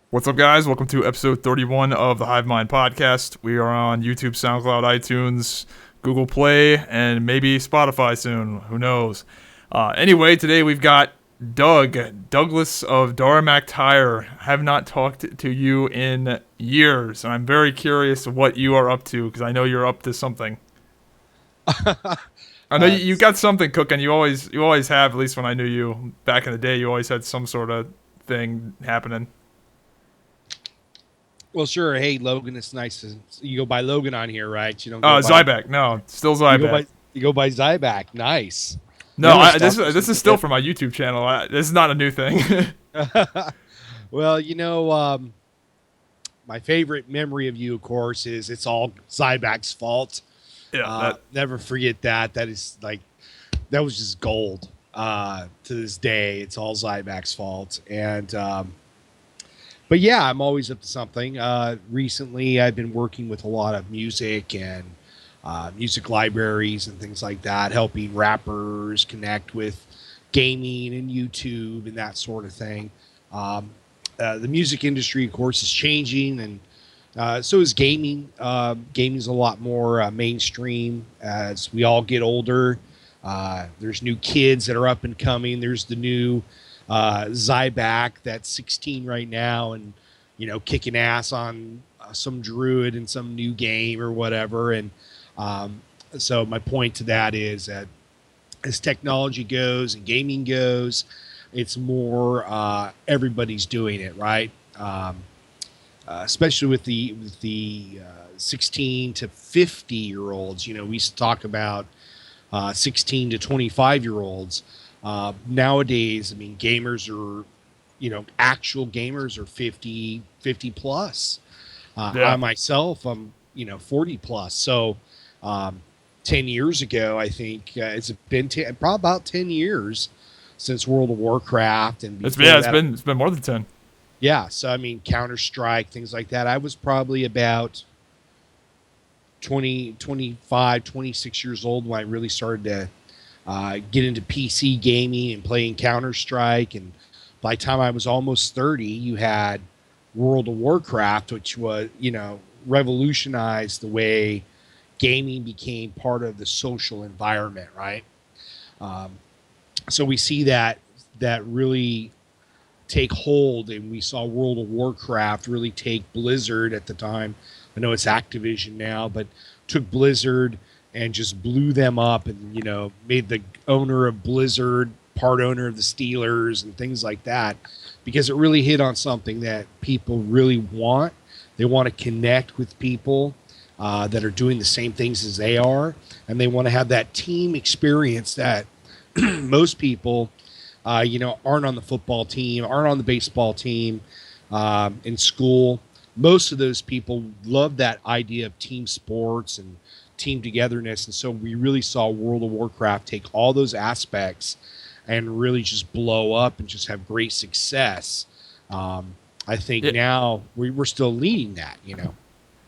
What's up, guys? Welcome to episode 31 of the Hive Mind podcast. We are on YouTube, SoundCloud, iTunes, Google Play, and maybe Spotify soon. Who knows? Anyway, today we've got Douglas of Dara Mactire. Have not talked to you in years, and I'm very curious what you are up to because I know you're up to something. I know you got something cooking. You always have. At least when I knew you back in the day, you always had some sort of thing happening. Well, sure. Hey, Logan, it's nice to you go by Logan on here, right? You don't go by Zybak. No, still you go Zybak. by you go by Zybak. Nice. No, Newer this is still from my YouTube channel. This is not a new thing. Well, my favorite memory of you, of course, is it's all Zybak's fault. Yeah, Never forget that. That was just gold. To this day, it's all Zybak's fault. But yeah, I'm always up to something. Recently, I've been working with a lot of music and music libraries and things like that, helping rappers connect with gaming and YouTube and that sort of thing. The music industry, of course, is changing, and so is gaming. Gaming is a lot more mainstream as we all get older. There's new kids that are up and coming. There's the new Zybak that's 16 right now and kicking ass on some druid in some new game or whatever. And so my point to that is that as technology goes and gaming goes, it's more everybody's doing it, right? Especially with the 16 to 50-year-olds. We used to talk about 16 to 25-year-olds. Nowadays, I mean, gamers are, actual gamers are 50 plus. yeah. I myself, I'm, 40 plus. So, 10 years ago, I think it's been probably about 10 years since World of Warcraft. And It's before yeah, that, it's been more than 10. yeah. So, I mean, Counter-Strike, things like that. I was probably about 20, 25, 26 years old when I really started to get into PC gaming and playing Counter-Strike. And by the time I was almost 30, you had World of Warcraft, which was, revolutionized the way gaming became part of the social environment, right? So we see that really take hold, and we saw World of Warcraft really take Blizzard at the time. I know it's Activision now, but took Blizzard and just blew them up and, made the owner of Blizzard part owner of the Steelers and things like that, because it really hit on something that people really want. They want to connect with people that are doing the same things as they are, and they want to have that team experience that most people, aren't on the football team, aren't on the baseball team in school. Most of those people love that idea of team sports and team togetherness. And so we really saw World of Warcraft take all those aspects and really just blow up and just have great success. I think now we're still leading that,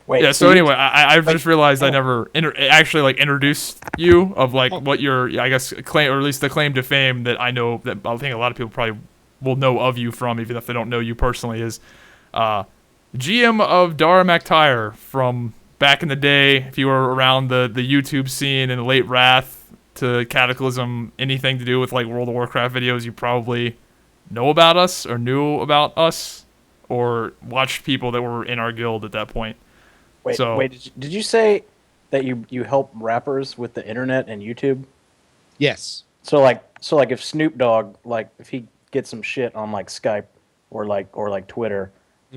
Wait, Yeah. So anyway, I've just realized I never actually introduced you of what your I guess claim, or at least the claim to fame that I know that I think a lot of people probably will know of you from, even if they don't know you personally, is GM of Dara Mactire from back in the day. If you were around the YouTube scene in late Wrath to Cataclysm, anything to do with World of Warcraft videos, you probably know about us or knew about us or watched people that were in our guild at that point. wait, So wait. Did you say that you help rappers with the internet and YouTube? Yes. So if Snoop Dogg, if he gets some shit on Skype or Twitter,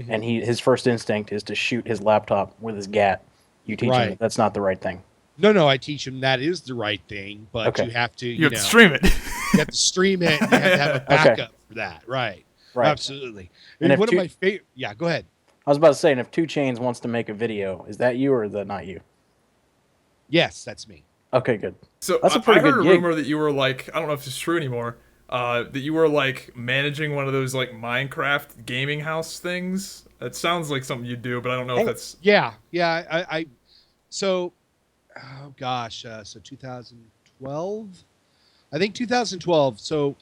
and his first instinct is to shoot his laptop with his gat, you teach him Right. that that's not the right thing. No, I teach them that is the right thing, but Okay. you have to, you have to stream it. you have to stream it. And you have to have a backup for that. Right. Right. Absolutely. And if one two- of my favorite. Yeah, go ahead. I was about to say, and if 2 Chainz wants to make a video, is that you or is that not you? Yes, that's me. Okay, good. So That's a pretty I heard good a gig. rumor that you were I don't know if it's true anymore. That you were managing one of those Minecraft gaming house things. That sounds like something you do, but I don't know if that's. Yeah. So, oh gosh, so 2012. I think 2012. So,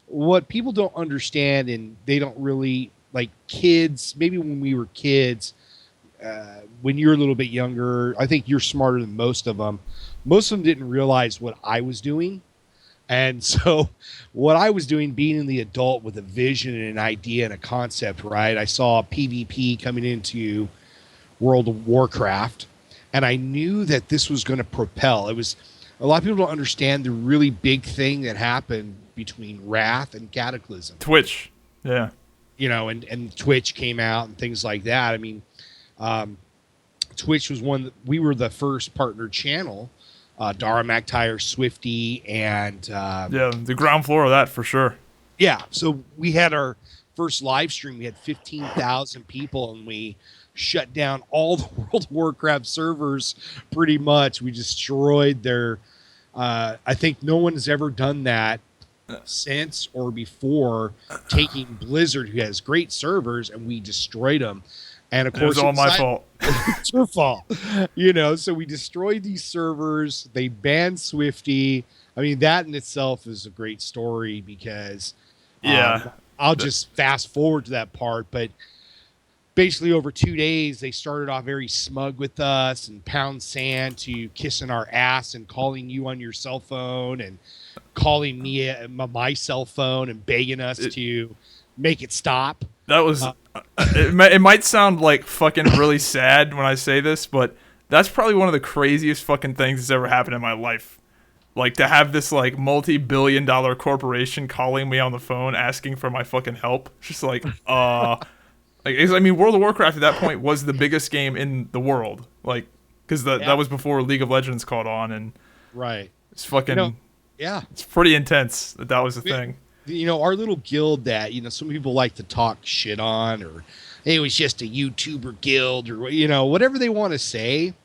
what people don't understand, and they don't really like kids, maybe when we were kids, when you're a little bit younger, I think you're smarter than most of them. Most of them didn't realize what I was doing. And so what I was doing, being in the adult with a vision and an idea and a concept, right? I saw PvP coming into World of Warcraft, and I knew that this was going to propel. It was, a lot of people don't understand the really big thing that happened between Wrath and Cataclysm. Twitch. Yeah. You know, and Twitch came out and things like that. I mean, Twitch was we were the first partner channel. Dara Mactire, Swifty, and the ground floor of that for sure. Yeah, so we had our first live stream. We had 15,000 people, and we shut down all the World of Warcraft servers. Pretty much, we destroyed their. I think no one has ever done that since or before. Taking Blizzard, who has great servers, and we destroyed them. And of course, it was all my fault. It's your fault, you know. So we destroyed these servers. They banned Swifty. I mean, that in itself is a great story because, I'll just fast forward to that part. But basically, over 2 days, they started off very smug with us and pound sand to kissing our ass and calling you on your cell phone and calling me my cell phone and begging us to make it stop. That was. It might sound like fucking really sad when I say this, but that's probably one of the craziest fucking things that's ever happened in my life. Like, to have this, like, multi-billion-dollar corporation calling me on the phone asking for my fucking help. Just like, I mean, World of Warcraft at that point was the biggest game in the world. Like, because that was before League of Legends caught on, and right, it's fucking, it's pretty intense that was the thing. You know, our little guild that, you know, some people like to talk shit on, or it was just a YouTuber guild, or, you know, whatever they want to say.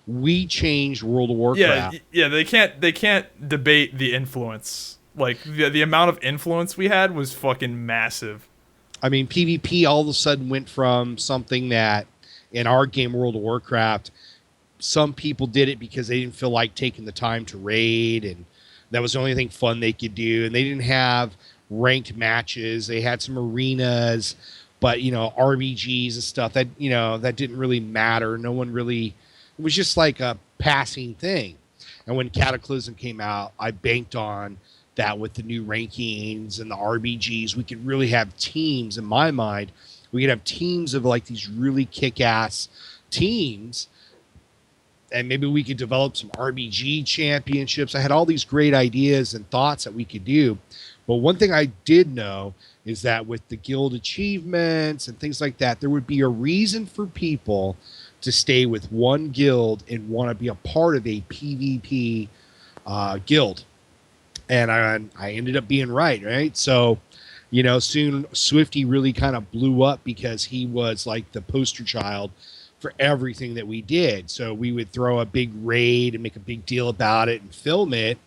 We changed World of Warcraft. Yeah, they can't debate the influence. Like, the amount of influence we had was fucking massive. I mean, PvP all of a sudden went from something that in our game World of Warcraft, some people did it because they didn't feel like taking the time to raid, and that was the only thing fun they could do. And they didn't have ranked matches. They had some arenas, but, you know, RBGs and stuff that, you know, that didn't really matter. No one really, it was just like a passing thing. And when Cataclysm came out, I banked on that with the new rankings and the RBGs. We could really have teams, in my mind, we could have teams of like these really kick-ass teams. And maybe we could develop some RBG championships. I had all these great ideas and thoughts that we could do. But one thing I did know is that with the guild achievements and things like that, there would be a reason for people to stay with one guild and want to be a part of a PvP guild. And I ended up being right? So, you know, soon Swifty really kind of blew up because he was like the poster child for everything that we did. So we would throw a big raid and make a big deal about it and film it.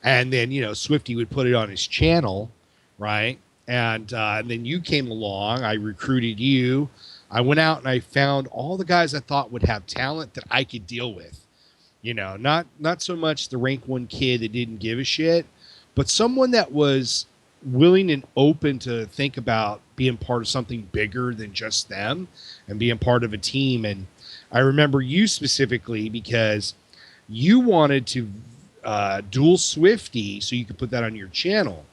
And then, you know, Swifty would put it on his channel, right? And then you came along. I recruited you. I went out and I found all the guys I thought would have talent that I could deal with. You know, not so much the rank 1 kid that didn't give a shit, but someone that was willing and open to think about being part of something bigger than just them and being part of a team. And I remember you specifically because you wanted to duel Swifty so you could put that on your channel.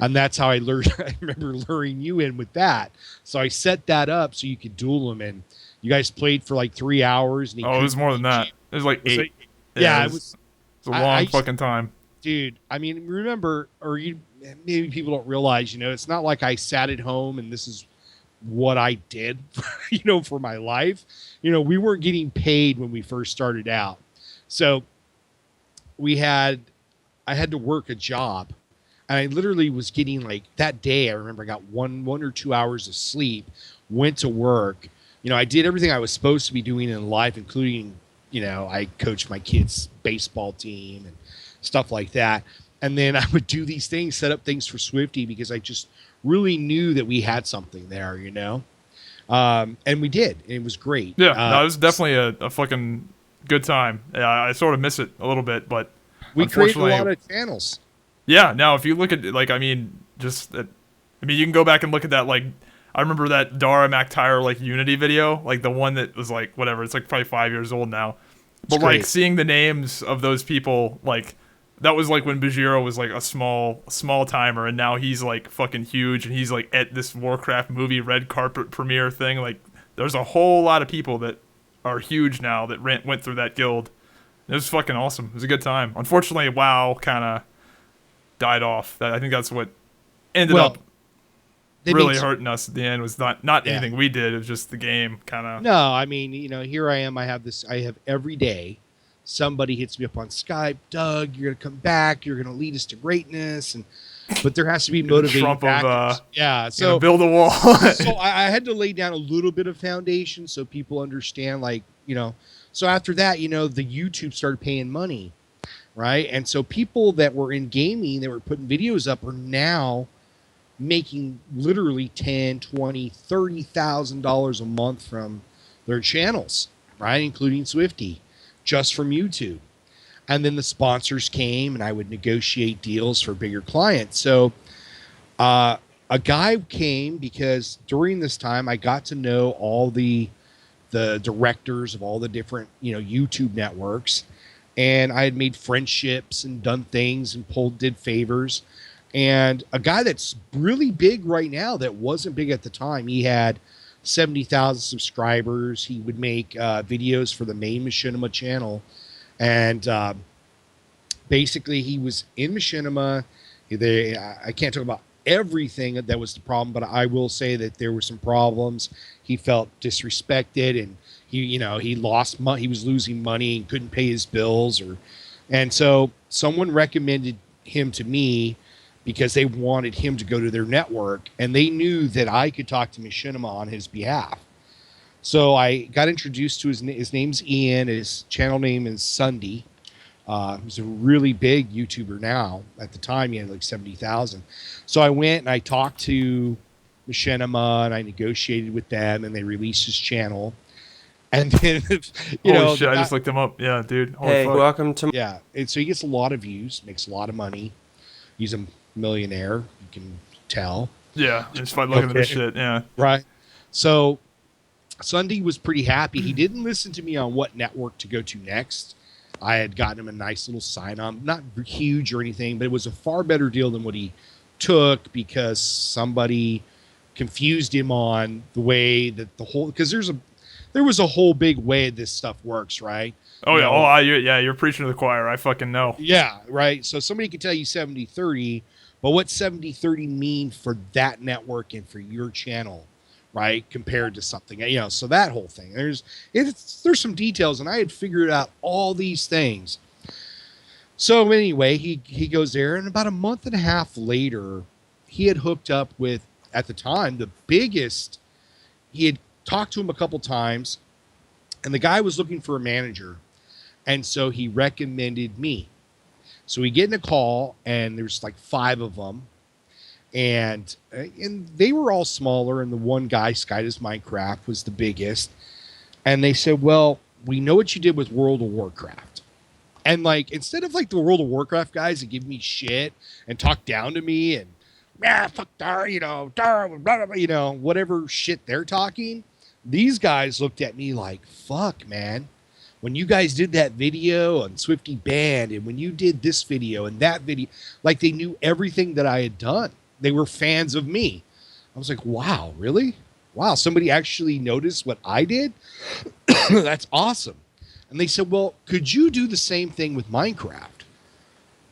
And that's how I learned. I remember luring you in with that. So I set that up so you could duel him. And you guys played for like 3 hours. And it was more than that. It was like 8. Yeah, it was a long fucking time. Dude, I mean, remember, or maybe people don't realize, you know, it's not like I sat at home and this is what I did, you know, for my life. You know, we weren't getting paid when we first started out. So I had to work a job, and I literally was getting like that day. I remember I got one or 2 hours of sleep, went to work. You know, I did everything I was supposed to be doing in life, including, you know, I coached my kids' baseball team and stuff like that. And then I would do these things, set up things for Swifty because I just really knew that we had something there, you know? And we did. And it was great. Yeah, no, it was definitely a fucking good time. Yeah, I sort of miss it a little bit, but we created a lot of channels. Yeah, now if you look at, like, I mean, you can go back and look at that, like, I remember that Dara Mactire like Unity video, like the one that was like whatever. It's like probably 5 years old now. But like seeing the names of those people, like that was like when Bajiro was like a small timer, and now he's like fucking huge, and he's like at this Warcraft movie red carpet premiere thing. Like there's a whole lot of people that are huge now that went through that guild. It was fucking awesome. It was a good time. Unfortunately, WoW kind of died off. I think that's what ended up really hurting us at the end. Was not anything we did. It was just the game kind of. No, I mean, here I am. I have every day somebody hits me up on Skype. Doug, you're gonna come back. You're gonna lead us to greatness, but there has to be motivating factors. So build a wall. So I had to lay down a little bit of foundation so people understand, So after that, the YouTube started paying money, right? And so people that were in gaming that were putting videos up are now making literally $10,000, $20,000, $30,000 a month from their channels, right? Including Swifty, just from YouTube. And then the sponsors came, and I would negotiate deals for bigger clients. So a guy came because during this time I got to know all the directors of all the different YouTube networks, and I had made friendships and done things and did favors. And a guy that's really big right now that wasn't big at the time, he had 70,000 subscribers. He would make videos for the main Machinima channel, and basically he was in Machinima. I can't talk about everything that was the problem, but I will say that there were some problems. He felt disrespected, and he lost money. He was losing money and couldn't pay his bills, and so someone recommended him to me because they wanted him to go to their network, and they knew that I could talk to Machinima on his behalf. So I got introduced to his name's Ian. His channel name is Sunday. He's a really big YouTuber now. At the time, he had like 70,000. So I went and I talked to Machinima, and I negotiated with them, and they released his channel. And then, Holy shit, I just looked him up. Yeah, dude. Holy fuck. Welcome to... Yeah, and so he gets a lot of views, makes a lot of money. He's a millionaire, you can tell. Yeah, just by looking at this shit, yeah. Right. So Sunday was pretty happy. He didn't listen to me on what network to go to next. I had gotten him a nice little sign-on, not huge or anything, but it was a far better deal than what he took because somebody confused him on the way that because there was a whole big way this stuff works, right? Oh, yeah. You're preaching to the choir. I fucking know. Yeah, right. So somebody could tell you 70-30, but what 70-30 mean for that network and for your channel, right? Compared to something, so that whole thing. There's some details, and I had figured out all these things. So anyway, he goes there, and about a month and a half later, he had hooked up with, at the time, the biggest. He had talked to him a couple times, and the guy was looking for a manager. And so he recommended me. So we get in a call, and there's like 5 of them. And they were all smaller. And the one guy, Sky Does Minecraft, was the biggest. And they said, well, we know what you did with World of Warcraft. And instead of the World of Warcraft guys that give me shit and talk down to me and, fuck Dara, Dara, whatever shit they're talking, these guys looked at me like, fuck, man. When you guys did that video on Swifty Band, and when you did this video and that video, they knew everything that I had done. They were fans of me. I was like, wow, really? Wow, somebody actually noticed what I did? That's awesome. And they said, well, could you do the same thing with Minecraft?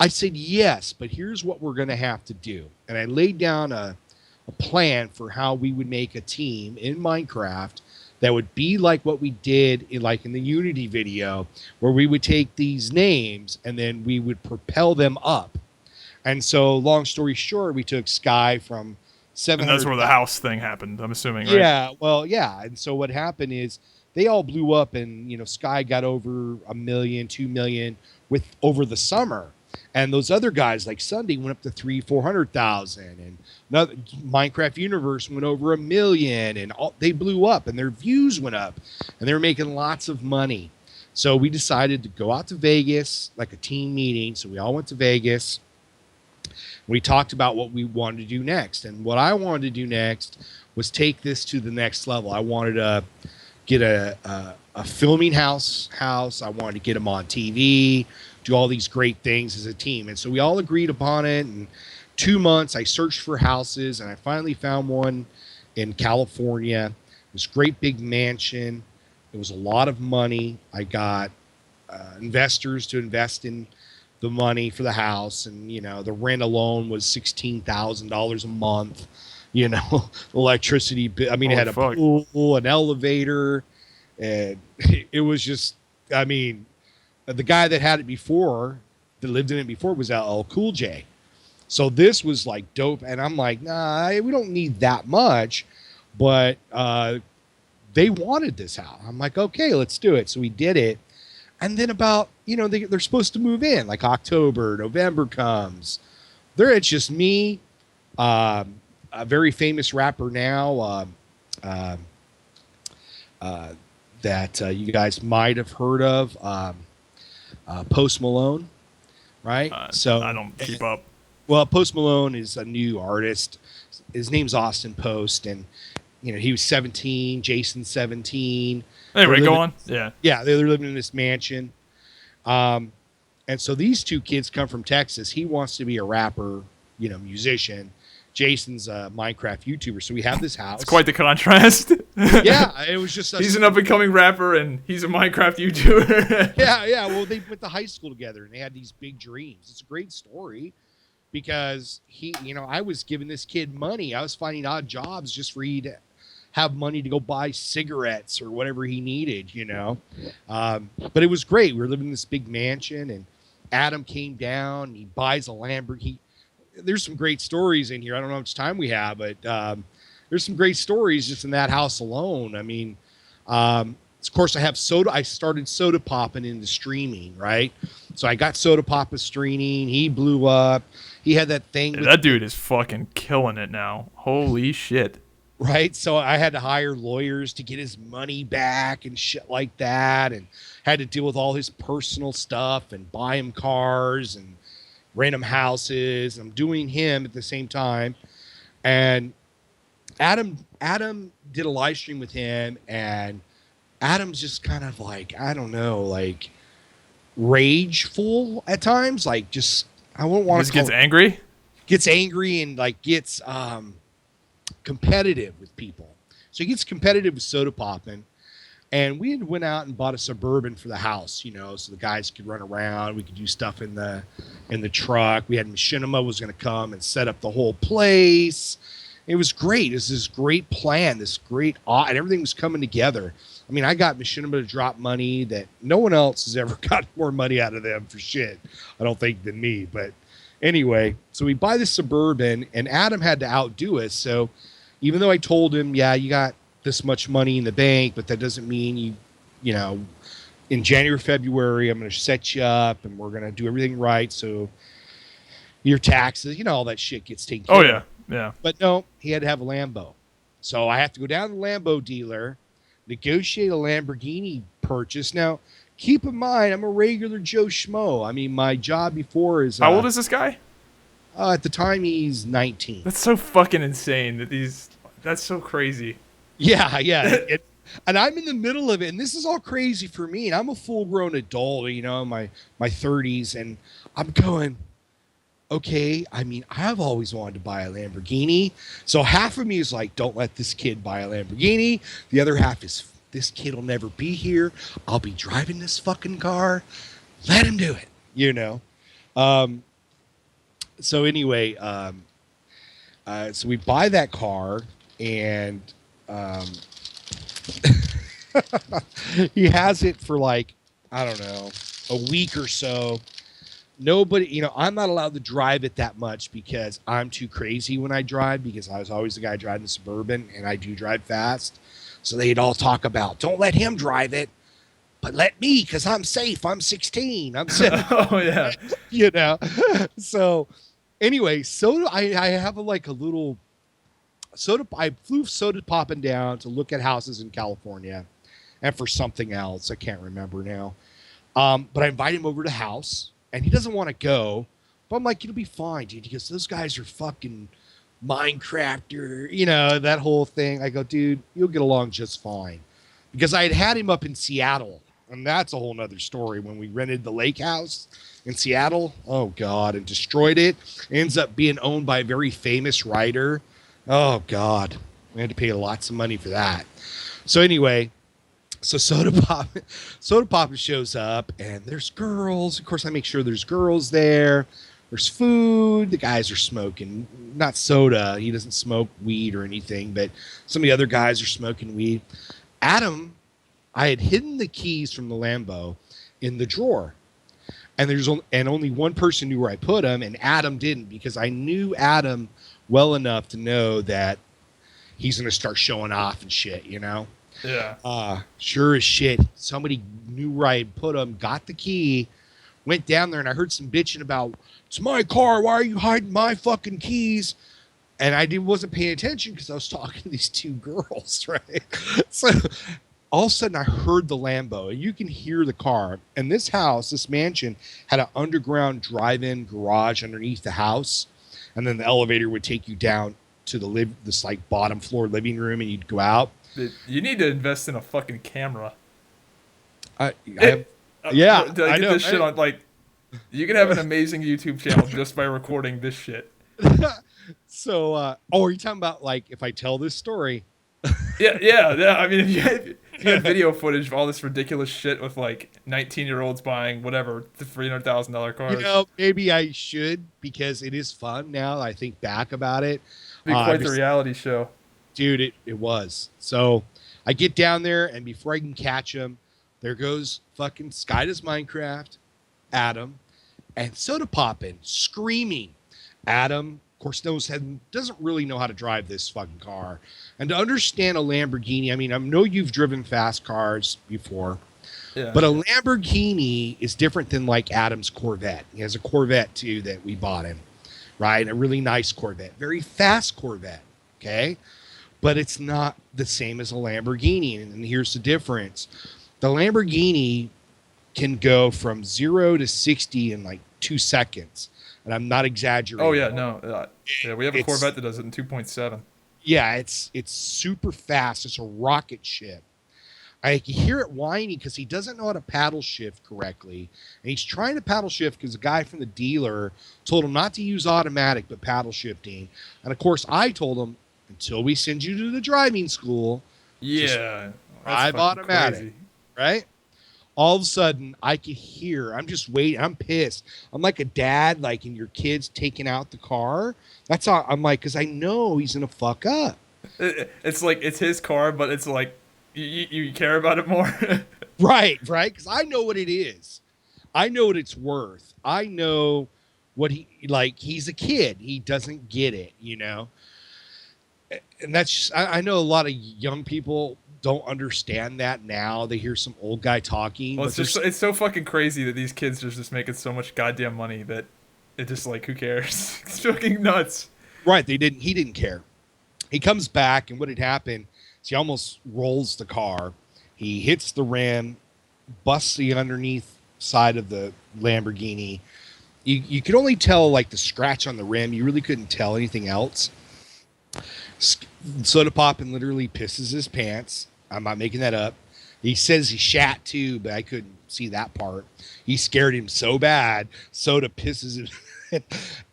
I said, yes, but here's what we're going to have to do. And I laid down a plan for how we would make a team in Minecraft that would be like what we did in the Unity video, where we would take these names and then we would propel them up. And so, long story short, we took Sky from 700. And that's where the house thing happened, I'm assuming, right? Yeah, well, yeah. And so what happened is they all blew up, and Sky got over 1 million, 2 million over the summer. And those other guys like Sunday went up to 300,000, and Minecraft Universe went over 1 million, and they blew up, and their views went up, and they were making lots of money. So we decided to go out to Vegas, like a team meeting. So we all went to Vegas, We talked about what we wanted to do next. And what I wanted to do next was take this to the next level. I wanted to get a filming house. I wanted to get them on TV, do all these great things as a team. And so we all agreed upon it. And 2 months, I searched for houses, and I finally found one in California. This great big mansion. It was a lot of money. I got investors to invest in the money for the house, and the rent alone was $16,000 a month. Electricity. I mean, it had a pool, an elevator, and it was just. I mean, the guy that had it before, that lived in it before, was LL Cool J. So this was like dope, and I'm like, nah, we don't need that much, but they wanted this house. I'm like, okay, let's do it. So we did it. And then about, they're supposed to move in, like October, November comes. It's just me, a very famous rapper now that you guys might have heard of, Post Malone, right? So I don't keep up. Well, Post Malone is a new artist. His name's Austin Post, and he was 17, Jason's 17. Anyway, go on. Yeah, they're living in this mansion. And so these two kids come from Texas. He wants to be a rapper, musician. Jason's a Minecraft YouTuber. So we have this house. It's quite the contrast. Yeah, it was just... He's an up-and-coming rapper, and he's a Minecraft YouTuber. Yeah. Well, they went to high school together, and they had these big dreams. It's a great story because I was giving this kid money. I was finding odd jobs just for he to have money to go buy cigarettes or whatever he needed, But it was great. We were living in this big mansion, and Adam came down, and he buys a Lamborghini. There's some great stories in here. I don't know how much time we have, but there's some great stories just in that house alone. I mean, of course, I started Soda Popping into streaming, right? So I got Soda Papa streaming. He blew up. He had that thing. Yeah, that dude is fucking killing it now. Holy shit. Right. So I had to hire lawyers to get his money back and shit like that. And had to deal with all his personal stuff and buy him cars and rent him houses. I'm doing him at the same time. And Adam did a live stream with him, and Adam's just kind of like, I don't know, like rageful at times. Like just, I won't want to gets angry. Gets angry and like gets, competitive with people. So he gets competitive with Soda Poppin', and we had went out and bought a Suburban for the house, so the guys could run around. We could do stuff in the truck. We had Machinima was going to come and set up the whole place. It was great. It was this great plan, and everything was coming together. I mean, I got Machinima to drop money that no one else has ever got more money out of them for shit, I don't think, than me. But anyway, so we buy this Suburban, and Adam had to outdo us. So even though I told him, yeah, you got this much money in the bank, but that doesn't mean in January, February, I'm going to set you up and we're going to do everything right. So your taxes, all that shit gets taken care of. Oh, yeah. Yeah. But no, he had to have a Lambo. So I have to go down to the Lambo dealer, negotiate a Lamborghini purchase. Now, keep in mind, I'm a regular Joe Schmo. I mean, my job before is... How old is this guy? At the time, he's 19. That's so fucking insane. That's so crazy. Yeah. And I'm in the middle of it, and this is all crazy for me. And I'm a full-grown adult, in my 30s, and I'm going, okay, I mean, I've always wanted to buy a Lamborghini. So half of me is like, don't let this kid buy a Lamborghini. The other half is, this kid will never be here. I'll be driving this fucking car. Let him do it, So anyway, so we buy that car, and he has it for like, I don't know, a week or so. Nobody, I'm not allowed to drive it that much because I'm too crazy when I drive, because I was always the guy driving the Suburban, and I do drive fast. So they'd all talk about, don't let him drive it, but let me, because I'm safe. I'm 16. I'm safe. Oh, yeah. So anyway, I have a little soda. I flew Soda Poppin' down to look at houses in California, and for something else, I can't remember now. But I invite him over to the house, and he doesn't want to go. But I'm like, it'll be fine, dude. He goes, those guys are fucking Minecrafter, you know, that whole thing. I go, dude, you'll get along just fine. Because I had him up in Seattle. And that's a whole nother story. When we rented the lake house in Seattle, oh God, and destroyed it. Ends up being owned by a very famous writer. Oh God, we had to pay lots of money for that. So anyway, so Soda Pop shows up, and there's girls. Of course, I make sure there's girls there. There's food. The guys are smoking, not soda. He doesn't smoke weed or anything, but some of the other guys are smoking weed. Adam, I had hidden the keys from the Lambo in the drawer, and only one person knew where I put them, and Adam didn't, because I knew Adam well enough to know that he's going to start showing off and shit, you know? Yeah. Sure as shit, somebody knew where I put them, got the key, went down there, and I heard some bitching about, it's my car, why are you hiding my fucking keys? And I wasn't paying attention because I was talking to these two girls, right? So all of a sudden I heard the Lambo, and you can hear the car. And this house, this mansion, had an underground drive-in garage underneath the house. And then the elevator would take you down to this like bottom floor living room, and you'd go out. You need to invest in a fucking camera. I I know. This shit on, like, you can have an amazing YouTube channel just by recording this shit. So, are you talking about, like, if I tell this story? Yeah. I mean, if you had video footage of all this ridiculous shit with, like, 19-year-olds buying whatever, the $300,000 cars. You know, maybe I should, because it is fun now. I think back about it. It'd be quite the reality show. Dude, it was. So I get down there, and before I can catch him, there goes fucking Sky Does Minecraft, Adam, and Soda Poppin', screaming. Adam, of course, doesn't really know how to drive this fucking car. And to understand a Lamborghini, I mean, I know you've driven fast cars before, but a Lamborghini is different than like Adam's Corvette. He has a Corvette too that we bought him, right? A really nice Corvette, very fast Corvette, okay? But it's not the same as a Lamborghini. And here's the difference. The Lamborghini can go from 0 to 60 in like 2 seconds. And I'm not exaggerating. Oh, yeah, no. We have a Corvette that does it in 2.7. Yeah, it's super fast. It's a rocket ship. I can hear it whining because he doesn't know how to paddle shift correctly. And he's trying to paddle shift because the guy from the dealer told him not to use automatic, but paddle shifting. And, of course, I told him, until we send you to the driving school, yeah, drive automatic, crazy. Right? All of a sudden, I could hear. I'm just waiting. I'm pissed. I'm like a dad, like, and your kid's taking out the car. That's all. I'm like, because I know he's gonna fuck up. It's like it's his car, but it's like you care about it more. Right. Because I know what it is. I know what it's worth. I know what he's a kid. He doesn't get it, you know. And that's just, I know a lot of young people don't understand that now. They hear some old guy talking. Well, it's so fucking crazy that these kids are just making so much goddamn money that it just, like, who cares? It's fucking nuts. Right. He didn't care. He comes back, and what had happened is he almost rolls the car. He hits the rim, busts the underneath side of the Lamborghini. You could only tell, like, the scratch on the rim. You really couldn't tell anything else. Soda Poppin' literally pisses his pants. I'm not making that up. He says he shat too, but I couldn't see that part. He scared him so bad. Soda pisses him.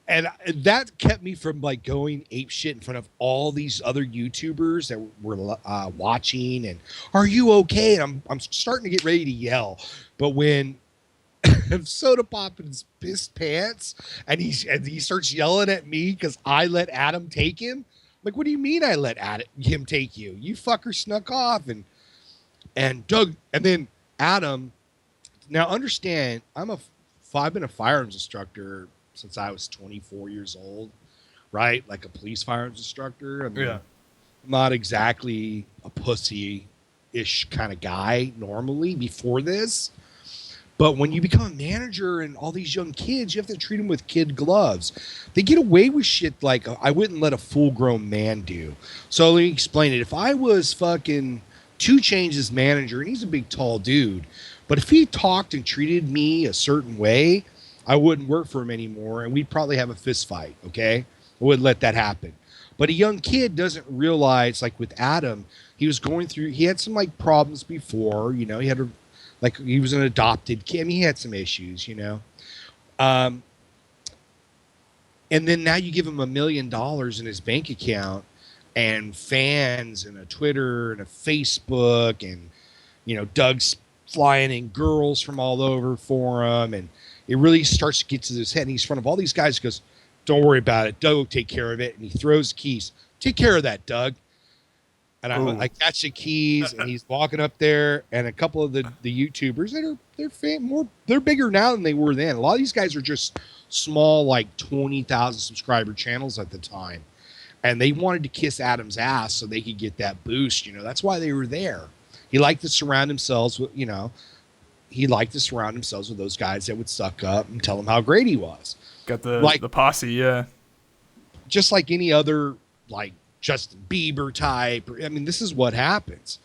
And that kept me from like going ape shit in front of all these other YouTubers that were watching. And are you okay? And I'm starting to get ready to yell. But when Soda Poppin's pissed pants and he starts yelling at me because I let Adam take him. Like, what do you mean I let him take you? You fucker snuck off. And Doug, and then Adam, now understand, I've been a firearms instructor since I was 24 years old, right? Like a police firearms instructor. I mean, yeah. I'm not exactly a pussy-ish kind of guy normally before this. But when you become a manager and all these young kids, you have to treat them with kid gloves. They get away with shit like I wouldn't let a full-grown man do. So let me explain it. If I was fucking 2 Chainz' manager, and he's a big, tall dude, but if he talked and treated me a certain way, I wouldn't work for him anymore, and we'd probably have a fist fight. Okay, I wouldn't let that happen. But a young kid doesn't realize, like with Adam, he was going through. He had some like problems before. You know, he had like he was an adopted kid. I mean, he had some issues. You know, and then now you give him $1 million in his bank account, and fans, and a Twitter, and a Facebook, and Doug's flying in girls from all over for him, and it really starts to get to his head. And he's in front of all these guys. He goes, "Don't worry about it. Doug will take care of it." And he throws the keys. "Take care of that, Doug." And I catch the keys, and he's walking up there, and a couple of the YouTubers that they're bigger now than they were then. A lot of these guys are just small, like 20,000 subscriber channels at the time, and they wanted to kiss Adam's ass so they could get that boost. That's why they were there. He liked to surround themselves with, those guys that would suck up and tell him how great he was. Got the posse, yeah. Just like any other, like Justin Bieber type. I mean, this is what happens.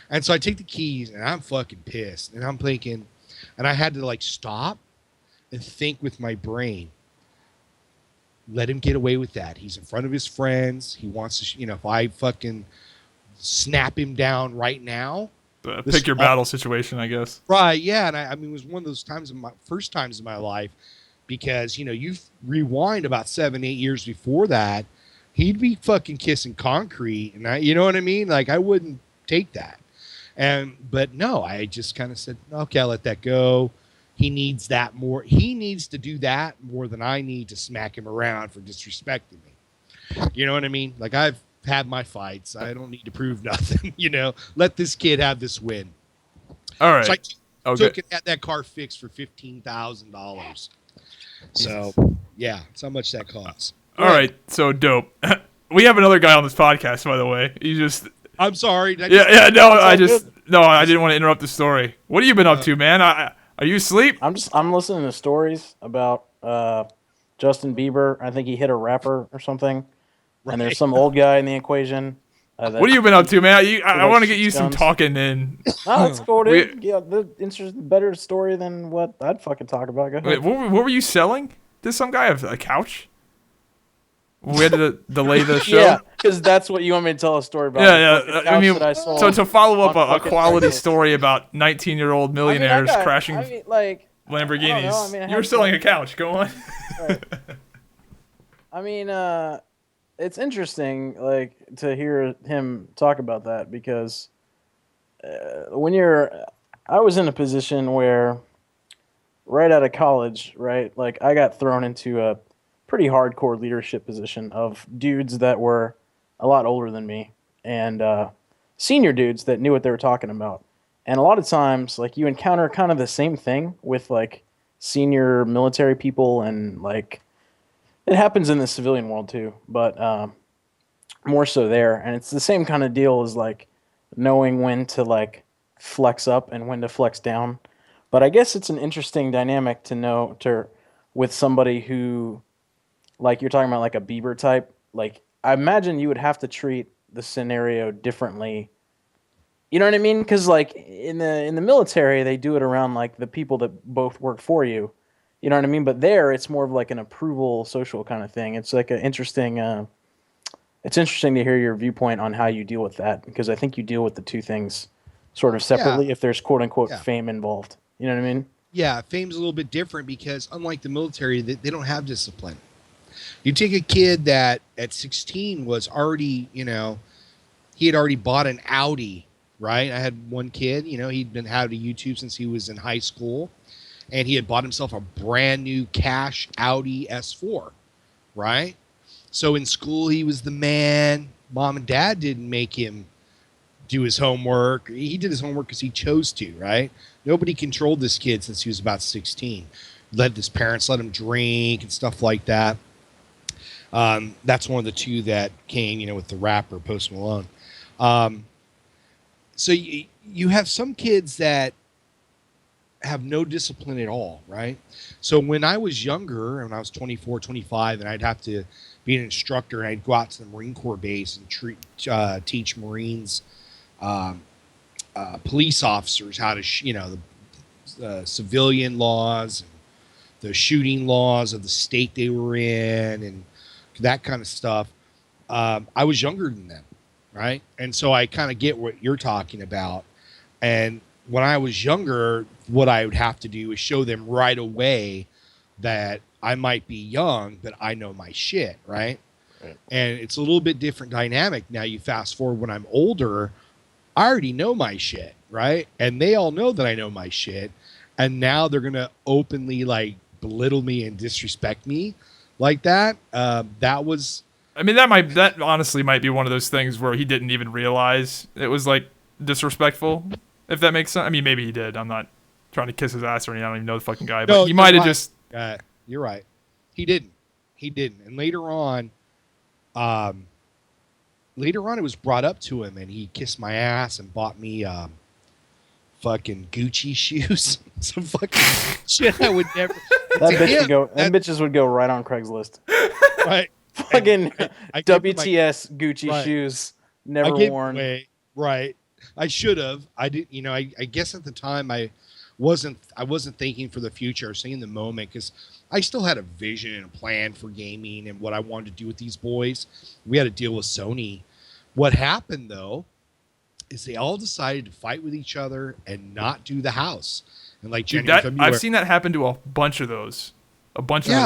And so I take the keys, and I'm fucking pissed. And I'm thinking, and I had to like stop and think with my brain. Let him get away with that. He's in front of his friends. He wants to, if I fucking snap him down right now. Pick your battle situation, I guess. Right, yeah. And I mean, it was one of those first times in my life, because, you rewind about 7-8 years before that, he'd be fucking kissing concrete. And you know what I mean? Like, I wouldn't take that. But no, I just kind of said, okay, I'll let that go. He needs that more. He needs to do that more than I need to smack him around for disrespecting me. You know what I mean? Like, I've had my fights. I don't need to prove nothing. Let this kid have this win. All right. So I took it, had that car fixed for $15,000. So yeah, that's how much that costs. All right. So dope. We have another guy on this podcast, by the way. I'm sorry. I didn't want to interrupt the story. What have you been up to, man? Are you asleep? I'm listening to stories about Justin Bieber. I think he hit a rapper or something. Right. And there's some old guy in the equation. What have you been up to, man? I want to get you some talking in. No, that's cool, dude. Better story than what I'd fucking talk about. Go ahead. Wait, what were you selling? Did some guy have a couch? We had to delay the show. Yeah, because that's what you want me to tell a story about. Yeah. I mean, so to follow up a quality story about 19-year-old millionaires crashing Lamborghinis. You were selling a couch. Go on. Right. I mean, it's interesting, like, to hear him talk about that, because I was in a position where, right out of college, right, like, I got thrown into a pretty hardcore leadership position of dudes that were a lot older than me, and senior dudes that knew what they were talking about. And a lot of times, like, you encounter kind of the same thing with, like, senior military people, and, like, it happens in the civilian world too, but more so there. And it's the same kind of deal as, like, knowing when to, like, flex up and when to flex down. But I guess it's an interesting dynamic to know with somebody who, like, you're talking about, like, a Bieber type. Like, I imagine you would have to treat the scenario differently. You know what I mean? Because, like, in the military, they do it around, like, the people that both work for you. You know what I mean? But there, it's more of like an approval social kind of thing. It's like it's interesting to hear your viewpoint on how you deal with that, because I think you deal with the two things sort of separately if there's quote unquote fame involved. You know what I mean? Yeah, fame's a little bit different because unlike the military, they don't have discipline. You take a kid that at 16 was already, he had already bought an Audi, right? I had one kid, he'd been had a YouTube since he was in high school. And he had bought himself a brand new cash Audi S4, right? So in school, he was the man. Mom and dad didn't make him do his homework. He did his homework because he chose to, right? Nobody controlled this kid since he was about 16. His parents let him drink and stuff like that. That's one of the two that came, with the rapper Post Malone. So you have some kids that have no discipline at all, right? So when I was younger, when I was 24, 25, and I'd have to be an instructor, and I'd go out to the Marine Corps base and teach Marines, police officers how to, the civilian laws, the shooting laws of the state they were in and that kind of stuff. I was younger than them, right? And so I kind of get what you're talking about. And when I was younger, what I would have to do is show them right away that I might be young, but I know my shit, right? And it's a little bit different dynamic. Now you fast forward when I'm older, I already know my shit, right? And they all know that I know my shit. And now they're going to openly like belittle me and disrespect me like that. That was... I mean, that honestly might be one of those things where he didn't even realize it was like disrespectful, if that makes sense. I mean, maybe he did. I'm not trying to kiss his ass or anything. I don't even know the fucking guy, but he might have just... you're right. He didn't. And later on, it was brought up to him, and he kissed my ass and bought me fucking Gucci shoes. Some fucking shit I would never. That bitch would go. Them bitches would go right on Craigslist. Right. Fucking WTS Gucci shoes, never worn. Right. I should have. I did. You know. I guess at the time I wasn't thinking for the future. I was thinking the moment because I still had a vision and a plan for gaming and what I wanted to do with these boys. We had to deal with Sony. What happened though is they all decided to fight with each other and not do the house. And like January, February, I've seen that happen to a bunch of those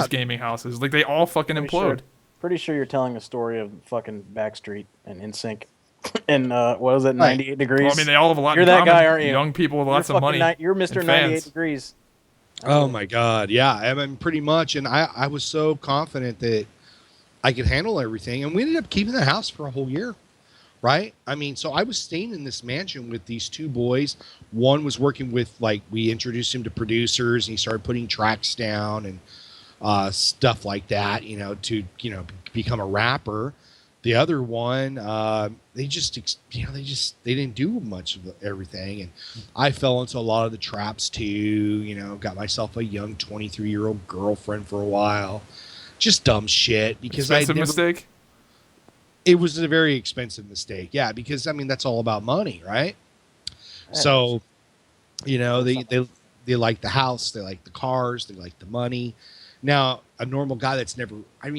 gaming houses. Like they all fucking implode. Pretty sure you're telling a story of fucking Backstreet and NSYNC. And what was it, 98 degrees? Well, I mean, they all have a lot in common. You're that guy, aren't you? Young people with lots of money. You're Mr. 98 degrees. Oh my God. Yeah. I mean, pretty much. And I was so confident that I could handle everything. And we ended up keeping the house for a whole year. Right. I mean, so I was staying in this mansion with these two boys. One was working with, like, we introduced him to producers and he started putting tracks down and stuff like that, to become a rapper. The other one, they didn't do much of everything. And I fell into a lot of the traps too, got myself a young 23-year-old girlfriend for a while. Just dumb shit because mistake. It was a very expensive mistake. Yeah. Because I mean, that's all about money, right? So, they like the house, they like the cars, they like the money. Now, a normal guy that's never, I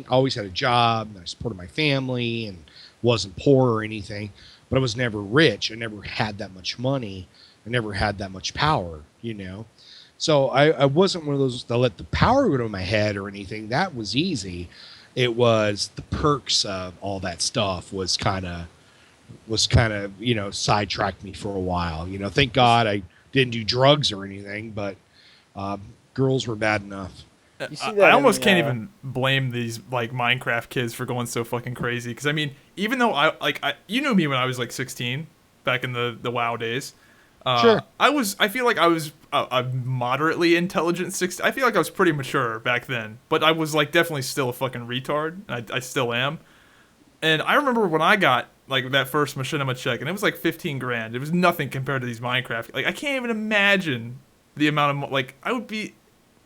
always had a job and I supported my family and wasn't poor or anything, but I was never rich. I never had that much money. I never had that much power, So I wasn't one of those that let the power go to my head or anything. That was easy. It was the perks of all that stuff was kind of, sidetracked me for a while. Thank God I didn't do drugs or anything, but girls were bad enough. I almost can't even blame these like Minecraft kids for going so fucking crazy. Because I mean, even though you knew me when I was like 16, back in the WoW days. Sure. I feel like I was a moderately intelligent 16. I feel like I was pretty mature back then, but I was like definitely still a fucking retard. I still am. And I remember when I got like that first machinima check, and it was like 15 grand. It was nothing compared to these Minecraft. Like I can't even imagine the amount of like I would be.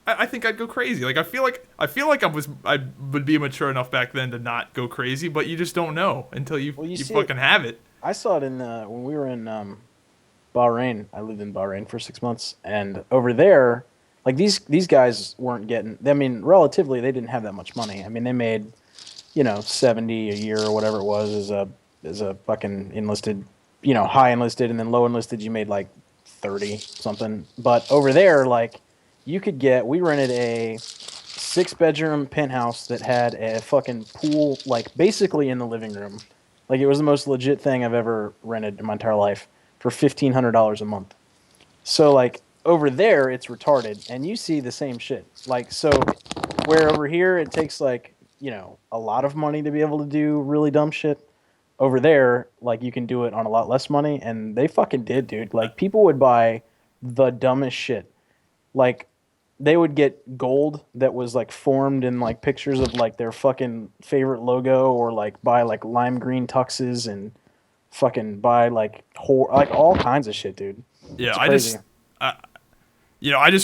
I think I'd go crazy. Like I feel like I would be mature enough back then to not go crazy, but you just don't know until you fucking have it. I saw it in when we were in Bahrain. I lived in Bahrain for 6 months, and over there, like these guys weren't getting. I mean, relatively, they didn't have that much money. I mean, they made, 70 a year or whatever it was as a fucking enlisted, high enlisted, and then low enlisted, you made like 30 something. But over there, like. We rented a 6-bedroom penthouse that had a fucking pool, like basically in the living room. Like it was the most legit thing I've ever rented in my entire life for $1,500 a month. So like over there, it's retarded, and you see the same shit. Like so, where over here it takes like a lot of money to be able to do really dumb shit. Over there, like you can do it on a lot less money, and they fucking did, dude. Like people would buy the dumbest shit, like. They would get gold that was like formed in like pictures of like their fucking favorite logo, or like buy like lime green tuxes and fucking buy like all kinds of shit, dude. Yeah, I just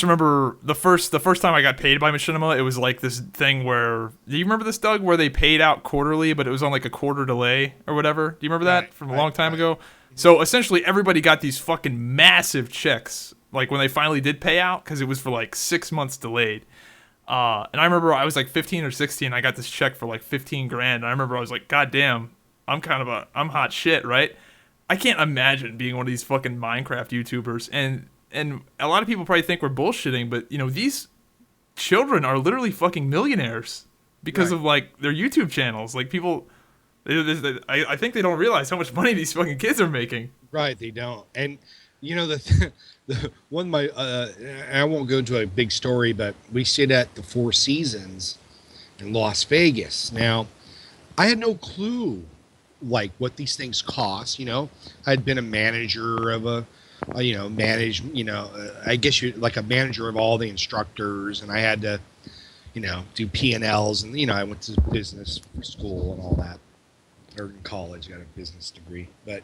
remember the first time I got paid by Machinima, it was like this thing where, do you remember this, Doug, where they paid out quarterly, but it was on like a quarter delay or whatever? Do you remember that from a long time ago? So essentially everybody got these fucking massive checks like when they finally did pay out, because it was for like 6 months delayed. And I remember I was like 15 or 16. I got this check for like 15 grand. And I remember I was like, God damn, I'm hot shit, right? I can't imagine being one of these fucking Minecraft YouTubers. And a lot of people probably think we're bullshitting, but you know, these children are literally fucking millionaires because of like their YouTube channels. Like people, I think they don't realize how much money these fucking kids are making. Right, they don't. And you know the one of my I won't go into a big story, but we stayed at the Four Seasons in Las Vegas. Now, I had no clue like what these things cost. You know, I'd been a manager of I guess you like a manager of all the instructors, and I had to, you know, do P&Ls, and you know, I went to business school and all that, or in college, I got a business degree. But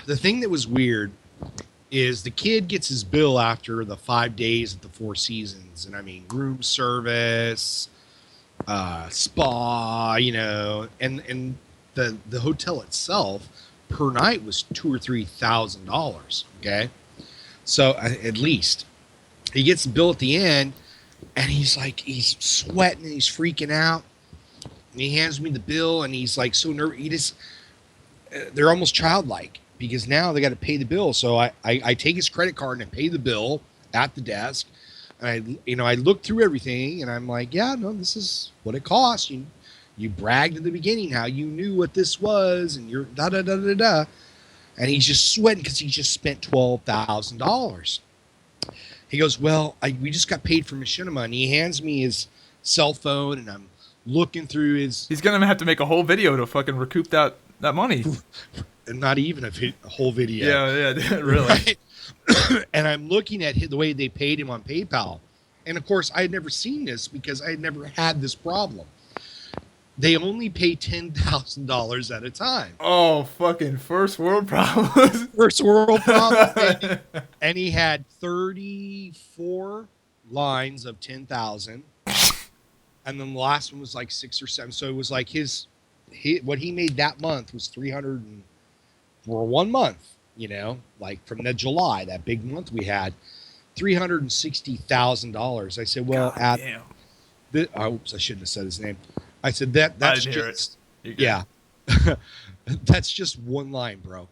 the thing that was weird is the kid gets his bill after the 5 days at the Four Seasons, and I mean room service, spa, you know, and the hotel itself per night was $2,000 or $3,000. Okay, so at least he gets the bill at the end, and he's sweating and he's freaking out. And he hands me the bill, and he's like so nervous. They're almost childlike because now they got to pay the bill. So I take his credit card and I pay the bill at the desk. And I look through everything, and I'm like, yeah, no, this is what it costs. You bragged in the beginning how you knew what this was, and you're da da da da da. And he's just sweating because he just spent $12,000. He goes, well, we just got paid for machinima, and he hands me his cell phone, and I'm looking through his. He's gonna have to make a whole video to fucking recoup that money. And not even a whole video. Yeah, really. Right? And I'm looking at the way they paid him on PayPal. And of course, I had never seen this because I had never had this problem. They only pay $10,000 at a time. Oh, fucking first world problems. First world problems. And he had 34 lines of 10,000. And then the last one was like 6 or 7. So it was like what he made that month was 300 for 1 month, you know, like from the July, that big month we had, $360,000. I said, well, oops, I shouldn't have said his name. I said that's just yeah. That's just one line, bro.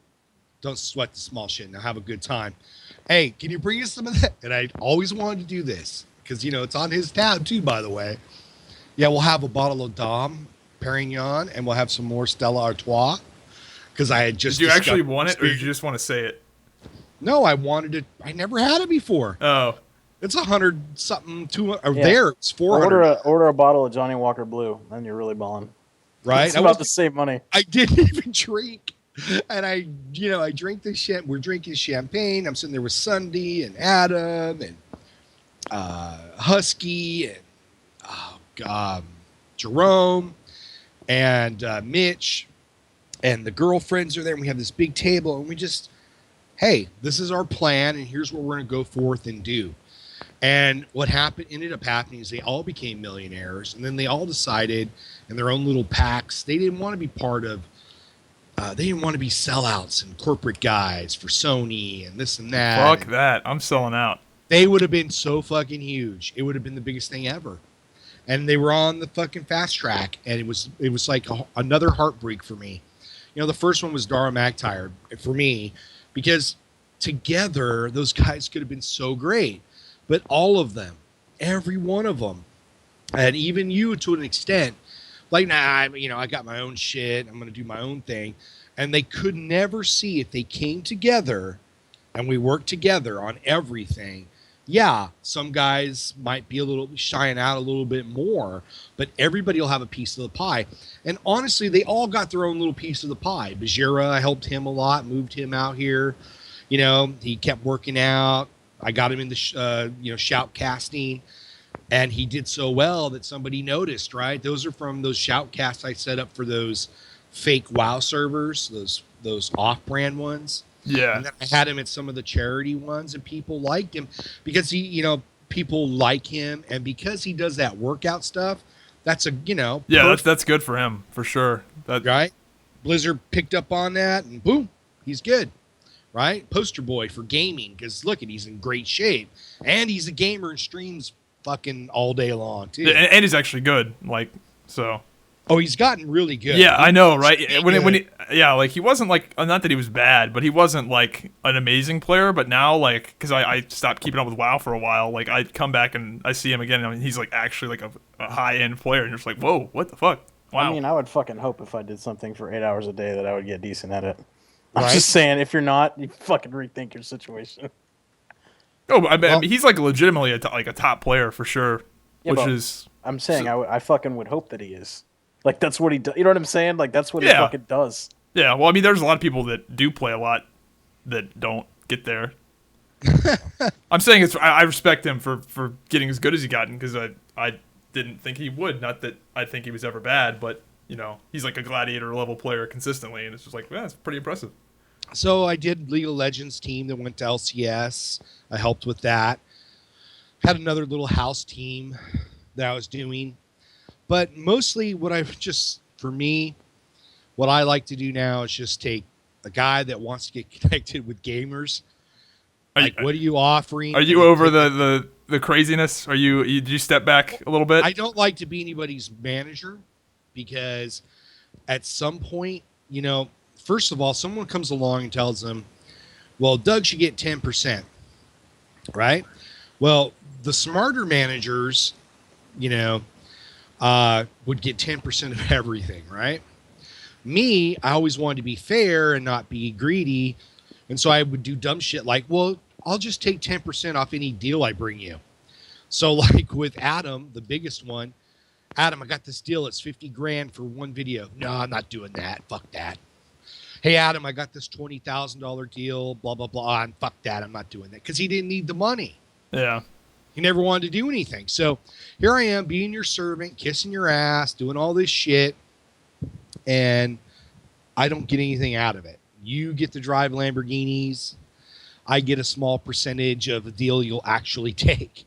Don't sweat the small shit. Now have a good time. Hey, can you bring us some of that? And I always wanted to do this because, you know, it's on his tab too, by the way. Yeah, we'll have a bottle of Dom Perignon, and we'll have some more Stella Artois. Because I had just. Did you actually want it, or did you just want to say it? No, I wanted it. I never had it before. Oh, it's 100 something. 200. Or there, it's 400. Order a bottle of Johnny Walker Blue, and you're really balling. Right, it's about to save money. I didn't even drink, and I drink this shit. We're drinking champagne. I'm sitting there with Sunday and Adam and Husky and Jerome and Mitch. And the girlfriends are there, and we have this big table, and we just, hey, this is our plan, and here's what we're going to go forth and do. And what ended up happening is they all became millionaires, and then they all decided in their own little packs they didn't want to be part of, they didn't want to be sellouts and corporate guys for Sony and this and that. Fuck that. I'm selling out. They would have been so fucking huge. It would have been the biggest thing ever. And they were on the fucking fast track, and it was like another heartbreak for me. You know, the first one was Dara Mactire for me because together those guys could have been so great. But all of them, every one of them, and even you to an extent, like, nah, I got my own shit. I'm going to do my own thing. And they could never see if they came together and we worked together on everything. Yeah, some guys might be shine out a little bit more, but everybody will have a piece of the pie. And honestly, they all got their own little piece of the pie. Bajira, I helped him a lot, moved him out here. You know, he kept working out. I got him into, shout casting, and he did so well that somebody noticed, right? Those are from those shoutcasts I set up for those fake WoW servers, those off-brand ones. Yeah. And then I had him at some of the charity ones, and people liked him because people like him, and because he does that workout stuff, that's that's good for him for sure. Right? Blizzard picked up on that, and boom, he's good. right? Poster boy for gaming, because look, he's in great shape, and he's a gamer and streams fucking all day long too. And he's actually good, like, so. Oh, he's gotten really good. Yeah, I know, right? Yeah, like he wasn't like, not that he was bad, but he wasn't like an amazing player. But now, like, because I stopped keeping up with WoW for a while, like I come back and I see him again, and I mean, he's like actually like a high end player, and you're just like, whoa, what the fuck? Wow. I mean, I would fucking hope if I did something for 8 hours a day that I would get decent at it. I'm Right. just saying, if you're not, you fucking rethink your situation. Oh, but I mean, he's like legitimately a top player for sure, Yeah, which but is. I'm saying I fucking would hope that he is. Like, that's what he does. You know what I'm saying? Like, that's what he Yeah. fucking does. Yeah, well, I mean, there's a lot of people that do play a lot that don't get there. I'm saying I respect him for getting as good as he gotten, because I didn't think he would. Not that I think he was ever bad, but you know, he's like a gladiator level player consistently, and it's just like, yeah, it's pretty impressive. So I did League of Legends team that went to LCS. I helped with that. Had another little house team that I was doing. But mostly what for me, what I like to do now is just take a guy that wants to get connected with gamers. What are you offering? Are you over the craziness? Did you step back a little bit? I don't like to be anybody's manager, because at some point, you know, first of all, someone comes along and tells them, well, Doug should get 10%, right? Well, the smarter managers, you know, would get 10% of everything, right? Me, I always wanted to be fair and not be greedy. And so I would do dumb shit like, well, I'll just take 10% off any deal I bring you. So like with Adam, the biggest one, Adam, I got this deal. It's 50 grand for one video. No, I'm not doing that. Fuck that. Hey, Adam, I got this $20,000 deal, blah, blah, blah. And fuck that. I'm not doing that, because he didn't need the money. Yeah. He never wanted to do anything. So here I am being your servant, kissing your ass, doing all this shit, and I don't get anything out of it. You get to drive Lamborghinis. I get a small percentage of the deal you'll actually take,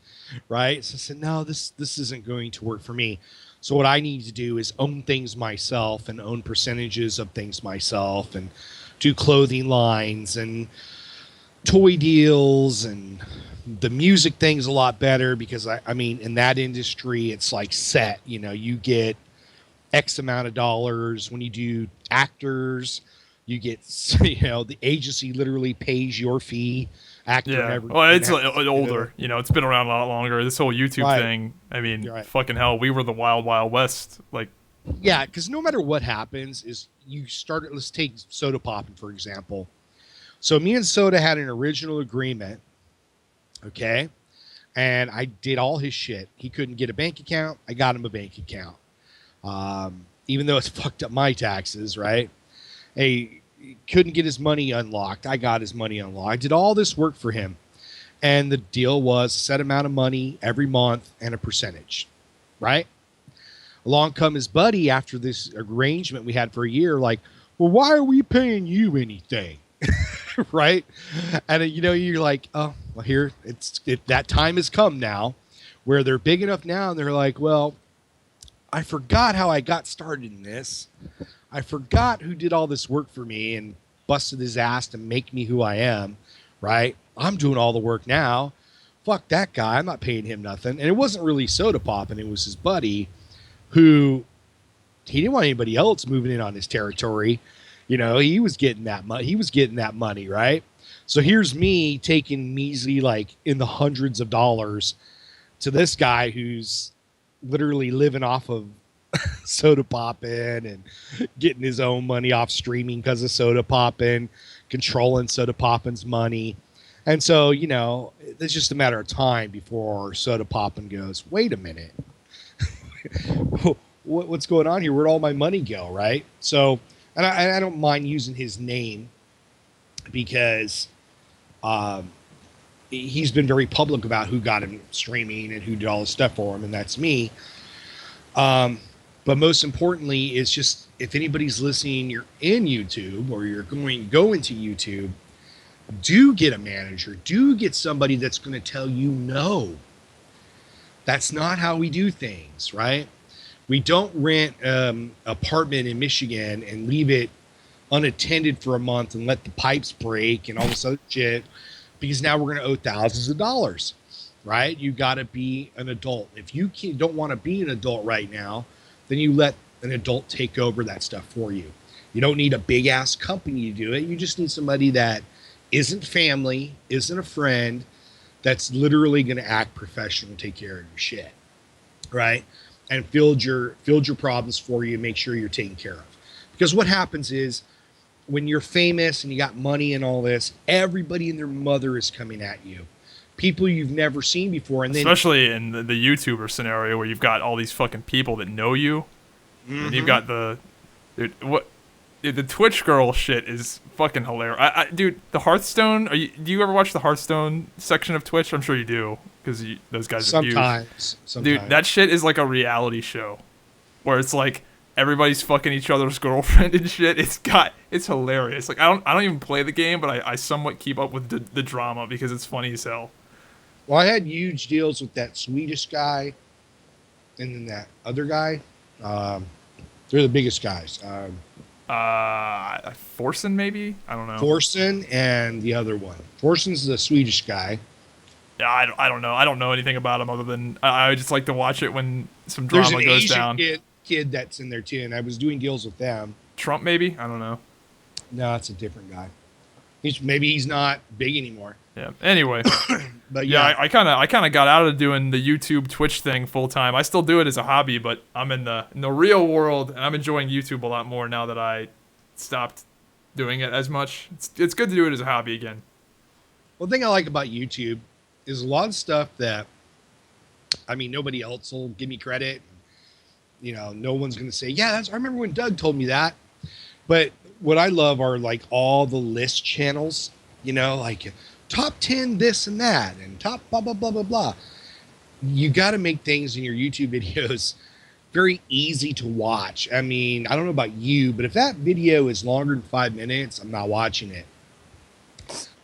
right? So I said, no, this isn't going to work for me. So what I need to do is own things myself and own percentages of things myself and do clothing lines and toy deals, and the music thing's a lot better, because I mean, in that industry, it's like set, you know, you get X amount of dollars. When you do actors, you get, you know, the agency literally pays your fee. Actor Yeah. never. Well, it's older. You know, it's been around a lot longer. This whole YouTube thing. I mean, fucking hell, we were the wild, wild west. Like. Yeah, because no matter what happens, is you start. Let's take Soda Poppin', for example. So me and Soda had an original agreement. Okay. And I did all his shit. He couldn't get a bank account. I got him a bank account. Even though it's fucked up my taxes, right? He couldn't get his money unlocked. I got his money unlocked. I did all this work for him. And the deal was a set amount of money every month and a percentage, right? Along come his buddy after this arrangement we had for a year, like, well, why are we paying you anything? Right? And you know, you're like, oh, well, here that time has come now where they're big enough now, and they're like, well, I forgot how I got started in this. I forgot who did all this work for me and busted his ass to make me who I am, right? I'm doing all the work now. Fuck that guy. I'm not paying him nothing. And it wasn't really Soda Poppin'. It was his buddy who, he didn't want anybody else moving in on his territory. You know, he was getting that money. He was getting that money, right? So here's me taking measly, like in the hundreds of dollars, to this guy who's literally living off of Soda Poppin' and getting his own money off streaming because of Soda Poppin', controlling Soda Poppin's money. And so, you know, it's just a matter of time before Soda Poppin' goes, wait a minute. What's going on here? Where'd all my money go, right? So, and I don't mind using his name because he's been very public about who got him streaming and who did all this stuff for him, and that's me. But most importantly, it's just, if anybody's listening, you're in YouTube or you're going to go into YouTube, do get a manager. Do get somebody that's going to tell you no. That's not how we do things, right? We don't rent apartment in Michigan and leave it unattended for a month and let the pipes break and all this other shit, because now we're going to owe thousands of dollars, right? You got to be an adult. If you don't want to be an adult right now, then you let an adult take over that stuff for you. You don't need a big ass company to do it. You just need somebody that isn't family, isn't a friend, that's literally going to act professional and take care of your shit, right? And field your problems for you, make sure you're taken care of. Because what happens is, when you're famous and you got money and all this, everybody and their mother is coming at you. People you've never seen before. And then, especially in the YouTuber scenario where you've got all these fucking people that know you. Mm-hmm. And you've got the Twitch girl shit is fucking hilarious. Dude, the Hearthstone, do you ever watch the Hearthstone section of Twitch? I'm sure you do, because those guys are huge. Sometimes. Dude, that shit is like a reality show where it's like everybody's fucking each other's girlfriend and shit. It's hilarious. Like I don't even play the game, but I somewhat keep up with the drama because it's funny as hell. Well, I had huge deals with that Swedish guy and then that other guy. They're the biggest guys. Forsen maybe? I don't know. Forsen and the other one. Forsen's the Swedish guy. Yeah, I don't know. I don't know anything about him other than I just like to watch it when some drama goes down. There's an Asian kid that's in there too, and I was doing deals with them. Trump maybe? I don't know. No, it's a different guy. Maybe he's not big anymore. Yeah. Anyway, but yeah, I kind of got out of doing the YouTube Twitch thing full time. I still do it as a hobby, but I'm in the real world, and I'm enjoying YouTube a lot more now that I stopped doing it as much. It's good to do it as a hobby again. One thing I like about YouTube is a lot of stuff that, I mean, nobody else will give me credit. You know, no one's going to say, yeah, I remember when Doug told me that. But what I love are like all the list channels, you know, like top 10 this and that and top blah, blah, blah, blah, blah. You got to make things in your YouTube videos very easy to watch. I mean, I don't know about you, but if that video is longer than 5 minutes, I'm not watching it.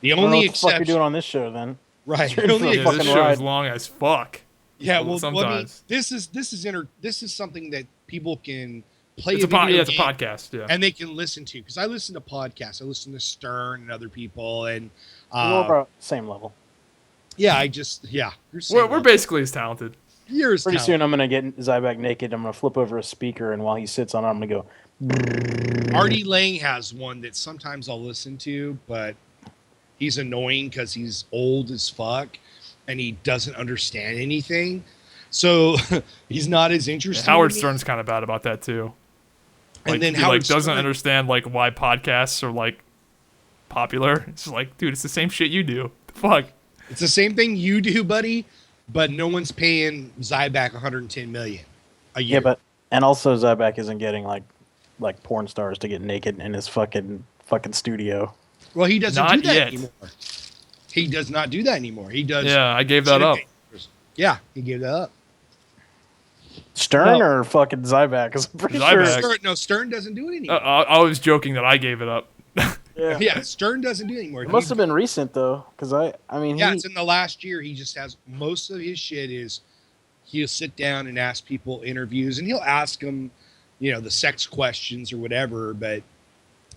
The only exception. What the fuck you're doing on this show then? Right. This show is long as fuck. Yeah, well, sometimes this is something that people can play. It's a podcast, yeah, and they can listen to, because I listen to podcasts. I listen to Stern and other people, and we're about same level. Yeah, we're basically as talented. Pretty soon, I'm gonna get Zybak naked. I'm gonna flip over a speaker, and while he sits on it, I'm gonna go. Artie Lang has one that sometimes I'll listen to, but he's annoying because he's old as fuck and he doesn't understand anything. So he's not as interesting. Howard Stern's kind of bad about that too. Like, and then he Howard doesn't understand like why podcasts are like popular. It's like, dude, it's the same shit you do. The fuck. It's the same thing you do, buddy, but no one's paying Zybak $110 million a year. Yeah, and also Zybak isn't getting like porn stars to get naked in his fucking studio. Well, he doesn't do that anymore. He does not do that anymore. He does. Yeah, I gave that up. Yeah, he gave that up. Stern or fucking Zybak? Because I'm pretty sure. Stern doesn't do it anymore. I was joking that I gave it up. Yeah, Stern doesn't do it anymore. It must have been recent though, because I mean. Yeah, it's in the last year. He just has most of his shit is he'll sit down and ask people interviews, and he'll ask them, you know, the sex questions or whatever. But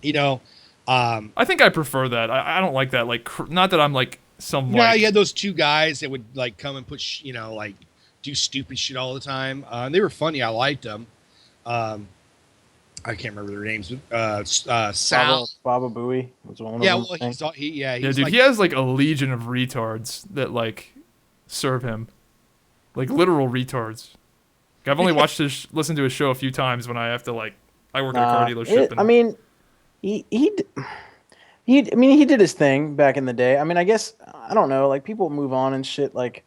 you know. I think I prefer that. I don't like that. Like, not that I'm like some. Yeah, you had those two guys that would like come and put, like do stupid shit all the time. They were funny. I liked them. I can't remember their names. Sal Baba Booey was one of them. Yeah, well, dude, he has like a legion of retards that like serve him, like literal retards. I've only listened to his show a few times when I have to like. I work at a car dealership. I mean. He did his thing back in the day. I mean, I guess, I don't know, like people move on and shit. Like,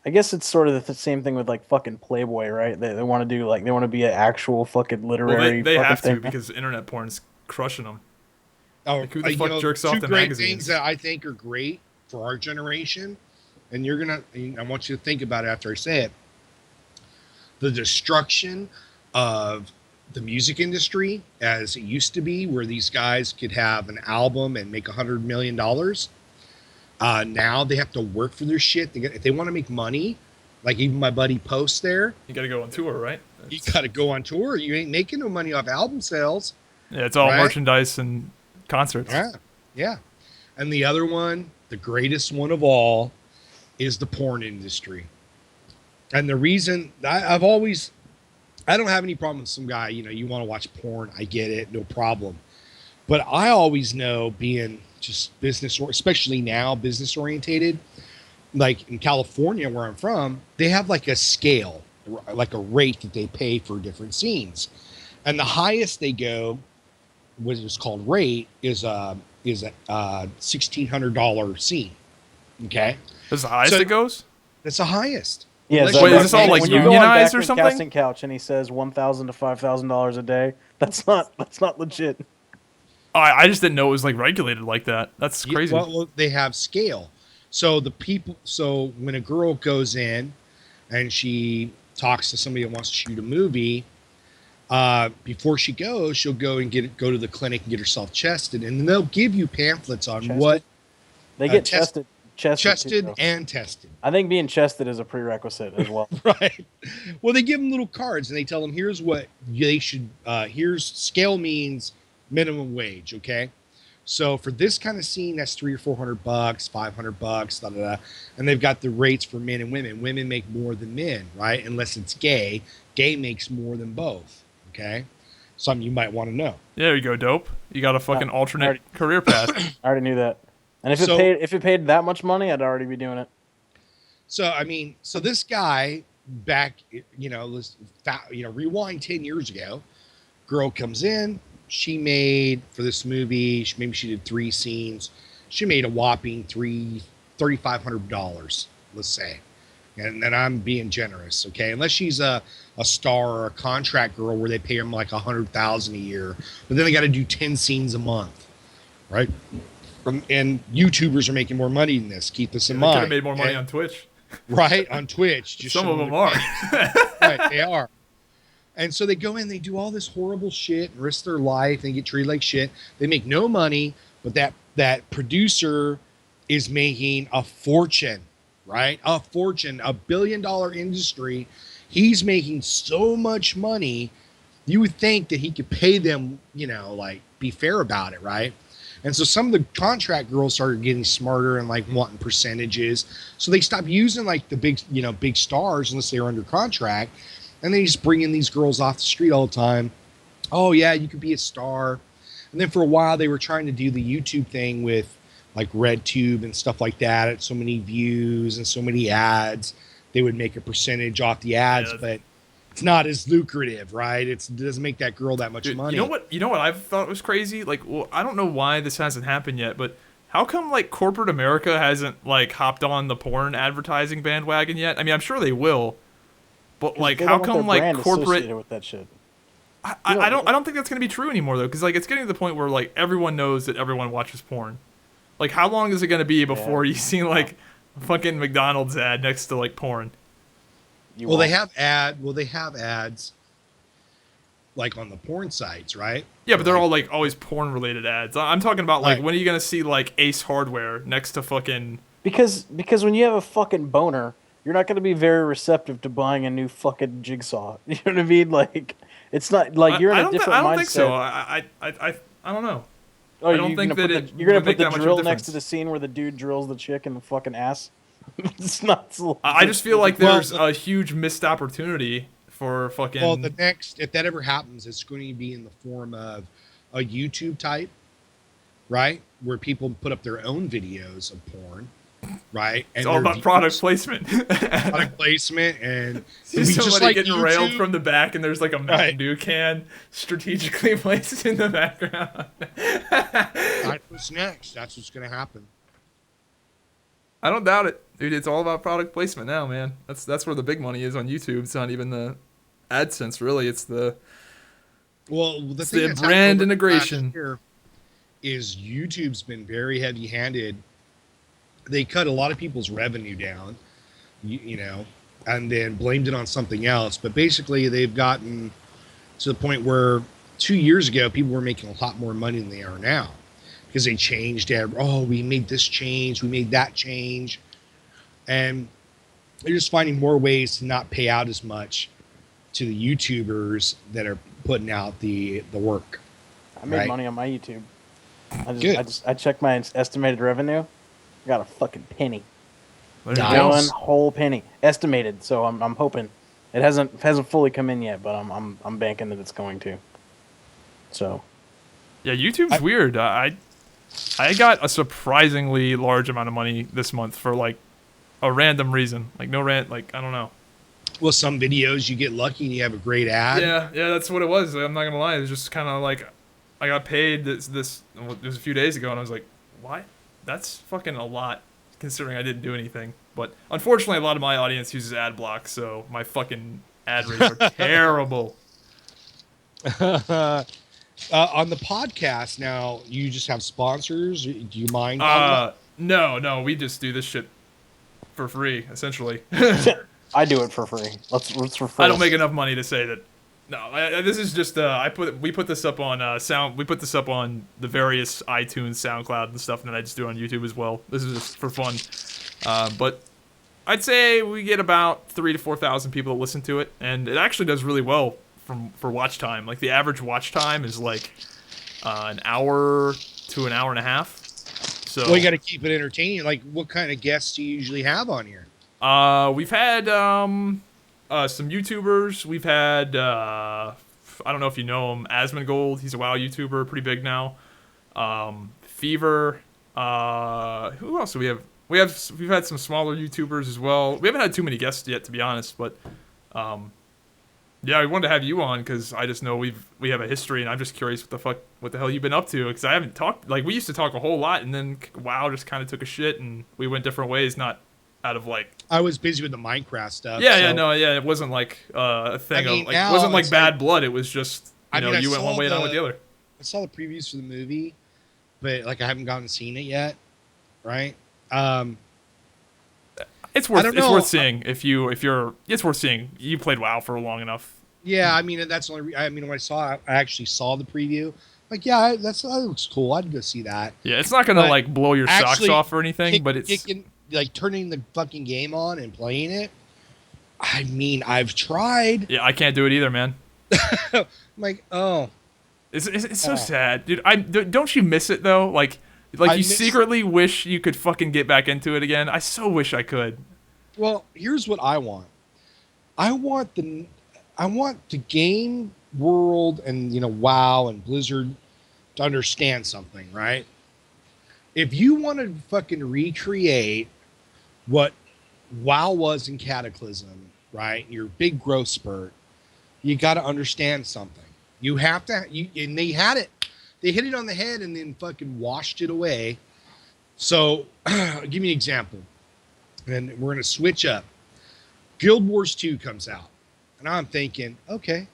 I guess it's sort of the same thing with like fucking Playboy, right? They want to do like, they want to be an actual fucking literary. Well, they have to because internet porn's crushing them. Oh, like, who the fuck jerks off the magazines? Two great things that I think are great for our generation, and I want you to think about it after I say it. The destruction of the music industry as it used to be, where these guys could have an album and make $100 million. Now they have to work for their shit. If they want to make money, like even my buddy Post there. You got to go on tour, right? You got to go on tour. You ain't making no money off album sales. Yeah, it's all right? merchandise and concerts. Yeah, yeah. And the other one, the greatest one of all, is the porn industry. And the reason I don't have any problem with some guy, you want to watch porn. I get it. No problem. But I always know, being just business, or especially now business orientated, like in California where I'm from, they have like a scale, like a rate that they pay for different scenes. And the highest they go, what is called rate, is a $1,600 scene. Okay. That's the highest So- it goes? That's the highest. Yeah, Unless Zybak, Wait, is this all, like, when you go on unionized or Backman something? Casting Couch and he says $1,000 to $5,000 a day. That's not legit. I just didn't know it was like regulated like that. That's crazy. Well, they have scale. So when a girl goes in and she talks to somebody that wants to shoot a movie, before she goes, she'll go to the clinic and get herself chested, and then they'll give you pamphlets on Chested? what They get chested chested too, and tested. I think being chested is a prerequisite as well. Right. Well, they give them little cards and they tell them, here's what they should, here's scale means minimum wage. Okay. So for this kind of scene, that's $300 or $400, $500, da, da, da. And they've got the rates for men and women. Women make more than men, right? Unless it's gay. Gay makes more than both. Okay. Something you might want to know. Yeah, there you go, dope. You got a fucking alternate career path. I already knew that. And if it paid that much money, I'd already be doing it. So, so this guy back, rewind 10 years ago, girl comes in, she made, for this movie, maybe she did 3 scenes. She made a whopping $3,500, let's say. And then I'm being generous, okay? Unless she's a star or a contract girl where they pay them like $100,000 a year, but then they got to do 10 scenes a month, right? And YouTubers are making more money than this. Keep this in mind. Could have made more money on Twitch. Right, on Twitch. Just Some of them are. Right, they are. And so they go in, they do all this horrible shit, and risk their life, and get treated like shit. They make no money, but that producer is making a fortune, right? A fortune, $1 billion industry. He's making so much money, you would think that he could pay them, be fair about it, right? And so some of the contract girls started getting smarter and like wanting percentages. So they stopped using like the big stars unless they were under contract. And they just bring in these girls off the street all the time. Oh yeah, you could be a star. And then for a while they were trying to do the YouTube thing with like RedTube and stuff like that. At so many views and so many ads, they would make a percentage off the ads, but it's not as lucrative, right? It doesn't make that girl that much money. You know what I've thought was crazy? Like, well, I don't know why this hasn't happened yet, but how come like corporate America hasn't like hopped on the porn advertising bandwagon yet? I mean, I'm sure they will, but like, how come like corporate with that shit? I don't think that's gonna be true anymore though, because like it's getting to the point where like everyone knows that everyone watches porn. Like, how long is it gonna be before you see like a fucking McDonald's ad next to like porn? They have ads like on the porn sites, right? Yeah, but they're all like always porn related ads. I'm talking about like when are you gonna see like Ace Hardware next to fucking? Because when you have a fucking boner, you're not gonna be very receptive to buying a new fucking jigsaw. You know what I mean? Like, it's not like you're in a different mindset. I don't think so. I don't know. Oh, you're gonna put the drill next to the scene where the dude drills the chick in the fucking ass. It's not. I just feel like there's a huge missed opportunity for fucking. Well, if that ever happens, it's going to be in the form of a YouTube type, right, where people put up their own videos of porn, right? And it's all about product placement. Product placement, and see somebody getting railed from the back, and there's like a Mountain Dew can strategically placed in the background. That's what's next. That's what's going to happen. I don't doubt it, dude. It's all about product placement now, man. That's where the big money is on YouTube. It's not even the AdSense, really. It's the brand integration. Here is YouTube's been very heavy-handed. They cut a lot of people's revenue down, and then blamed it on something else. But basically, they've gotten to the point where 2 years ago, people were making a lot more money than they are now. Because they changed we made this change, we made that change. And they're just finding more ways to not pay out as much to the YouTubers that are putting out the work. I made Right. money on my YouTube. Good. I checked my estimated revenue. I got a fucking penny. There you Nice. go. One whole penny estimated. So I'm hoping it hasn't fully come in yet, but I'm banking that it's going to. So Yeah, YouTube's weird. I got a surprisingly large amount of money this month for like a random reason. Like no rant. Like I don't know. Well, some videos you get lucky and you have a great ad. Yeah, that's what it was. I'm not gonna lie. It's just kind of like I got paid this it was a few days ago, and I was like, what? That's fucking a lot considering I didn't do anything. But unfortunately, a lot of my audience uses ad block, so my fucking ad rates are terrible. On the podcast now, you just have sponsors. Do you mind? talking No, we just do this shit for free, essentially. I do it for free. Let's for free. I don't make enough money to say that. No, this is just we put this up on we put this up on the various iTunes, SoundCloud, and stuff, and then I just do it on YouTube as well. This is just for fun, but I'd say we get about 3,000 to 4,000 people that listen to it, and it actually does really well for watch time. Like the average watch time is like an hour to an hour and a half. So well, you got to keep it entertaining. Like, what kind of guests do you usually have on here? We've had some YouTubers. We've had I don't know if you know him, Asmongold. He's a WoW YouTuber, pretty big now. Fever. Who else do we have? We've had some smaller YouTubers as well. We haven't had too many guests yet, to be honest. But yeah, I wanted to have you on because I just know we have a history, and I'm just curious what the hell you've been up to, because I haven't talked. Like we used to talk a whole lot, and then WoW just kind of took a shit, and we went different ways. Not out of like I was busy with the Minecraft stuff. It wasn't like a thing. I mean, of, like, it wasn't like it's bad like- blood. It was just I mean, I you went one saw way and I went the other. I saw the previews for the movie, but like I haven't gotten to seen it yet. Right? It's worth seeing it's worth seeing. You played WoW for long enough. Yeah, I mean that's the only. I mean, when I actually saw the preview. Like, yeah, that looks cool. I'd go see that. Yeah, it's not gonna But like blow your socks actually off or anything, but it's like turning the fucking game on and playing it. I mean, I've tried. yeah, I can't do it either, man. I'm like, oh, It's so sad, dude. Don't you miss it though? Like you secretly wish you could fucking get back into it again. I so wish I could. well, here's what I want. I want the game world and WoW and Blizzard to understand something, right? If you want to fucking recreate what WoW was in Cataclysm, right? Your big growth spurt, you got to understand something. You have to, and they had it. They hit it on the head and then fucking washed it away. So, I'll give you an example. And we're going to switch up. Guild Wars 2 comes out. And I'm thinking, okay,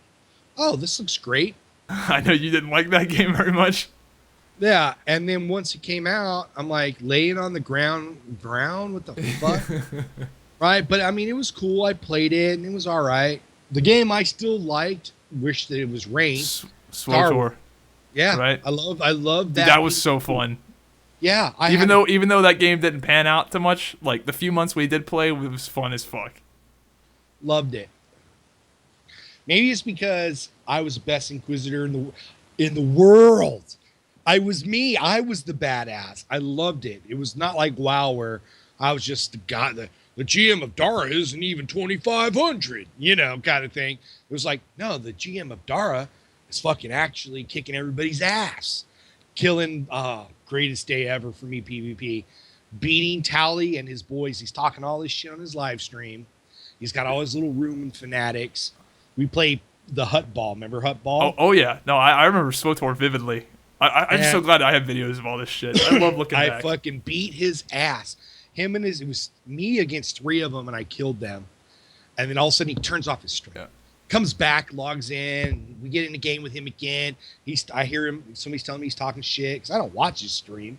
oh, this looks great. I know you didn't like that game very much. Yeah, and then once it came out, I'm like laying on the ground, what the fuck? Right, but I mean, it was cool. I played it, and it was all right. The game I still liked, wish that it was ranked. SWTOR. Yeah, right. I love that. Dude, that was so fun. Yeah, even though that game didn't pan out too much, like the few months we did play, it was fun as fuck. Loved it. Maybe it's because I was the best Inquisitor in the world. I was me. I was the badass. I loved it. It was not like WoW where I was just the guy. The GM of Dara isn't even 2,500, kind of thing. It was like, no, the GM of Dara is fucking actually kicking everybody's ass, killing. Greatest day ever for me, PvP, beating Tally and his boys. He's talking all this shit on his live stream. He's got all his little room and fanatics. We play the Hut Ball. Remember Hut Ball? Oh yeah. No, I remember SWTOR vividly. I'm just so glad I have videos of all this shit. I love looking back. I fucking beat his ass. It was me against 3 of them, and I killed them. And then all of a sudden, he turns off his stream. Yeah. Comes back, logs in. We get in the game with him again. I hear him. Somebody's telling me he's talking shit because I don't watch his stream.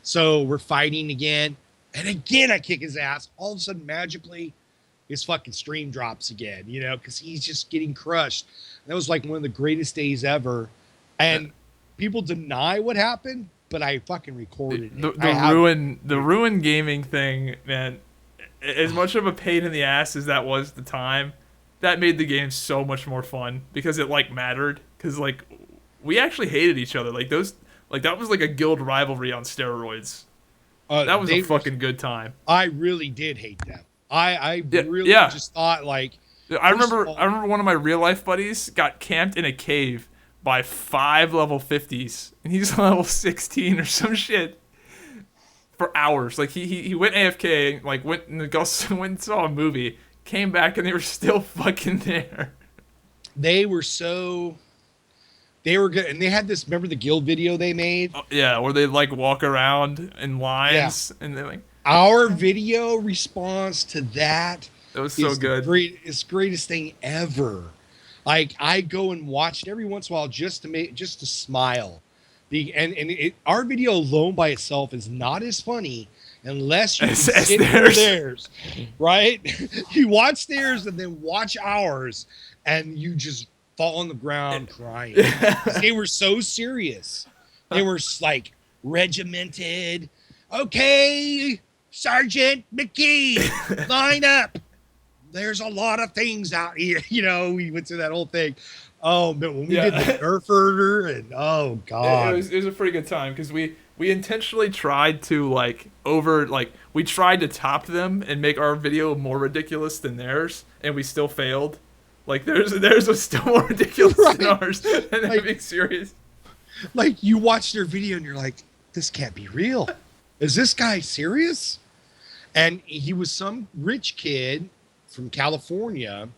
So we're fighting again. And again, I kick his ass. All of a sudden, magically, his fucking stream drops again, because he's just getting crushed. That was like one of the greatest days ever. And people deny what happened, but I fucking recorded it. The ruin gaming thing, man, as much of a pain in the ass as that was at the time, that made the game so much more fun because it like mattered. Because like we actually hated each other. Like that was like a guild rivalry on steroids. That was a fucking good time. I really did hate them. I really just thought like. I remember one of my real life buddies got camped in a cave by 5 level 50s, and he's level 16 or some shit for hours. Like he went AFK, like went and saw a movie, came back, and they were still fucking there. They were good, and they had this. Remember the guild video they made? Yeah, where they like walk around in lines, and they're like. Our video response to that. It was so good. It's the greatest thing ever. Like I go and watch it every once in a while just to smile. Our video alone by itself is not as funny unless you sit through theirs, right? You watch theirs and then watch ours, and you just fall on the ground crying. They were so serious. They were like regimented. Okay, Sergeant McGee, line up. There's a lot of things out here. You know, we went through that whole thing. Oh, but when we did the Nerf herder, and oh god, it was a pretty good time because we intentionally tried to we tried to top them and make our video more ridiculous than theirs, and we still failed. Like theirs was still more ridiculous than ours, and I'm being serious. Like you watch their video and you're like, this can't be real. Is this guy serious? And he was some rich kid from California.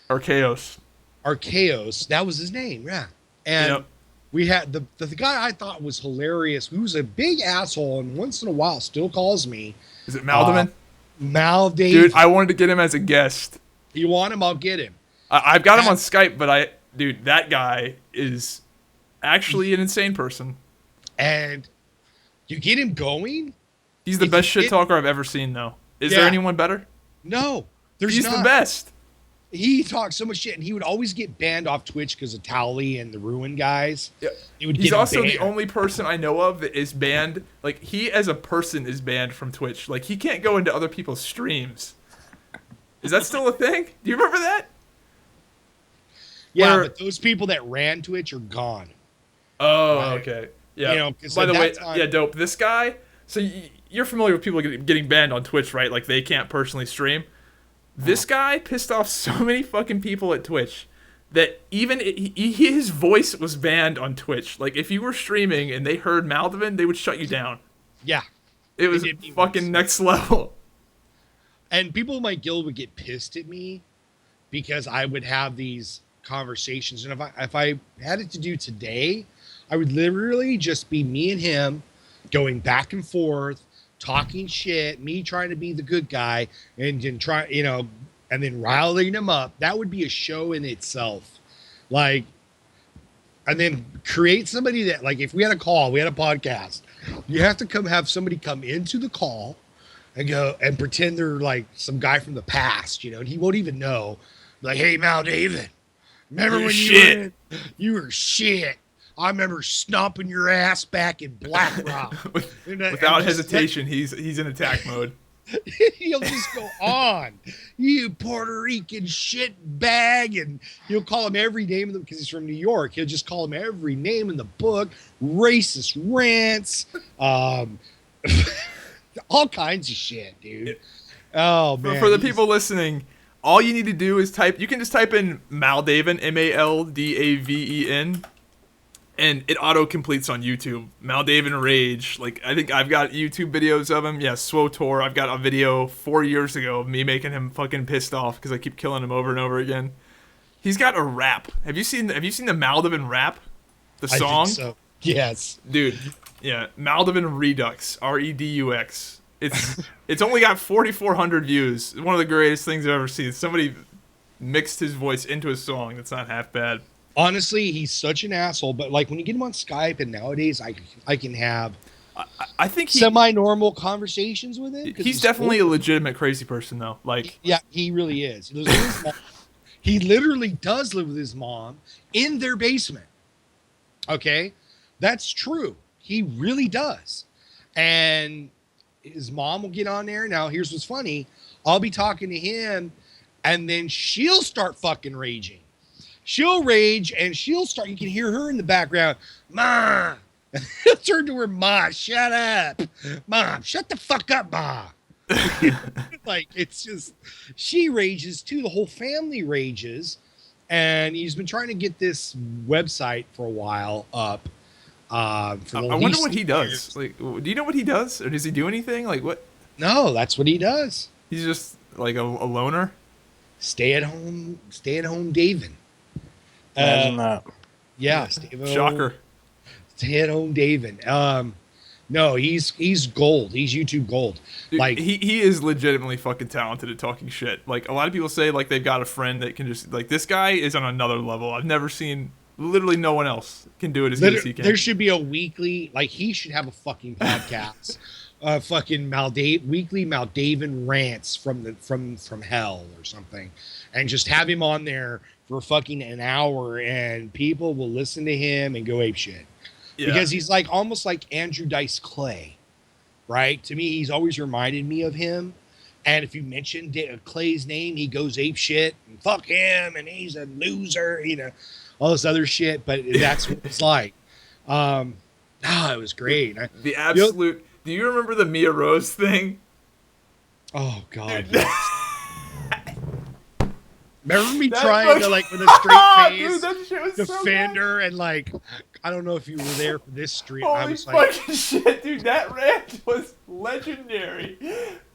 Archaeos. That was his name, yeah. And we had the guy I thought was hilarious. He was a big asshole, and once in a while still calls me. Is it Maldaman? Maldaman. Dude, I wanted to get him as a guest. You want him? I'll get him. I've got him on Skype, but that guy is actually an insane person. And you get him going? He's the best shit talker I've ever seen, though. Is there anyone better? No. He's the best. He talks so much shit, and he would always get banned off Twitch because of Towley and the Ruin guys. Yeah. He's also the only person I know of that is banned. Like, he as a person is banned from Twitch. Like, he can't go into other people's streams. Is that still a thing? Do you remember that? Yeah, but those people that ran Twitch are gone. Oh, right? Okay. Yeah. You know, by the way, dope. This guy, so you're familiar with people getting banned on Twitch, right? Like, they can't personally stream. This guy pissed off so many fucking people at Twitch that even his voice was banned on Twitch. Like, if you were streaming and they heard Maldaman, they would shut you down. Yeah. It was fucking next level. And people in my guild would get pissed at me because I would have these conversations. And if I had it to do today, I would literally just be me and him going back and forth, talking shit, me trying to be the good guy, and then riling him up. That would be a show in itself. Like, and then create somebody that, like, if we had a podcast, you have to have somebody come into the call and go and pretend they're like some guy from the past, and he won't even know. Like, hey, Mal David, remember when you were shit? I remember stomping your ass back in Black Rock. Without hesitation, he's in attack mode. He'll just go on. You Puerto Rican shit bag, and he'll call him every name because he's from New York. He'll just call him every name in the book. Racist rants, all kinds of shit, dude. Oh man! For the people listening, all you need to do is type. You can just type in Maldaven, Maldaven. And it auto-completes on YouTube. Maldaven Rage. Like, I think I've got YouTube videos of him. Yeah, SWTOR. I've got a video 4 years ago of me making him fucking pissed off because I keep killing him over and over again. He's got a rap. Have you seen the Maldaven rap? The song? I think so. Yes. Dude. Yeah. Maldaven Redux. Redux. It's only got 4,400 views. It's one of the greatest things I've ever seen. Somebody mixed his voice into a song that's not half bad. Honestly, he's such an asshole. But like when you get him on Skype, and nowadays I can have, I think semi-normal conversations with him. He's definitely a legitimate crazy person, though. Like, yeah, he really is. He lives with his mom. He literally does live with his mom in their basement. Okay, that's true. He really does. And his mom will get on there. Now, here's what's funny. I'll be talking to him, and then she'll start fucking raging. she'll rage and she'll start. You can hear her in the background, Ma. And he'll turn to her, Ma, shut up, Mom, shut the fuck up, Ma. Like it's just she rages too. The whole family rages, and he's been trying to get this website for a while up. I wonder what he does. Like, do you know what he does, or does he do anything? Like what? No, that's what he does. He's just like a loner. Stay at home David. Imagine that. Yeah, Shocker. Stay at home David. No, he's gold. He's YouTube gold. Dude, like he is legitimately fucking talented at talking shit. Like a lot of people say, like they've got a friend that can just like this guy is on another level. I've never seen. Literally, no one else can do it as good as he can. There should be a weekly, like he should have a fucking podcast, fucking weekly Maldavian rants from hell or something, and just have him on there for fucking an hour, and people will listen to him and go ape shit. Yeah. Because he's like almost like Andrew Dice Clay, right? To me, he's always reminded me of him. And if you mention Clay's name, he goes ape shit and fuck him, and he's a loser, you know. All this other shit, but that's what it's like. It was great. The absolute. Do you remember the Mia Rose thing? Oh God! Remember me trying to like with a straight face dude, that shit was defend so her, and like I don't know if you were there for this stream. Holy I was fucking shit, dude! That rant was legendary.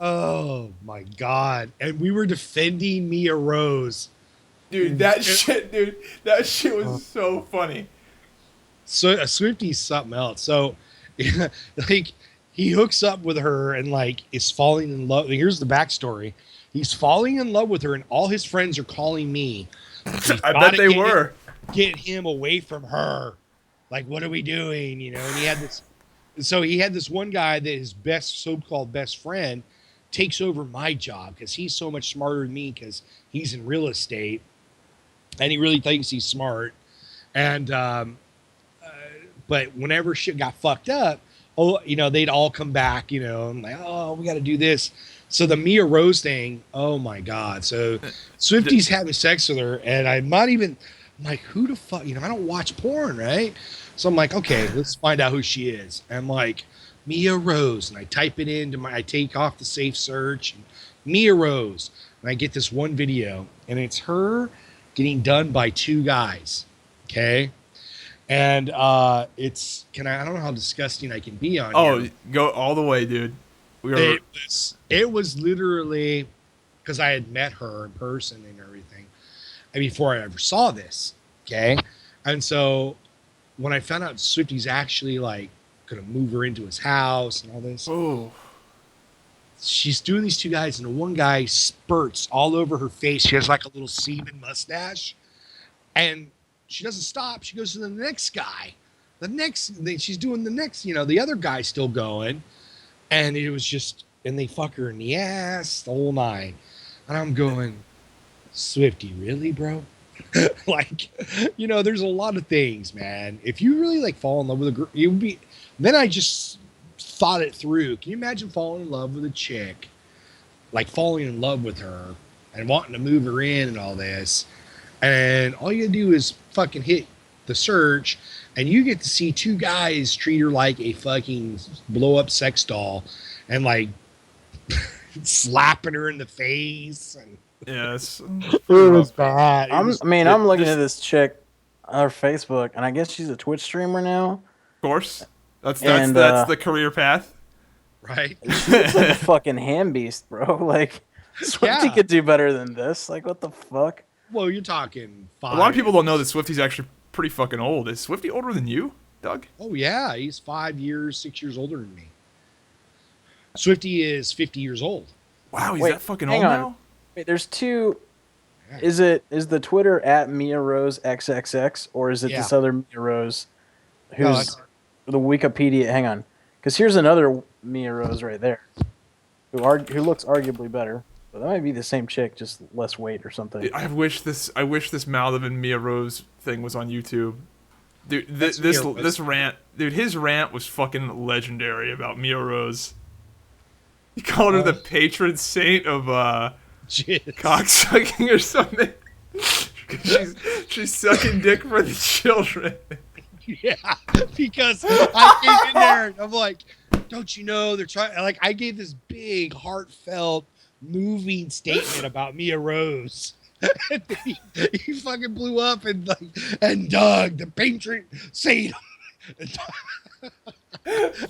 Oh my God! And we were defending Mia Rose. Dude, that shit was so funny. So Swifty's something else. So, like, he hooks up with her and like is falling in love. Here's the backstory: he's falling in love with her, and all his friends are calling me. I bet they were. Get him away from her. Like, what are we doing? You know. And he had this. So he had this one guy that his so-called best friend takes over my job because he's so much smarter than me because he's in real estate. And he really thinks he's smart. And, but whenever shit got fucked up, they'd all come back, and like, oh, we got to do this. So the Mia Rose thing, oh my God. So Swifty's having sex with her, and I'm like, who the fuck, I don't watch porn, right? So I'm like, okay, let's find out who she is. And I'm like, Mia Rose. And I type it into I take off the safe search, and Mia Rose. And I get this one video, and it's her getting done by two guys. Okay. And I don't know how disgusting I can be on here. Go all the way, dude. It was literally because I had met her in person and everything before I ever saw this. Okay. And so when I found out Swifty's actually like gonna move her into his house and all this. Oh. She's doing these two guys, and the one guy spurts all over her face. She has like a little semen mustache, and she doesn't stop. She goes to the next guy. She's doing the next, the other guy's still going, and it was just, and they fuck her in the ass, the whole nine. And I'm going, Swifty, really, bro? Like, there's a lot of things, man. If you really like fall in love with a girl, it would be. Then I just thought it through. Can you imagine falling in love with a chick, like falling in love with her and wanting to move her in and all this, and all you do is fucking hit the search, and you get to see two guys treat her like a fucking blow up sex doll, and like slapping her in the face. And yes, it was bad. I'm looking at this chick on her Facebook, and I guess she's a Twitch streamer now. Of course. That's the career path. Right. She looks like a fucking ham beast, bro. Like, Swifty could do better than this. Like, what the fuck? Well, you're talking 5. A lot of people don't know that Swifty's actually pretty fucking old. Is Swifty older than you, Doug? Oh, yeah. He's 6 years older than me. Swifty is 50 years old. Wow, he's that fucking old now? Wait, there's two. Is the Twitter at Mia Rose XXX, or is it this other Mia Rose who's the Wikipedia? Hang on. Because here's another Mia Rose right there, who looks arguably better. But that might be the same chick, just less weight or something. I wish this Maldiven Mia Rose thing was on YouTube. Dude, this rant, dude, his rant was fucking legendary about Mia Rose. He called her the patron saint of cocksucking or something. She's sucking dick for the children. Yeah, because I came in there and I'm like, don't you know they're trying? Like, I gave this big, heartfelt, moving statement about Mia Rose. And he fucking blew up and Doug, the Patriot Saint.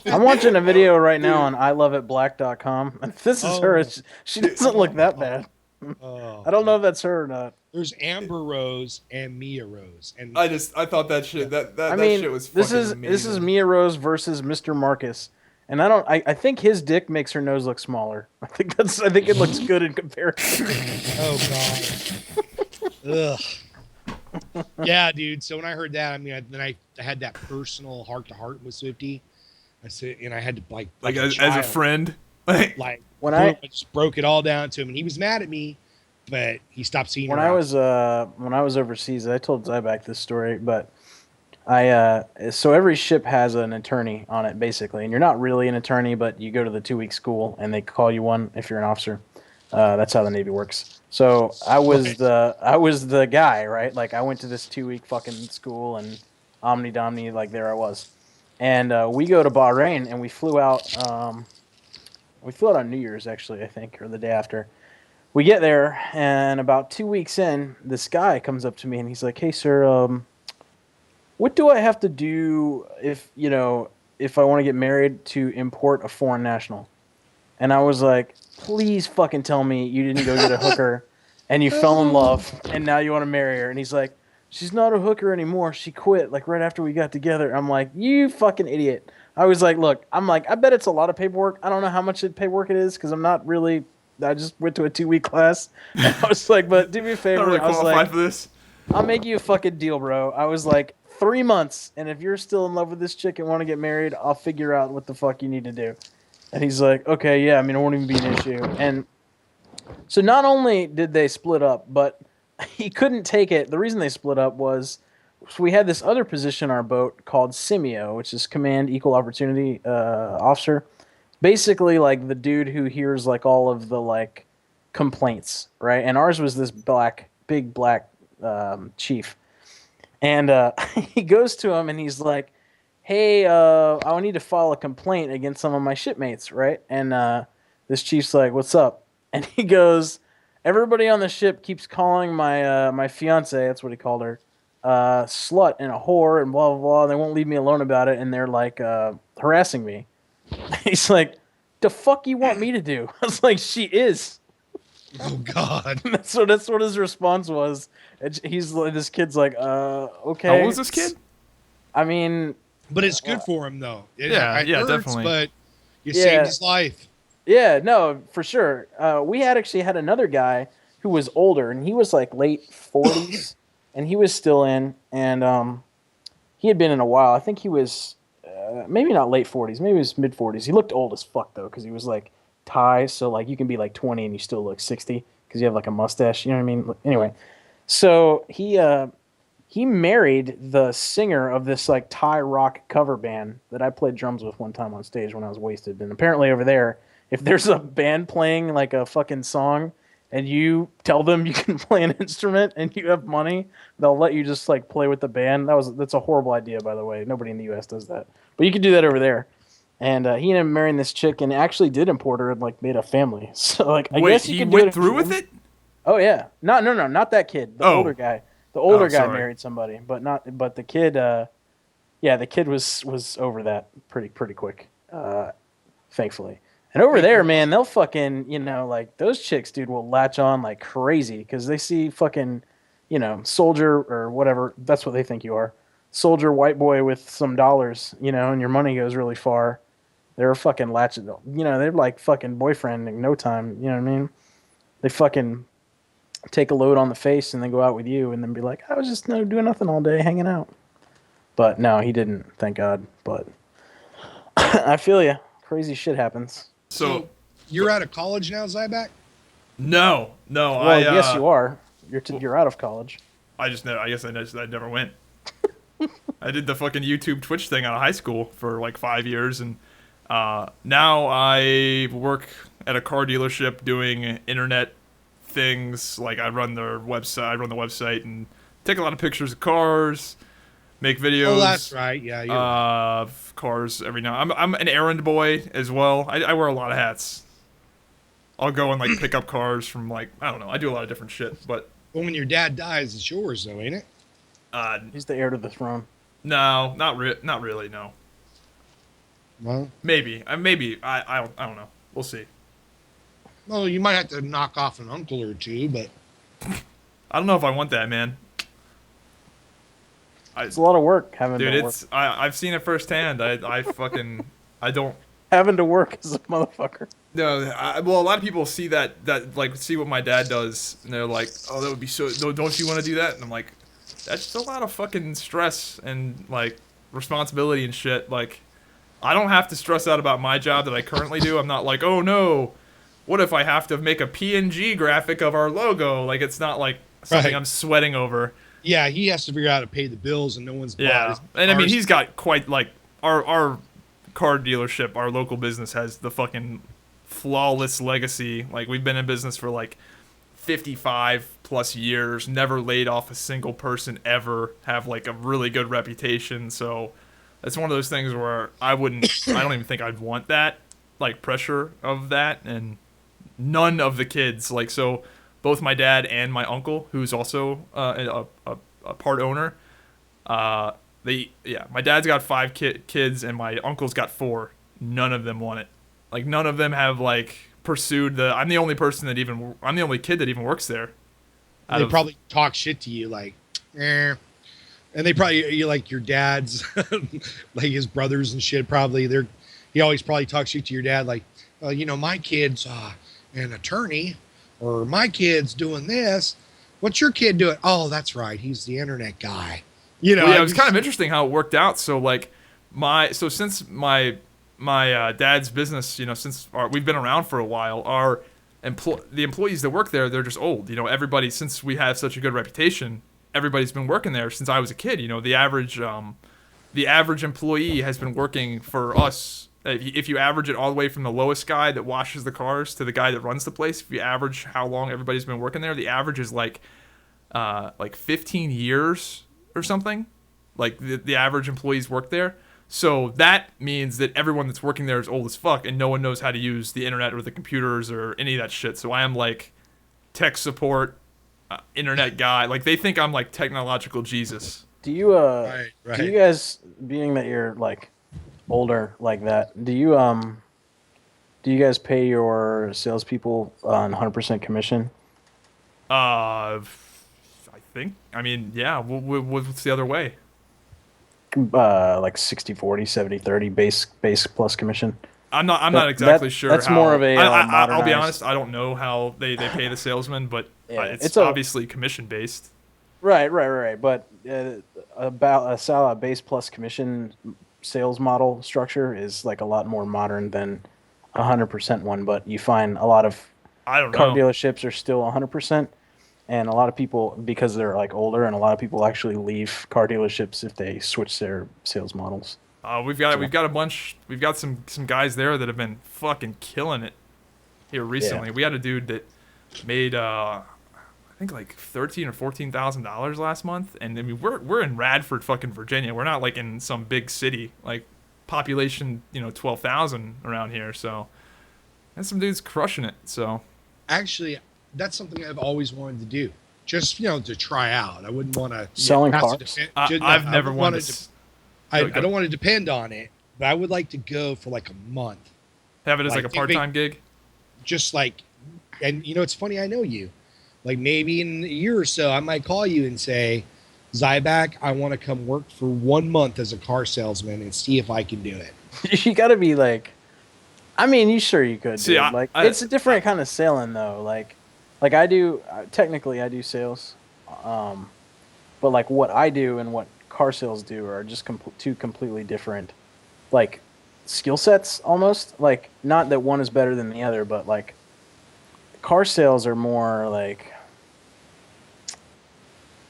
I'm watching a video right now on iloveitblack.com. And this is her. She doesn't look that bad. I don't know if that's her or not. There's Amber Rose and Mia Rose, and I thought that shit that shit was this fucking is amazing. this is Mia Rose versus Mr. Marcus, and I think his dick makes her nose look smaller. I think it looks good in comparison. Oh god. Ugh. Yeah, dude. So when I heard that, I mean, then I had that personal heart to heart with Swifty. I said, and I had to like as a friend, like when I just broke it all down to him, and he was mad at me. But he stopped seeing when I was overseas. I told Zybak this story, but so every ship has an attorney on it basically, and you're not really an attorney, but you go to the 2-week school and they call you one if you're an officer. That's how the Navy works. So I was the guy, right? Like I went to this 2-week fucking school and Omni Domni, like there I was, and we go to Bahrain and we flew out on New Year's actually, I think, or the day after. We get there, and about 2 weeks in, this guy comes up to me, and he's like, "Hey, sir, what do I have to do if I want to get married to import a foreign national?" And I was like, "Please fucking tell me you didn't go get a hooker, and you fell in love, and now you want to marry her." And he's like, "She's not a hooker anymore. She quit, like, right after we got together." I'm like, "You fucking idiot." I was like, "Look, I bet it's a lot of paperwork. I don't know how much paperwork it is, because I'm not really... I just went to a 2-week class, and I was like, but do me a favor." Not really I was qualified like, for this. "I'll make you a fucking deal, bro." I was like, 3 months, and if you're still in love with this chick and want to get married, I'll figure out what the fuck you need to do. And he's like, "Okay, yeah, I mean, it won't even be an issue." And so not only did they split up, but he couldn't take it. The reason they split up was we had this other position on our boat called Simio, which is Command Equal Opportunity Officer. Basically, like the dude who hears like all of the like complaints, right? And ours was this big black chief, and he goes to him and he's like, "Hey, I need to file a complaint against some of my shipmates, right?" And this chief's like, "What's up?" And he goes, "Everybody on the ship keeps calling my fiance, that's what he called her, slut and a whore and blah blah blah. And they won't leave me alone about it, and they're like harassing me." He's like, "The fuck you want me to do?" I was like, "She is." Oh God. that's what his response was. And he's like, this kid's like, okay. How old was this kid? I mean, but it's good for him though. It hurts, definitely. But you saved his life. Yeah, no, for sure. We had another guy who was older, and he was like late 40s, and he was still in, and he had been in a while. I think he was maybe not late 40s, maybe he was mid 40s. He looked old as fuck though, because he was like Thai, so like you can be like 20 and you still look 60 because you have like a mustache. You know what I mean? Anyway, so he married the singer of this like Thai rock cover band that I played drums with one time on stage when I was wasted. And apparently over there, if there's a band playing like a fucking song and you tell them you can play an instrument and you have money, they'll let you just like play with the band. That's a horrible idea, by the way. Nobody in the US does that. But you can do that over there. And he ended up marrying this chick and actually did import her and like made a family. So like I guess you he can went do it through with it? Oh yeah. No, not that kid. The older guy. The older guy sorry. married somebody, but the kid the kid was over that pretty quick. Thankfully. And over there, man, they'll fucking, like those chicks, dude, will latch on like crazy because they see fucking, soldier or whatever. That's what they think you are. Soldier, white boy with some dollars, and your money goes really far. They're fucking latching, they're like fucking boyfriend in no time. You know what I mean? They fucking take a load on the face and then go out with you and then be like, "I was just doing nothing all day, hanging out." But no, he didn't, thank God. But I feel you. Crazy shit happens. So you're out of college now, Zybak? No. Well, yes, you are. You're out of college. I guess I never went. I did the fucking YouTube Twitch thing out of high school for like 5 years, and now I work at a car dealership doing internet things. Like I run their website. I run the website and take a lot of pictures of cars, make videos. Oh, that's right. Yeah, you're right. Of cars every now. I'm an errand boy as well. I wear a lot of hats. I'll go and like pick up cars from like I don't know. I do a lot of different shit, but Well, when your dad dies, it's yours, though, ain't it? He's the heir to the throne. no, not really. No, Well, maybe. I don't know. We'll see. well, you might have to knock off an uncle or two, but I don't know if I want that, man. It's a lot of work having Dude, to work. I've seen it firsthand. I fucking I don't. Having to work as a motherfucker. No, well, a lot of people see that like see what my dad does, and they're like, "Oh, that would be so." Don't you want to do that? And I'm like, that's just a lot of fucking stress and like responsibility and shit. Like, I don't have to stress out about my job that I currently do. I'm not like, oh no, what if I have to make a PNG graphic of our logo? Like, it's not like something Right. I'm sweating over. yeah, he has to figure out how to pay the bills, and no one's bought Yeah, his and I mean, cars. he's got quite like our car dealership, our local business has the fucking flawless legacy. Like we've been in business for like 55 plus years, never laid off a single person ever, have like a really good reputation. So it's one of those things where I don't even think I'd want that like pressure of that, and none of the kids like so. Both my dad and my uncle, who's also a part owner, my dad's got 5 kids and my uncle's got 4. None of them want it. Like none of them have like pursued the. I'm the only kid that even works there. They probably talk shit to you, like, eh. And they probably, you like your dad's, like his brothers and shit. Probably he always probably talks shit to your dad, like, my kid's an attorney, or my kid's doing this. What's your kid doing? Oh, that's right, he's the internet guy. Well, yeah, it was kind of interesting how it worked out. So like since my dad's business, since we've been around for a while, the employees that work there, they're just old. Everybody, since we have such a good reputation, everybody's been working there since I was a kid. The average employee has been working for us. If you average it all the way from the lowest guy that washes the cars to the guy that runs the place, if you average how long everybody's been working there, the average is like 15 years or something. Like the average employees work there. So that means that everyone that's working there is old as fuck, and no one knows how to use the internet or the computers or any of that shit. So I am like tech support, internet guy. Like they think I'm like technological Jesus. Do you Right. do you guys, being that you're like older like that, do you guys pay your salespeople on 100% commission? I think. I mean, yeah. What's the other way? Like 60/40, 70/30 base plus commission. I'm not exactly sure. That's how, more of a I'll be modernized- honest. I don't know how they pay the salesman, but Yeah, it's obviously commission based. Right. But about a base plus commission sales model structure is like a lot more modern than 100% one. But you find a lot of I don't car know. dealerships are still 100%, and a lot of people, because they're like older, and a lot of people actually leave car dealerships if they switch their sales models. We've got a bunch. We've got some guys there that have been fucking killing it here recently. Yeah. We had a dude that made I think like $13,000 or $14,000 last month, and I mean we're in Radford, fucking Virginia. We're not like in some big city, like population 12,000 around here. So and some dudes crushing it. So Actually, that's something I've always wanted to do. Just to try out. I wouldn't want to Selling cars? I've never wanted to I don't want to depend on it, but I would like to go for like a month. have it as like a Like, part-time gig. Just like, and it's funny, I know you. Like maybe in a year or so, I might call you and say, Zybak, I want to come work for 1 month as a car salesman and see if I can do it. You got to be like, I mean, you could. See, dude. It's a different kind of selling though. Like I do, technically I do sales, but like what I do and what car sales do are just two completely different, like, skill sets almost. Like, not that one is better than the other, but like car sales are more like,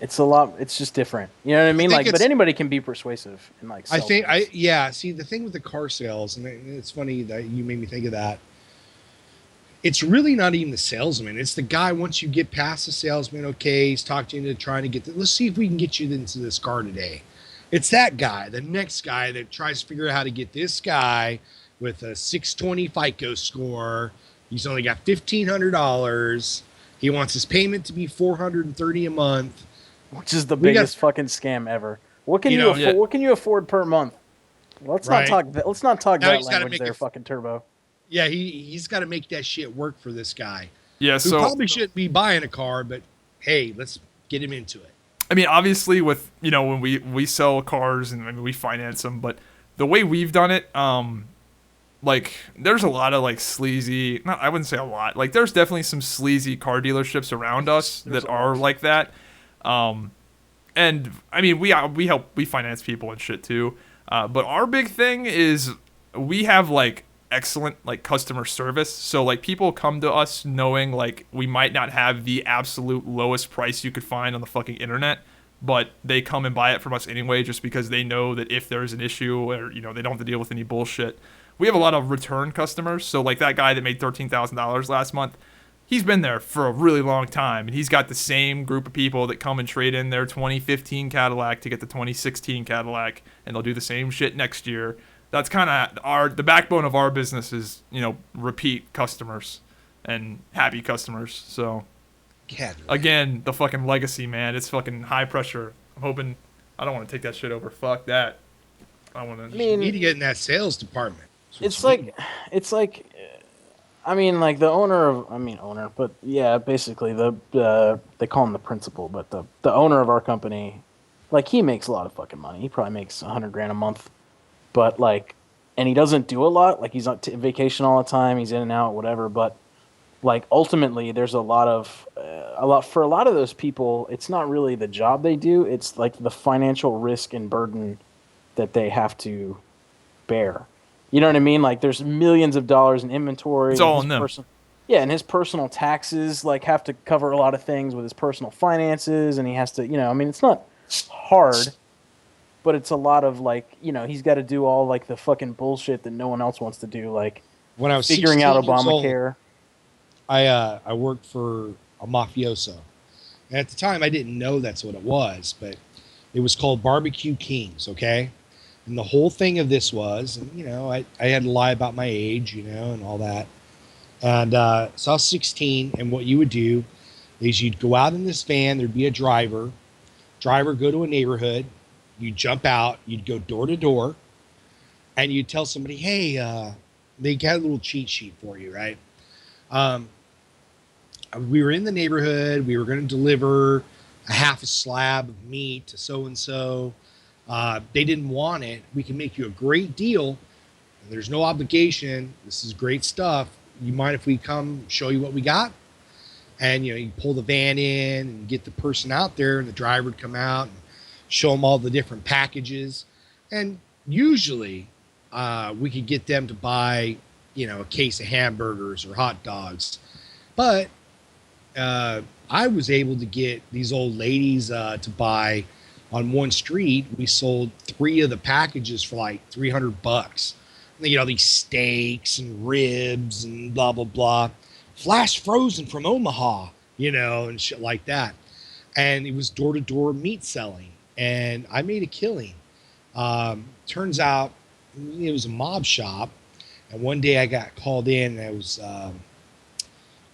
it's just different. You know what I mean? Like, but anybody can be persuasive and like sell see the thing with the car sales, and it's funny that you made me think of that. it's really not even the salesman. It's the guy, once you get past the salesman, okay, he's talking to you, trying to get let's see if we can get you into this car today. It's that guy, the next guy that tries to figure out how to get this guy with a 620 FICO score. He's only got $1,500. He wants his payment to be $430 a month, which is the biggest fucking scam ever. What can you afford? What can you afford per month? Let's not talk. Let's not talk that language there, fucking Turbo. Yeah, he's got to make that shit work for this guy. Yeah, who probably shouldn't be buying a car, but hey, let's get him into it. I mean, obviously, with when we sell cars and we finance them, but the way we've done it, like there's a lot of like sleazy. I wouldn't say a lot. Like there's definitely some sleazy car dealerships around us that are like that. And I mean, we finance people and shit too. But our big thing is we have like excellent like customer service. So like people come to us knowing like we might not have the absolute lowest price you could find on the fucking internet, but they come and buy it from us anyway just because they know that if there's an issue or they don't have to deal with any bullshit. We have a lot of return customers. So like that guy that made $13,000 last month, he's been there for a really long time, and he's got the same group of people that come and trade in their 2015 Cadillac to get the 2016 Cadillac, and they'll do the same shit next year. That's kind of the backbone of our business is, repeat customers and happy customers. So, again, the fucking legacy, man. It's fucking high pressure. I'm hoping I don't want to take that shit over. Fuck that. You need to get in that sales department. It's like, I mean, like the owner, but yeah, basically they call him the principal, but the owner of our company, like he makes a lot of fucking money. He probably makes $100,000 a month. But like, and he doesn't do a lot. Like he's on vacation all the time. He's in and out, whatever. But like ultimately, there's for a lot of those people, it's not really the job they do. It's like the financial risk and burden that they have to bear. You know what I mean? Like there's millions of dollars in inventory. It's all in them. And his personal taxes like have to cover a lot of things with his personal finances, and he has to, it's not hard. But it's a lot of like, he's got to do all like the fucking bullshit that no one else wants to do, like when I was figuring out Obamacare. I worked for a mafioso, and at the time I didn't know that's what it was, but it was called Barbecue Kings, okay? And the whole thing of this was, I had to lie about my age, and all that. And so I was 16, and what you would do is you'd go out in this van, there'd be a driver go to a neighborhood. You jump out, you'd go door to door, and you'd tell somebody, hey, they got a little cheat sheet for you, right? We were in the neighborhood. We were going to deliver a half a slab of meat to so-and-so. They didn't want it. We can make you a great deal. There's no obligation. This is great stuff. You mind if we come show you what we got? And, you pull the van in and get the person out there, and the driver would come out and show them all the different packages. And usually we could get them to buy, a case of hamburgers or hot dogs. But I was able to get these old ladies to buy on one street. We sold 3 of the packages for like $300. And these steaks and ribs and blah, blah, blah. Flash frozen from Omaha, and shit like that. And it was door-to-door meat selling. And I made a killing. Turns out it was a mob shop. And one day I got called in, and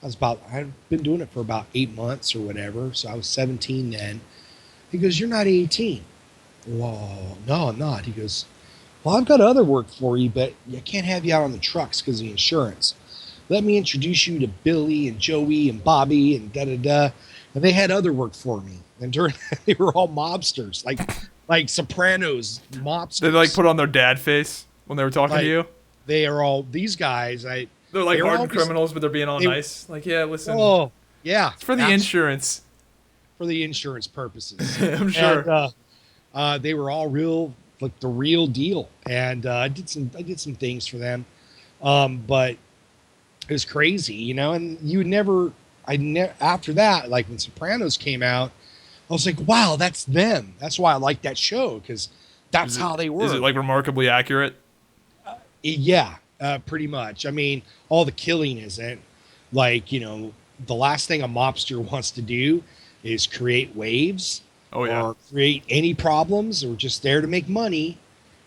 I'd been doing it for about 8 months or whatever. So I was 17 then. He goes, you're not 18. Whoa, no, I'm not. He goes, well, I've got other work for you, but I can't have you out on the trucks because of the insurance. Let me introduce you to Billy and Joey and Bobby and da-da-da. And they had other work for me. And they were all mobsters, like Sopranos mobsters. Did they like put on their dad face when they were talking to you? They are all these guys. They're like hardened criminals, but they're being all nice. Like, yeah, listen. Oh, yeah. It's for the insurance. For the insurance purposes. I'm sure. And, they were all real, like the real deal. And I did some things for them. But it was crazy, and you never. After that, like when Sopranos came out, I was like, wow, that's them. That's why I like that show, because that's how they were. Is it like remarkably accurate? Yeah, pretty much. I mean, all the killing isn't, Like, the last thing a mobster wants to do is create waves Oh yeah. or create any problems or just there to make money,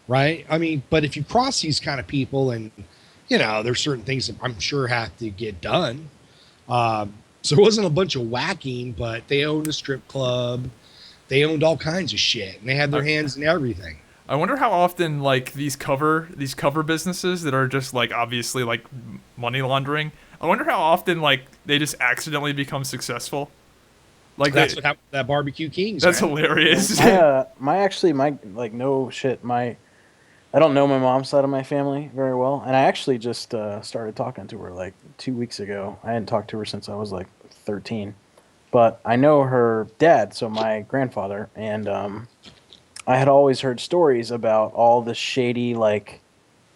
right? I mean, but if you cross these kind of people and, there's certain things that I'm sure have to get done. So it wasn't a bunch of whacking, but they owned a strip club. They owned all kinds of shit, and they had their hands in everything. I wonder how often like these cover businesses that are just like obviously like money laundering. I wonder how often like they just accidentally become successful. Like That's what happened to that Barbecue Kings. that's man. hilarious. My like no shit. I don't know my mom's side of my family very well, and I actually just started talking to her like 2 weeks ago. I hadn't talked to her since I was like 13, but I know her dad, so my grandfather, and I had always heard stories about all the shady like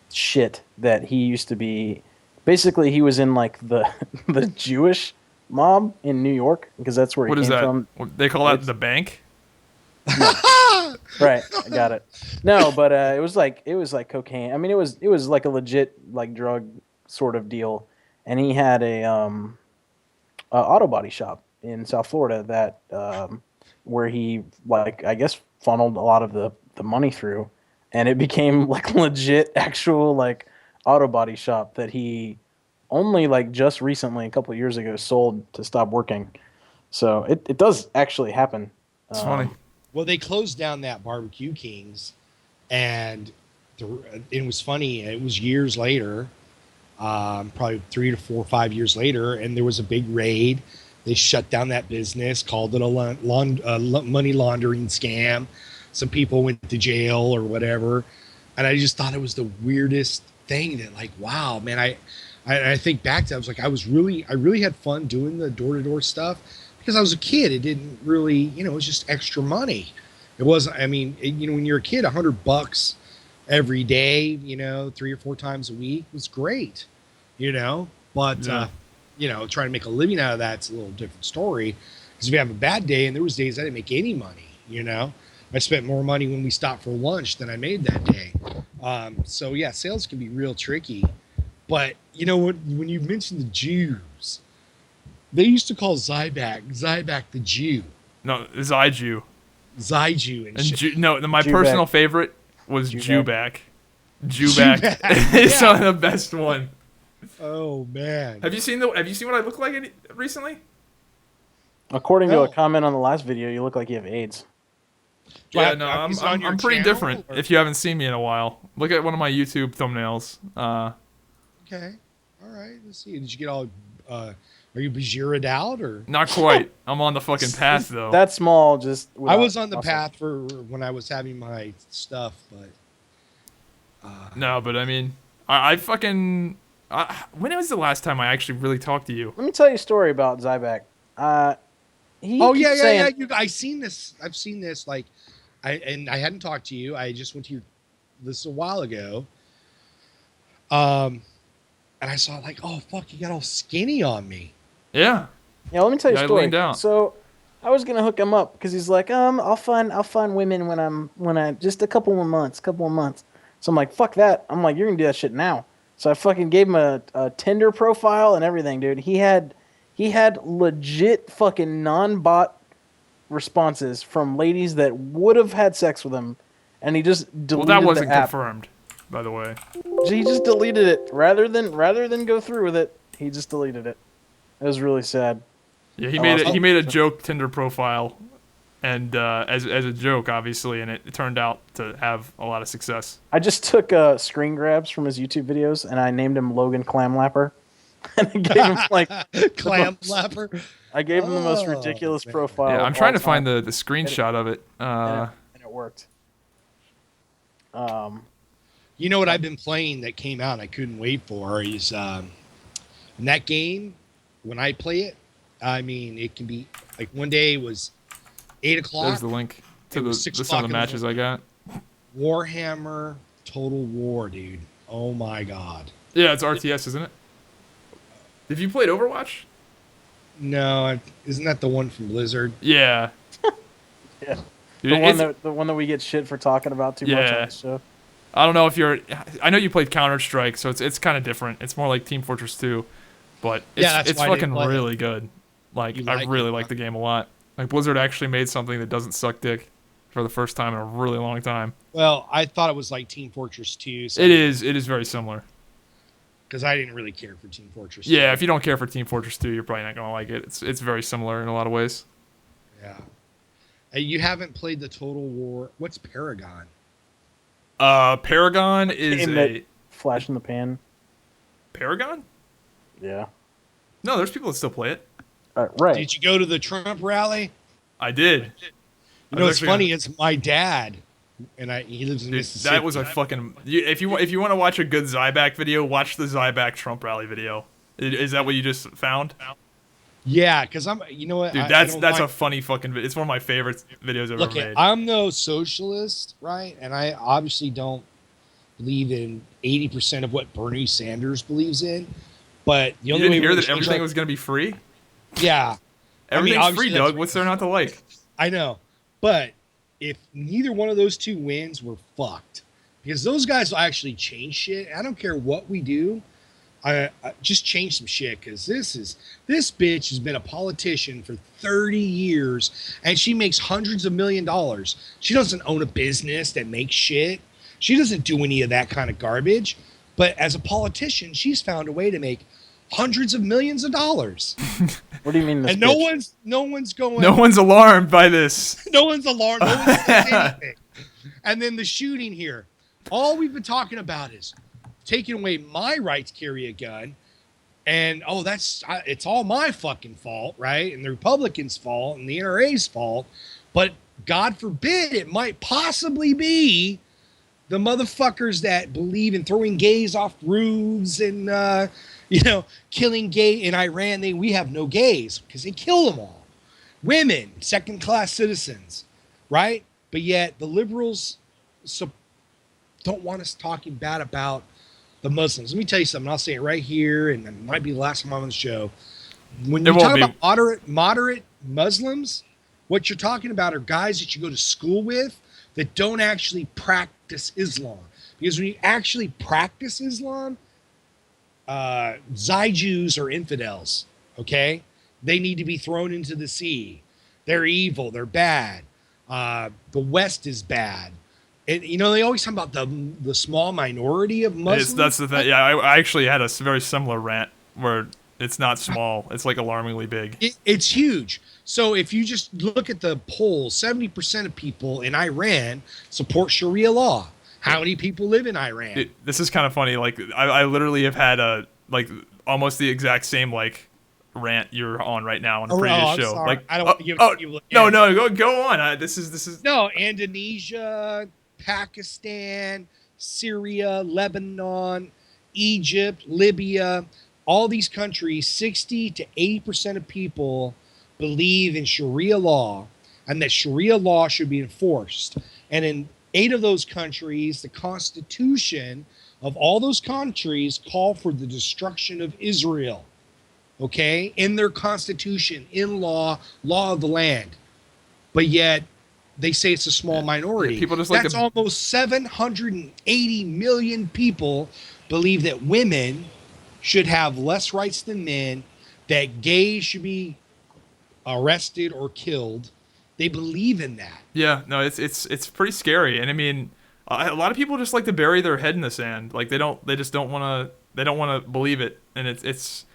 shit that he used to be. Basically, he was in like the the Jewish mob in New York because that's where he What is came that? from. They call that the bank? Right, I got it. No, but it was like cocaine. I mean, it was like a legit like drug sort of deal, and he had a auto body shop in South Florida that where he like I guess funneled a lot of the money through, and it became like legit actual like auto body shop that he only like just recently a couple of years ago sold to stop working. So it does actually happen. It's funny. Well, they closed down that Barbecue Kings, and it was funny. It was years later, probably 3 to 4 or 5 years later, and there was a big raid. They shut down that business, called it a money laundering scam. Some people went to jail or whatever, and I just thought it was the weirdest thing. That like, wow, man, I think back to it, I was like, I really had fun doing the door to door stuff. Because I was a kid, it didn't really, it was just extra money. It wasn't, I mean, when you're a kid, $100 every day, 3 or 4 times a week was great, but, Yeah. trying to make a living out of that's a little different story. Because if you have a bad day, and there was days I didn't make any money, I spent more money when we stopped for lunch than I made that day. So yeah, sales can be real tricky. But when you mentioned the Jews, they used to call Zybak the Jew. No, Zyju. Zyju and shit. No, my Zybak. personal favorite was Zybak. Zybak. Zybak, It's yeah. the best one. Oh man. Have you seen what I look like recently? According to No. a comment on the last video, you look like you have AIDS. Do I Yeah, have no, copies on your I'm pretty channel, different. or- If you haven't seen me in a while, look at one of my YouTube thumbnails. Okay. All right. Let's see. Did you get all? Are you Bajira'd out or? Not quite. I'm on the fucking path though. That small, just I without was on the muscle. path for when I was having my stuff, but. No, but I mean, I fucking. When was the last time I actually really talked to you? Let me tell you a story about Zybak. He Oh keeps yeah. saying, I've seen this. I've seen this. Like, I hadn't talked to you. I just went to your this a while ago. And I saw like, oh fuck, you got all skinny on me. Yeah. Yeah, let me tell you Yeah, I a story. leaned out. So I was gonna hook him up because he's like, I'll find women when I just a couple more months. So I'm like, fuck that. I'm like, you're gonna do that shit now. So I fucking gave him a Tinder profile and everything, dude. He had legit fucking non-bot responses from ladies that would have had sex with him, and he just deleted Well, that wasn't the app. confirmed, by the way. He just deleted it rather than go through with it. He just deleted it. It was really sad. Yeah, lost he made a joke Tinder profile, and as a joke, obviously, and it turned out to have a lot of success. I just took screen grabs from his YouTube videos and I named him Logan Clamlapper. And I gave him like Clam flapper. I gave him the most Oh, ridiculous man. profile. Yeah, of I'm trying all to find time, the screenshot of it. and it worked. You know what I've been playing that came out I couldn't wait for is in that game, when I play it, I mean, it can be like one day it was 8 o'clock. There's the link to It the was 6 some o'clock of in the the matches I got. Warhammer Total War, dude. Oh my god. Yeah, it's RTS, isn't it? Have you played Overwatch? No, isn't that the one from Blizzard? Yeah. Yeah. Dude, The one that we get shit for talking about too much Yeah. on this show. I don't know if you're. I know you played Counter Strike, so it's kind of different. It's more like Team Fortress 2, But Yeah, that's it's why I didn't fucking play it. really good. Like, You I like really it, like huh? the game a lot. Like, Blizzard actually made something that doesn't suck dick for the first time in a really long time. Well, I thought it was like Team Fortress 2, so It is. It is very similar. because I didn't really care for Team Fortress Yeah, 2. if you don't care for Team Fortress 2, you're probably not gonna like it. It's very similar in a lot of ways. Yeah. You haven't played the Total War. What's Paragon? Paragon is Game that a flash in the pan. Paragon? Yeah. No, there's people that still play it. Right. Did you go to the Trump rally? I did. You know, it's funny. It's my dad, and he lives in Dude, Mississippi. that was a fucking. If you want to watch a good Zybak video, watch the Zybak Trump rally video. Is that what you just found? Yeah, because I'm. You know what? Dude, that's a funny fucking video. It's one of my favorite videos I've Look, ever made. I'm no socialist, right? And I obviously don't believe in 80% of what Bernie Sanders believes in. But the You only way didn't hear we're that gonna change everything was gonna be free? yeah, Everything's free, obviously Doug. What's there not to like? I know. But if neither one of those two wins, we're fucked. Because those guys will actually change shit. I don't care what we do. I just change some shit, because this bitch has been a politician for 30 years and she makes hundreds of $millions. She doesn't own a business that makes shit. She doesn't do any of that kind of garbage. But as a politician, she's found a way to make hundreds of millions of dollars. What do you mean? This And bitch? no one's going. No one's alarmed by this. No one's alarmed. No one says anything. And then the shooting here. All we've been talking about is taking away my right to carry a gun. And, it's all my fucking fault, right? And the Republicans' fault and the NRA's fault. But God forbid it might possibly be the motherfuckers that believe in throwing gays off roofs and, killing gay in Iran. We have no gays because they kill them all. Women, second-class citizens, right? But yet the liberals don't want us talking bad about the Muslims. Let me tell you something. I'll say it right here, and it might be the last time I'm on the show. When you talk about moderate Muslims, what you're talking about are guys that you go to school with that don't actually practice Islam. Because when you actually practice Islam, Jews are infidels, okay? They need to be thrown into the sea. They're evil. They're bad. The West is bad. And, they always talk about the small minority of Muslims. That's the thing. Yeah, I actually had a very similar rant where it's not small. It's like alarmingly big. It's huge. So if you just look at the polls, 70% of people in Iran support Sharia law. How many people live in Iran? This is kind of funny. Like, I literally have had almost the exact same rant you're on right now on a previous show. Sorry. Like, I don't want to give people. No, go on. This is no, Indonesia, Pakistan, Syria, Lebanon, Egypt, Libya, all these countries, 60 to 80% of people believe in Sharia law and that Sharia law should be enforced. And in 8 of those countries, the constitution of all those countries call for the destruction of Israel. Okay? In their constitution, in law of the land. But yet, they say it's a small minority. People just That's almost 780 million people believe that women should have less rights than men, that gays should be arrested or killed. They believe in that. Yeah, no, it's pretty scary. And I mean, a lot of people just like to bury their head in the sand. Like they don't want to believe it. And it's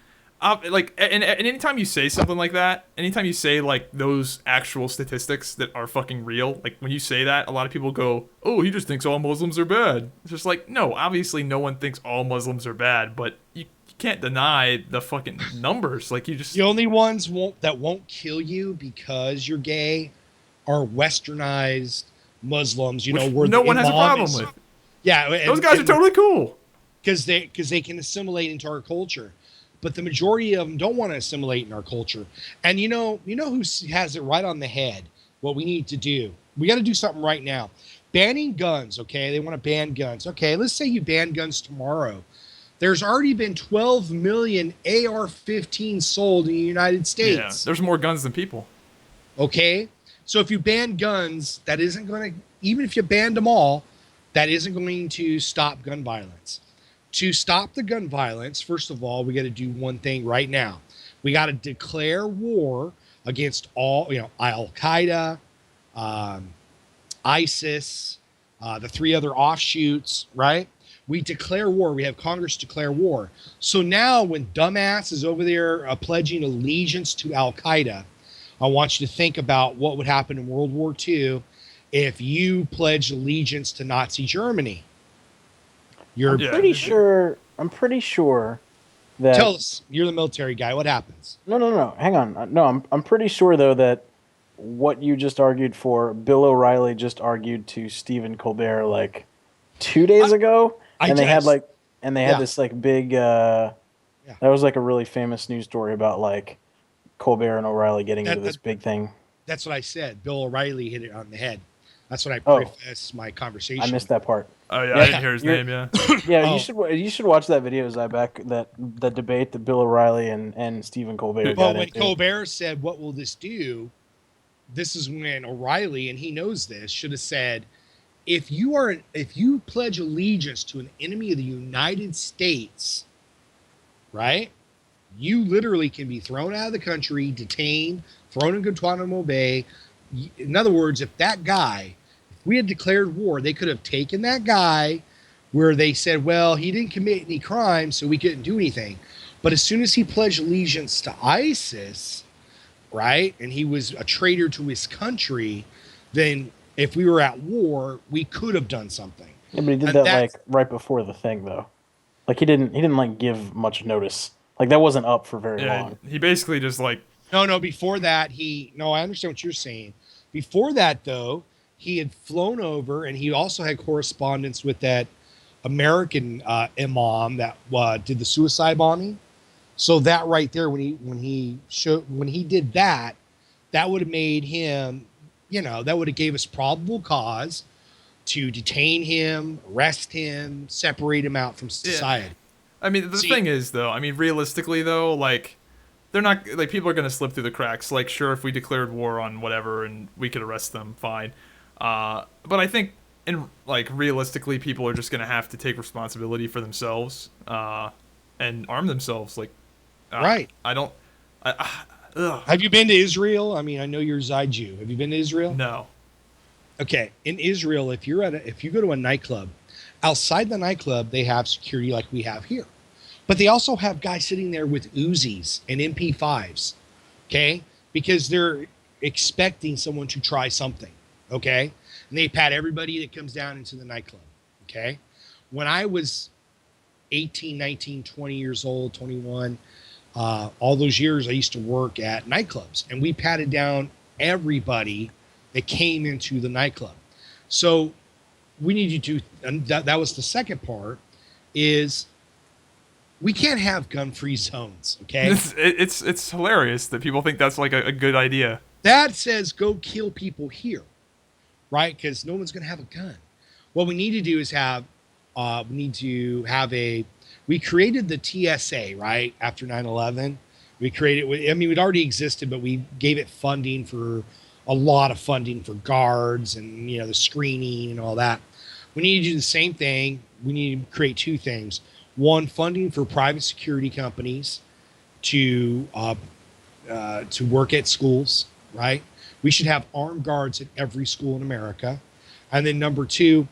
like, and anytime you say something like that, anytime you say like those actual statistics that are fucking real, like when you say that, a lot of people go, "Oh, he just thinks all Muslims are bad." It's just like, no, obviously no one thinks all Muslims are bad, but you can't deny the fucking numbers. Like the only ones that won't kill you because you're gay are westernized Muslims. Where no one has a problem with. Yeah, those guys are totally cool because they can assimilate into our culture. But the majority of them don't want to assimilate in our culture. And you know who has it right on the head? What we need to do. We got to do something right now. Banning guns, okay? They want to ban guns. Okay, let's say you ban guns tomorrow. There's already been 12 million AR-15 sold in the United States. Yeah, there's more guns than people. Okay? So if you ban guns, that isn't going to, even if you banned them all, that isn't going to stop gun violence. To stop the gun violence, first of all, we got to do one thing right now. We got to declare war against all, Al Qaeda, um, ISIS, the 3 other offshoots, right? We declare war. We have Congress declare war. So now when dumbass is over there pledging allegiance to Al Qaeda, I want you to think about what would happen in World War II if you pledged allegiance to Nazi Germany. I'm pretty sure that. Tell us, you're the military guy. What happens? No. Hang on. No, I'm pretty sure though that what you just argued for, Bill O'Reilly just argued to Stephen Colbert like 2 days ago, and they had this like big. That was like a really famous news story about like Colbert and O'Reilly getting into this big thing. That's what I said. Bill O'Reilly hit it on the head. That's what I prefaced my conversation. I missed that part. Oh yeah, I didn't hear his name. Yeah. Yeah, you should watch that video, Zybak. That debate that Bill O'Reilly and Stephen Colbert. Well, when Colbert said, "What will this do?" This is when O'Reilly, and he knows this, should have said, "If you pledge allegiance to an enemy of the United States, right? You literally can be thrown out of the country, detained, thrown in Guantanamo Bay. In other words, if we had declared war, they could have taken that guy where they said, well, he didn't commit any crimes, so we couldn't do anything. But as soon as he pledged allegiance to ISIS, right, and he was a traitor to his country, then if we were at war, we could have done something." Yeah, but he did that like right before the thing, though. Like he didn't like give much notice. Like that wasn't up for very long. He basically just like No, before that I understand what you're saying. Before that though, he had flown over, and he also had correspondence with that American imam that did the suicide bombing. So that right there, when he did that, that would have made him, that would have gave us probable cause to detain him, arrest him, separate him out from society. Yeah. I mean, the thing is, though, realistically, though, like, they're not, like, people are going to slip through the cracks. Like, sure, if we declared war on whatever and we could arrest them, fine. But I think, realistically, people are just going to have to take responsibility for themselves and arm themselves. Like, right. Have you been to Israel? I know you're a Zai Jew. Have you been to Israel? No. Okay. In Israel, if you go to a nightclub, outside the nightclub, they have security like we have here. But they also have guys sitting there with Uzis and MP5s, okay? Because they're expecting someone to try something, okay? And they pat everybody that comes down into the nightclub, okay? When I was 18, 19, 20 years old, 21, all those years I used to work at nightclubs, and we patted down everybody that came into the nightclub. So we need you to, and that was the second part, is we can't have gun-free zones, okay? It's hilarious that people think that's like a good idea. That says go kill people here, right? Because no one's going to have a gun. What we need to do is we created the TSA, right, after 9/11. We created, it already existed, but we gave it funding for a lot of funding for guards and, the screening and all that. We need to do the same thing. We need to create 2 things. One, funding for private security companies to work at schools, right? We should have armed guards at every school in America. And then number 2,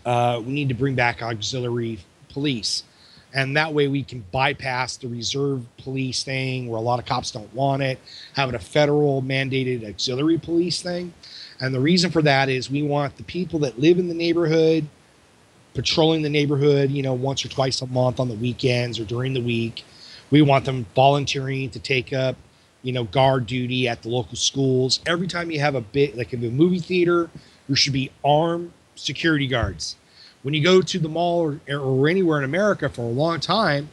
we need to bring back auxiliary police. And that way we can bypass the reserve police thing where a lot of cops don't want it, having a federal mandated auxiliary police thing. And the reason for that is we want the people that live in the neighborhood patrolling the neighborhood, once or twice a month on the weekends or during the week. We want them volunteering to take up, guard duty at the local schools. Every time you have a movie theater, there should be armed security guards. When you go to the mall or anywhere in America for a long time,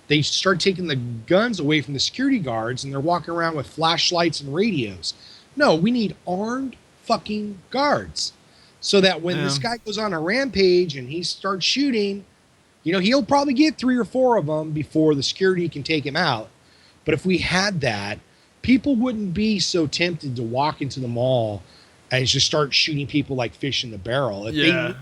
they start taking the guns away from the security guards and they're walking around with flashlights and radios. No, we need armed fucking guards. So that when this guy goes on a rampage and he starts shooting, he'll probably get 3 or 4 of them before the security can take him out. But if we had that, people wouldn't be so tempted to walk into the mall and just start shooting people like fish in the barrel. If they knew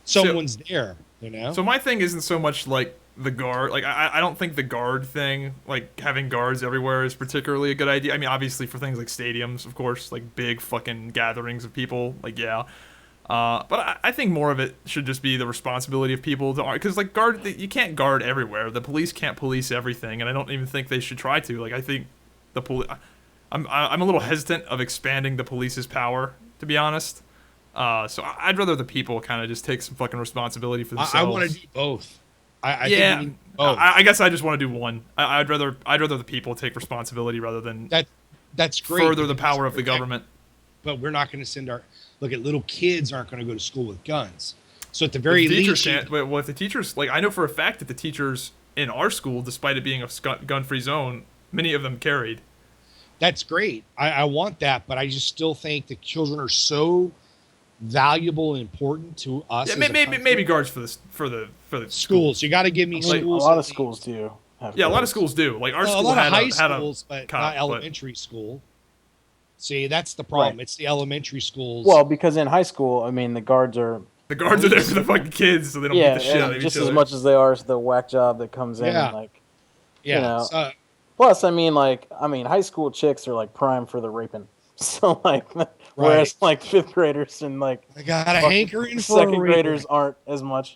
someone's there. You know. So my thing isn't so much like the guard. Like I don't think the guard thing, like having guards everywhere, is particularly a good idea. I mean, obviously for things like stadiums, of course, like big fucking gatherings of people, like yeah. But I think more of it should just be the responsibility of people to, because like you can't guard everywhere. The police can't police everything, and I don't even think they should try to. Like I think the police, I'm a little hesitant of expanding the police's power, to be honest. So I'd rather the people kind of just take some fucking responsibility for themselves. I want to do both. I think we need both. I guess I just want to do one. I'd rather the people take responsibility rather than that's great. Further the power of the government. But we're not going to send little kids aren't going to go to school with guns. So at the very least, well, if the teachers, like I know for a fact that the teachers in our school, despite it being a gun-free zone, many of them carried. That's great. I want that, but I just still think the children are so valuable and important to us. Yeah, maybe guards for the schools. You got to give me schools. A lot of schools do. A lot of schools do. Like our school a lot had of high had schools, but cop, not elementary school. See, that's the problem. Right. It's the elementary schools. Well, because in high school, I mean, the guards are there for the fucking kids, so they don't beat the shit out of each other. Just as much as they are the whack job that comes in. Yeah. Like, yeah. You know. Plus, high school chicks are like prime for the raping. So whereas like fifth graders and like I got a hankering for second graders aren't as much.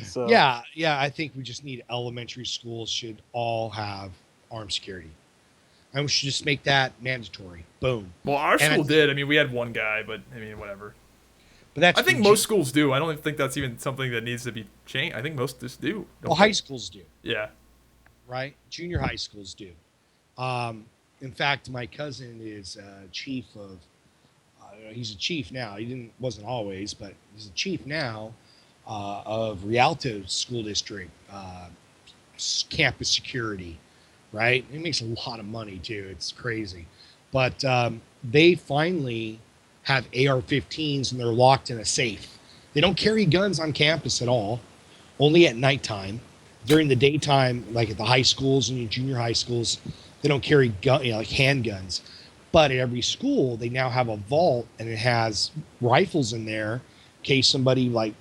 So yeah, I think we just need elementary schools should all have armed security. And we should just make that mandatory. Boom. Well, our school did. I mean, we had one guy, but I mean, whatever. But I think most schools do. I don't even think that's even something that needs to be changed. I think most just do. Well, high schools do. Yeah. Right? Junior high schools do. In fact, my cousin is chief of. He's a chief now. Wasn't always, but he's a chief now of Rialto School District campus security. Right? He makes a lot of money too. It's crazy, but they finally have AR-15s and they're locked in a safe. They don't carry guns on campus at all. Only at nighttime. During the daytime, like at the high schools and junior high schools, they don't carry like handguns. But at every school, they now have a vault and it has rifles in there in case somebody like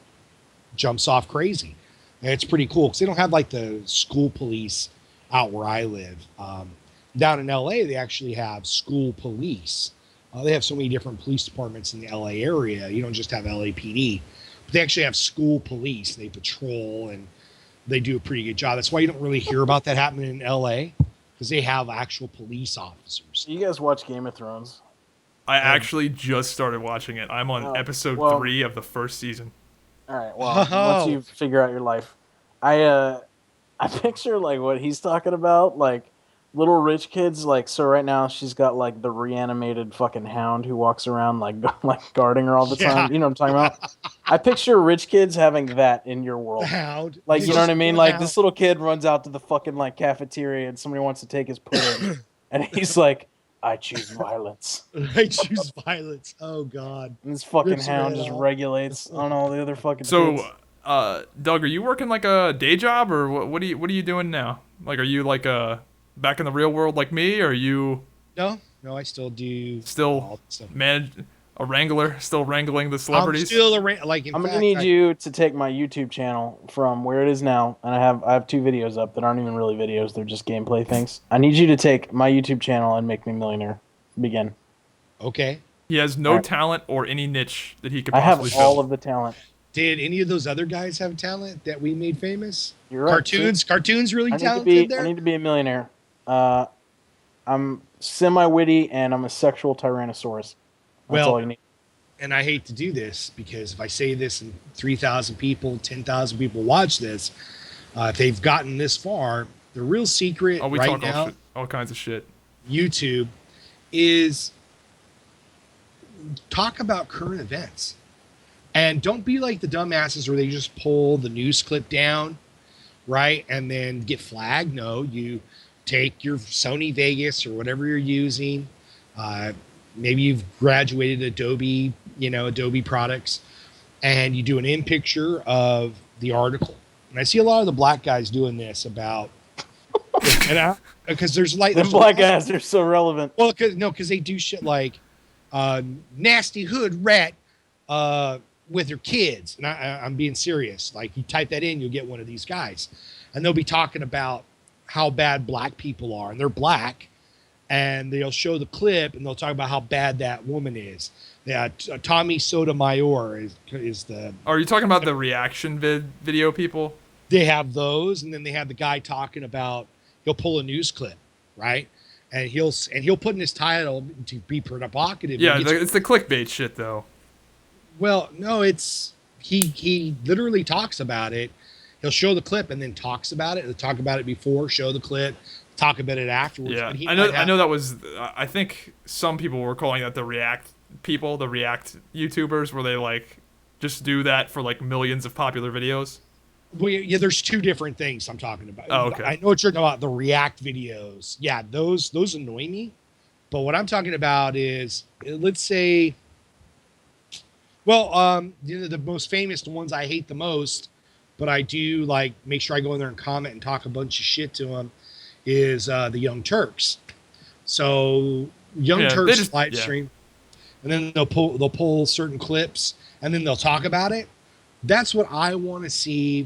jumps off crazy. And it's pretty cool because they don't have like the school police out where I live. Down in LA, they actually have school police. They have so many different police departments in the LA area. You don't just have LAPD, but they actually have school police. They patrol and they do a pretty good job. That's why you don't really hear about that happening in LA because they have actual police officers. You guys watch Game of Thrones? I actually just started watching it. I'm on episode 3 of the first season. All right. Well, once you figure out your life, I picture like what he's talking about, like little rich kids. Like, so right now she's got like the reanimated fucking hound who walks around like guarding her all the time. You know what I'm talking about? I picture rich kids having that in your world. The hound. Like, you know what I mean? Like this little kid runs out to the fucking like cafeteria and somebody wants to take his pudding, and he's like, "I choose violence." I choose violence. Oh God. And this fucking hound just regulates on all the other fucking kids. Doug, are you working like a day job or what are you doing now? Like, are you like back in the real world like me, or are you? No, I still do. Still manage a wrangler, still wrangling the celebrities. I'm still I'm gonna need you to take my YouTube channel from where it is now, and I have 2 videos up that aren't even really videos; they're just gameplay things. I need you to take my YouTube channel and make me a millionaire. Begin. Okay. He has no talent or any niche that he could possibly I have all of the talent. Did any of those other guys have talent that we made famous? You're right. Cartoons really talented there? I need to be a millionaire. I'm semi-witty and I'm a sexual tyrannosaurus. That's all you need. And I hate to do this because if I say this and 3,000 people, 10,000 people watch this, if they've gotten this far, the real secret right now, all kinds of shit. YouTube is talk about current events. And don't be like the dumbasses where they just pull the news clip down, right? And then get flagged. No, you take your Sony Vegas or whatever you're using. Maybe you've graduated Adobe products, and you do an in picture of the article. And I see a lot of the black guys doing this about, because there's like the black guys are so relevant. Well, because they do shit like nasty hood rat. with their kids, and I'm being serious. Like you type that in, you'll get one of these guys, and they'll be talking about how bad black people are, and they're black, and they'll show the clip, and they'll talk about how bad that woman is. Yeah, Tommy Sotomayor is the. Are you talking about the reaction video people? They have those, and then they have the guy talking about. He'll pull a news clip, right? And he'll put in his title to be provocative. Yeah, it's the clickbait shit though. Well, no, it's he literally talks about it. He'll show the clip and then talks about it. He'll talk about it before, show the clip, talk about it afterwards. Yeah, I know that was. I think some people were calling that the react people, the react YouTubers, where they like just do that for like millions of popular videos. Well, yeah, there's two different things I'm talking about. Oh, okay. I know what you're talking about, the react videos. Yeah, those annoy me. But what I'm talking about is, let's say, well, the most famous, the ones I hate the most, but I do like make sure I go in there and comment and talk a bunch of shit to them, is the Young Turks. So Young Turks live stream, and then they'll pull certain clips, and then they'll talk about it. That's what I want to see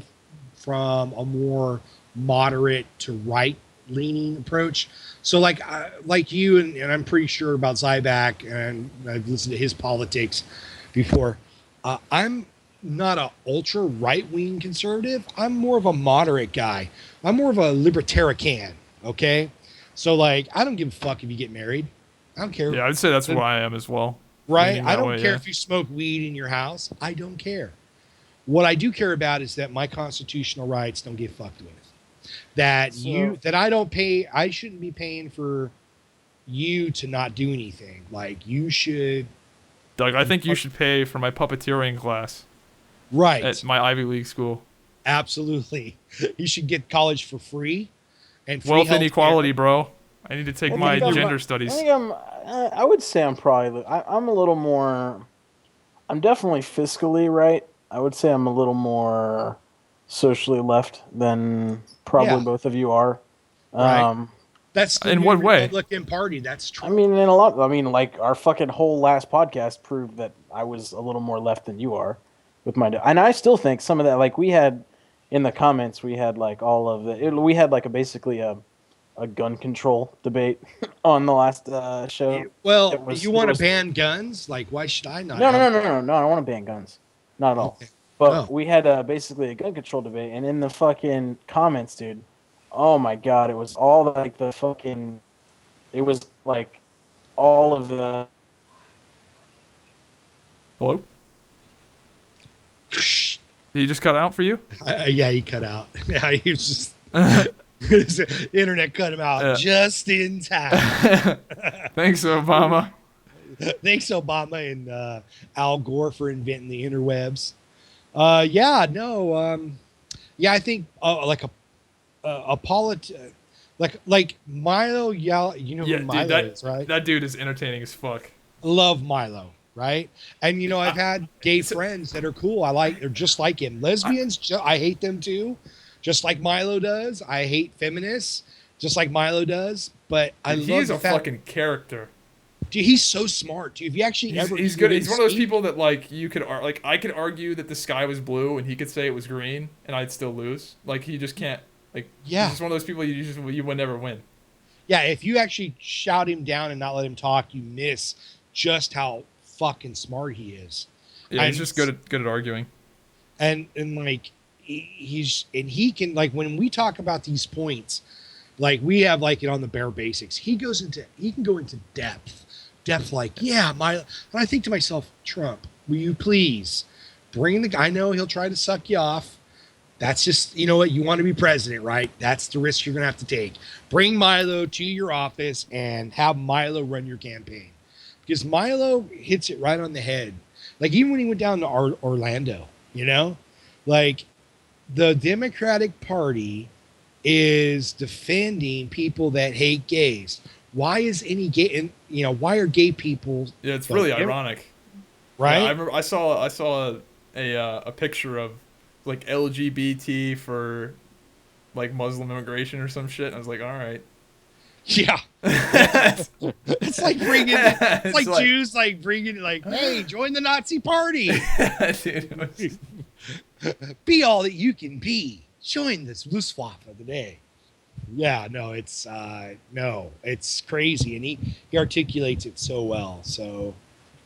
from a more moderate to right-leaning approach. So like you, and I'm pretty sure about Zybak, and I've listened to his politics before. I'm not a ultra right-wing conservative. I'm more of a moderate guy. I'm more of a libertarian, okay? So like, I don't give a fuck if you get married. I don't care. Yeah, I'd say that's where I am as well. Right? I don't care if you smoke weed in your house. I don't care. What I do care about is that my constitutional rights don't get fucked with. I shouldn't be paying for you to not do anything. Like you should. Doug, I think you should pay for my puppeteering class. Right. At my Ivy League school. Absolutely. You should get college for free. And free wealth inequality, bro. I need to take my gender studies. I would say I'm probably. I'm a little more. I'm definitely fiscally right. I would say I'm a little more socially left than probably both of you are. Right. That's the in what way? Republican Party. That's true. I mean, in a lot. I mean, like our fucking whole last podcast proved that I was a little more left than you are with my. And I still think some of that. Like we had in the comments, we had like all of the. We had like basically a gun control debate on the last show. Well, you want to ban guns? Like, why should I not? No. I don't want to ban guns. Not at all. Okay. But we had basically a gun control debate, and in the fucking comments, dude, oh my god, it was all like the fucking, it was like all of the. Hello? Did he just cut out for you? Yeah, he cut out. Yeah, he was just. The internet cut him out just in time. Thanks, Obama. Thanks, Obama and Al Gore for inventing the interwebs. I think like like Milo. Yeah, you know who Milo is, right? That dude is entertaining as fuck. Love Milo, right? And you know, I've had gay friends that are cool. They're just like him. Lesbians, I hate them too. Just like Milo does. I hate feminists, just like Milo does. But he's a fucking character. Dude, he's so smart. Dude, if you actually he's good. He's one of those people that like I could argue that the sky was blue and he could say it was green and I'd still lose. Like he just can't. Like he's just one of those people you would never win. Yeah, if you actually shout him down and not let him talk, you miss just how fucking smart he is. Yeah, he's just good at arguing. And like. He can, like, when we talk about these points, like we have like it on the bare basics, he can go into depth like, and I think to myself, Trump, will you please bring the guy? I know he'll try to suck you off. That's just, you know what, you want to be president, right? That's the risk you're gonna have to take. Bring Milo to your office and have Milo run your campaign, because Milo hits it right on the head. Like even when he went down to Orlando, you know, like the Democratic Party is defending people that hate gays. Why is any gay? And why are gay people? Yeah, it's really ironic, right? Yeah, I remember I saw a picture of like LGBT for like Muslim immigration or some shit. And I was like, all right. Yeah. It's like bringing, it's like like Jews like bringing like, hey, join the Nazi party. Dude, Be all that you can be. Join this Luftwaffe of the day. Yeah, no, it's crazy, and he articulates it so well. So,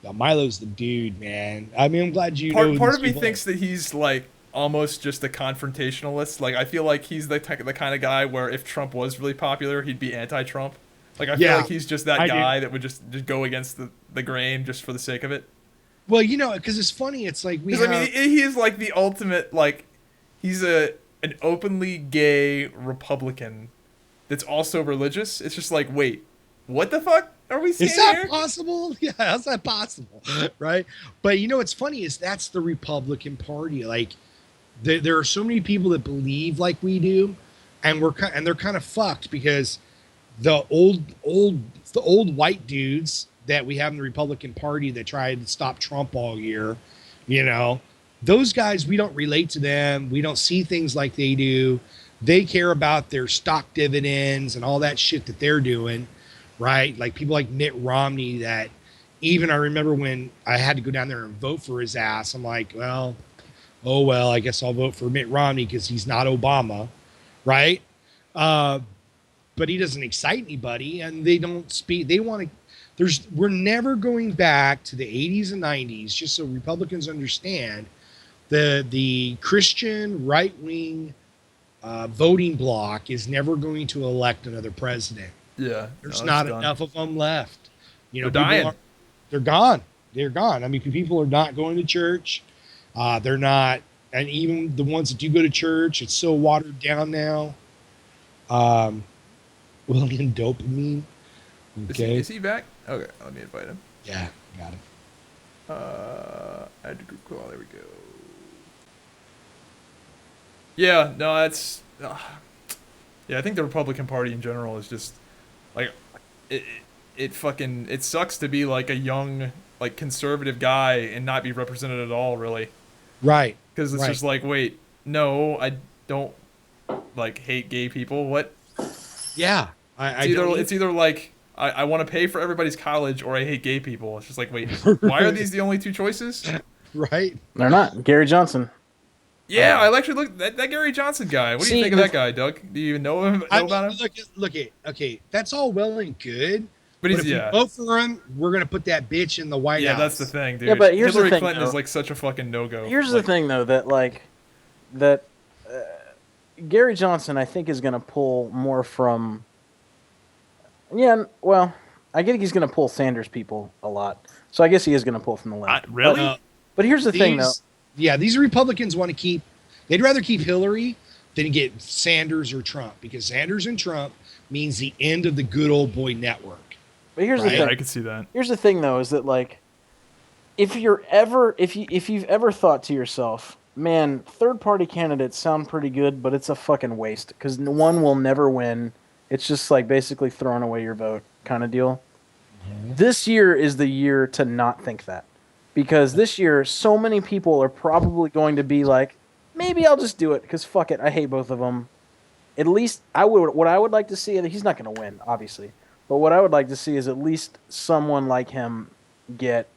yeah, Milo's the dude, man. I mean, I'm glad you know. part of me thinks that he's like almost just a confrontationalist. Like I feel like he's the kind of guy where if Trump was really popular, he'd be anti-Trump. Like I feel like he's just that guy that would just go against the grain just for the sake of it. Well, you know, because it's funny. It's like I mean, he is like the ultimate, like, he's an openly gay Republican that's also religious. It's just like, wait, what the fuck are we seeing here? Is that possible? Yeah, how's that possible? Right? But you know what's funny is that's the Republican Party. Like, there are so many people that believe like we do, and they're kind of fucked because the old white dudes that we have in the Republican Party that tried to stop Trump all year, you know, those guys, we don't relate to them. We don't see things like they do. They care about their stock dividends and all that shit that they're doing, right? Like people like Mitt Romney that even I remember when I had to go down there and vote for his ass. I'm like, well, I guess I'll vote for Mitt Romney because he's not Obama, right? But he doesn't excite anybody, and they don't speak. They want to. We're never going back to the 80s and 90s, just so Republicans understand. The Christian right-wing voting bloc is never going to elect another president. Yeah. There's not enough of them left. You know, they're dying. They're gone. They're gone. I mean, people are not going to church. They're not, and even the ones that do go to church, it's so watered down now. William Dopamine. Okay. Is he back? Okay, let me invite him. Yeah, got it. Add to group call. There we go. Yeah, no, that's. Yeah, I think the Republican Party in general is just like it sucks to be like a young like conservative guy and not be represented at all, really. Right. Because it's just like, wait, no, I don't like hate gay people. What? Yeah, it's either like I want to pay for everybody's college or I hate gay people. It's just like, wait, why are these the only two choices? Right. They're not. Gary Johnson. Yeah, I actually look that Gary Johnson guy. What do you think of that guy, Doug? Do you even know about him? Look, okay, that's all well and good. But if we vote for him, we're gonna put that bitch in the White House. Yeah, that's the thing, dude. Yeah, but here's Hillary the thing, Clinton though. is like such a fucking no-go. Here's the thing, though, that Gary Johnson, I think, is gonna pull more from. Yeah, well, I think he's gonna pull Sanders people a lot. So I guess he is gonna pull from the left. Really? But here's the thing, though. Yeah, these Republicans want to keep. They'd rather keep Hillary than get Sanders or Trump because Sanders and Trump means the end of the good old boy network. But here's the thing. Yeah, I can see that. Here's the thing, though, is that like, if you've ever thought to yourself, man, third-party candidates sound pretty good, but it's a fucking waste because one will never win. It's just like basically throwing away your vote kind of deal. Mm-hmm. This year is the year to not think that, because this year so many people are probably going to be like, maybe I'll just do it because fuck it, I hate both of them. At least what I would like to see, and he's not going to win, obviously. But what I would like to see is at least someone like him get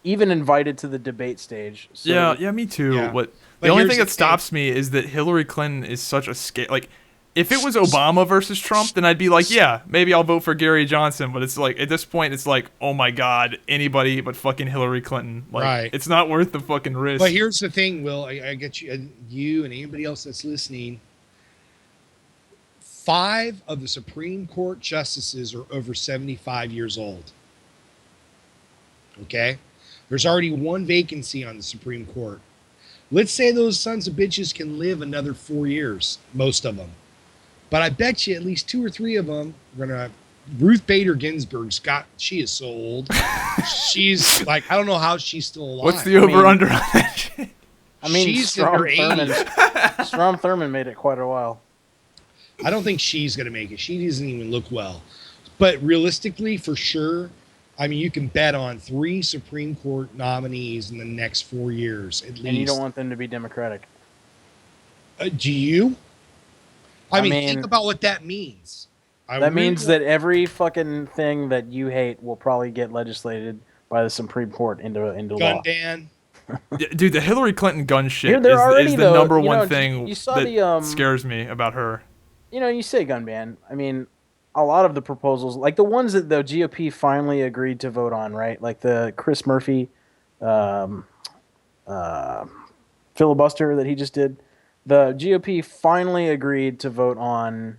even invited to the debate stage. So yeah, me too. Yeah. The only thing that stops me is that Hillary Clinton is such a scale. Like, if it was Obama versus Trump, then I'd be like, yeah, maybe I'll vote for Gary Johnson. But it's like, at this point, it's like, oh my God, anybody but fucking Hillary Clinton. Like, right. It's not worth the fucking risk. But here's the thing, Will. I get you and anybody else that's listening. 5 of the Supreme Court justices are over 75 years old. Okay? There's already 1 vacancy on the Supreme Court. Let's say those sons of bitches can live another 4 years, most of them. But I bet you at least 2 or 3 of them are going to... Ruth Bader Ginsburg's she is so old. She's like, I don't know how she's still alive. What's the over-under on that shit? I mean, she's in her 80s. Strom Thurmond made it quite a while. I don't think she's going to make it. She doesn't even look well. But realistically, for sure, I mean, you can bet on 3 Supreme Court nominees in the next 4 years, at least. And you don't want them to be Democratic. Do you? I mean, think about what that means. That means that every fucking thing that you hate will probably get legislated by the Supreme Court into gun law. ban. Dude, the Hillary Clinton gun shit Here, they're is already, the though, number you one know, thing you saw that the scares me about her. You know, you say gun ban. I mean, a lot of the proposals, like the ones that the GOP finally agreed to vote on, right? Like the Chris Murphy um, uh, filibuster that he just did. The GOP finally agreed to vote on,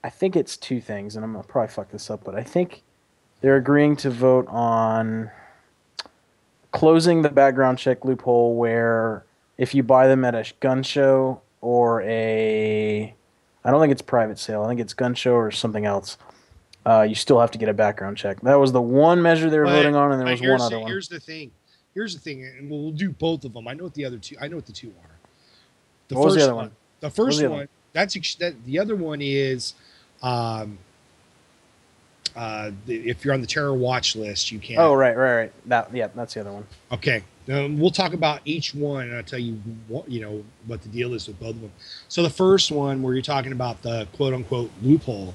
I think it's two things, and I'm going to probably fuck this up, but I think they're agreeing to vote on closing the background check loophole where if you buy them at a gun show or I don't think it's private sale. I think it's gun show or something else. You still have to get a background check. That was the one measure they were voting on, and there was one other one. Here's the thing. And we'll do both of them. I know what the other two. I know what the two are. What was the other one? The first one. The other one is, if you're on the terror watch list, you can't. Oh, right. That's the other one. Okay. We'll talk about each one, and I'll tell you what the deal is with both of them. So the first one, where you're talking about the quote unquote loophole,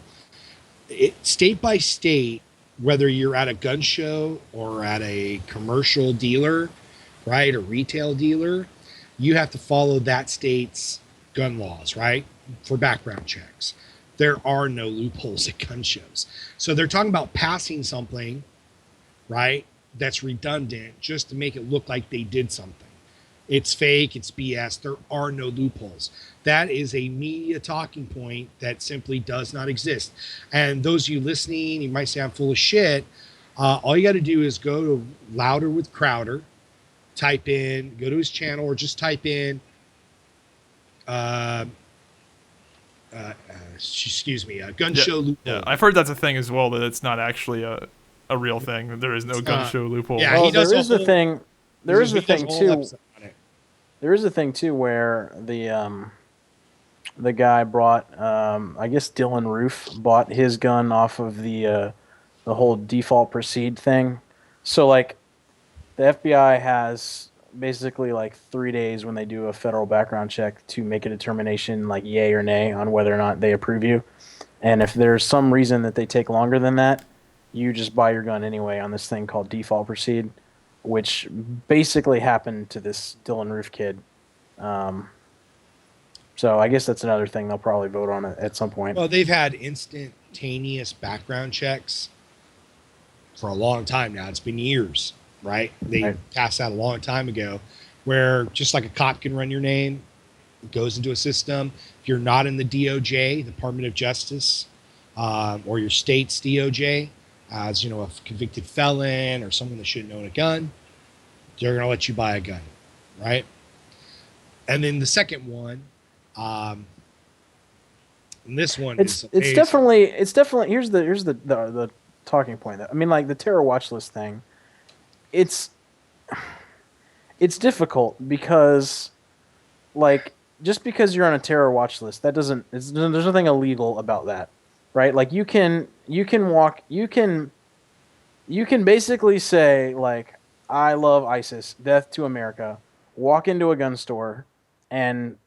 state by state, whether you're at a gun show or at a commercial dealer, right, or retail dealer, you have to follow that state's gun laws, right, for background checks. There are no loopholes at gun shows. So they're talking about passing something, right, that's redundant just to make it look like they did something. It's fake. It's BS. There are no loopholes. That is a media talking point that simply does not exist. And those of you listening, you might say I'm full of shit. All you got to do is go to Louder with Crowder, go to his channel, or just type in, gun show loophole. Yeah, I've heard that's a thing as well, that it's not actually a real thing. There is no gun show loophole. Yeah, well, there is the thing too. There is a thing too where the guy brought, I guess Dylan Roof bought his gun off of the whole default proceed thing. So like, the FBI has basically like 3 days when they do a federal background check to make a determination, like yay or nay, on whether or not they approve you. And if there's some reason that they take longer than that, you just buy your gun anyway on this thing called default proceed, which basically happened to this Dylan Roof kid. So I guess that's another thing they'll probably vote on it at some point. Well, they've had instantaneous background checks for a long time now. It's been years, right? They passed that a long time ago, where just like a cop can run your name, it goes into a system. If you're not in the DOJ, Department of Justice, or your state's DOJ, as a convicted felon or someone that shouldn't own a gun, they're going to let you buy a gun, right? And then the second one, and this one it's definitely here's the talking point. I mean, like the terror watch list thing, it's difficult because, like, just because you're on a terror watch list, there's nothing illegal about that, right? Like you can basically say, like, I love ISIS, death to America, walk into a gun store, and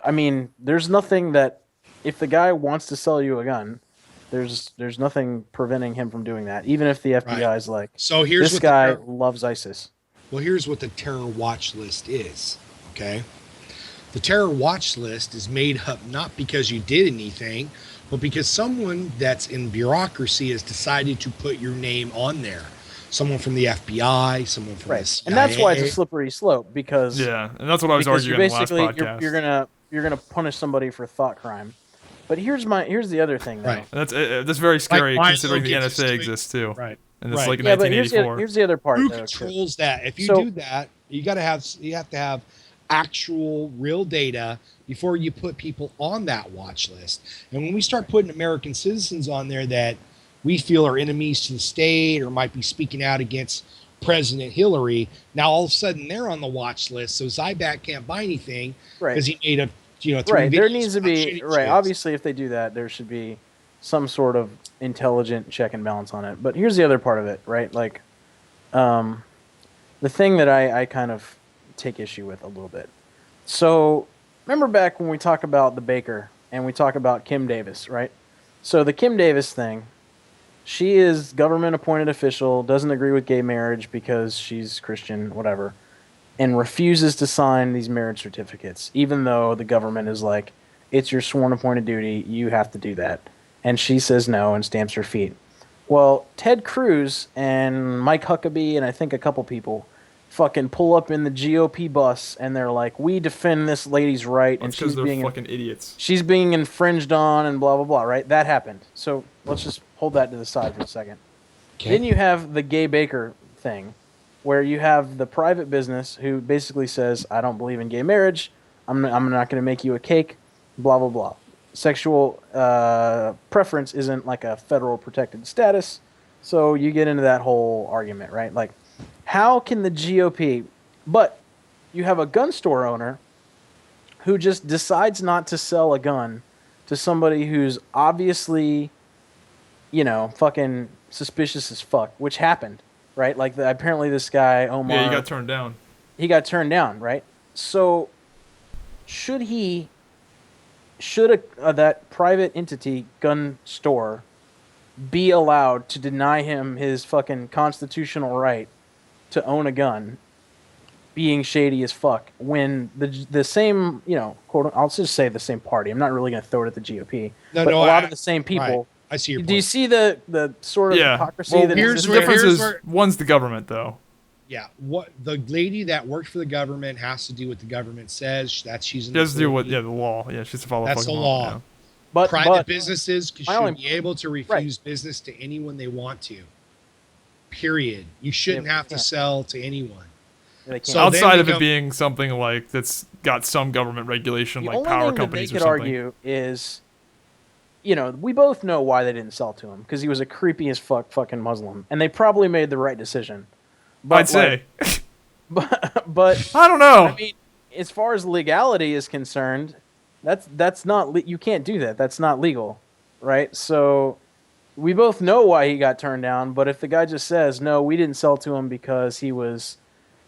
I mean, there's nothing that, if the guy wants to sell you a gun, there's nothing preventing him from doing that, even if the FBI is like, so here's this guy loves ISIS. Well, here's what the terror watch list is, okay? The terror watch list is made up not because you did anything, but because someone that's in bureaucracy has decided to put your name on there. Someone from the FBI, someone from the CIA. And that's why it's a slippery slope, because and that's what I was arguing in the last podcast. You're gonna punish somebody for thought crime. But here's the other thing, though. Right. That's very scary, considering the NSA exists too. Right. And it's like in but 1984. here's the other part. Who controls that? If you do that, you have to have actual real data before you put people on that watch list. And when we start putting American citizens on there that we feel are enemies to the state or might be speaking out against President Hillary, now all of a sudden they're on the watch list. So Zybak can't buy anything because he made a there needs to be obviously, if they do that, there should be some sort of intelligent check and balance on it. But here's the other part of it, right? Like, the thing that I kind of take issue with a little bit. So remember back when we talk about the Baker and we talk about Kim Davis, right? So the Kim Davis thing, she is government appointed official, doesn't agree with gay marriage because she's Christian, whatever, and refuses to sign these marriage certificates, even though the government is like, it's your sworn appointed duty, you have to do that. And she says no and stamps her feet. Well, Ted Cruz and Mike Huckabee and I think a couple people fucking pull up in the GOP bus and they're like, we defend this lady's right, and because they're fucking idiots. She's being infringed on and blah blah blah, right? That happened. So let's just hold that to the side for a second. Okay. Then you have the gay baker thing, where you have the private business who basically says, I don't believe in gay marriage, I'm not going to make you a cake, blah blah blah. Sexual preference isn't like a federal protected status, so you get into that whole argument, right? Like, how can the GOP, but you have a gun store owner who just decides not to sell a gun to somebody who's obviously, fucking suspicious as fuck, which happened, right? Like, apparently this guy, Omar... Yeah, he got turned down. He got turned down, right? So, should that private entity, gun store, be allowed to deny him his fucking constitutional right to own a gun, being shady as fuck, when the same, quote, I'll just say the same party. I'm not really going to throw it at the GOP. But a lot of the same people. Right. I see your point. Do you see the sort of hypocrisy that here's the difference is one's the government, though. Yeah, what the lady that worked for the government has to do what the government says. She's in the law. Yeah, she's to follow. That's the law. Yeah. But private businesses should be able to refuse business to anyone they want to. Period. You shouldn't have to sell to anyone. So outside of it being something like that's got some government regulation, like power companies or something. The only thing they could argue is, we both know why they didn't sell to him, because he was a creepy as fuck fucking Muslim, and they probably made the right decision. But, I'd say. But I don't know. I mean, as far as legality is concerned, that's not you can't do that. That's not legal, right? So we both know why he got turned down. But if the guy just says no, we didn't sell to him because he was,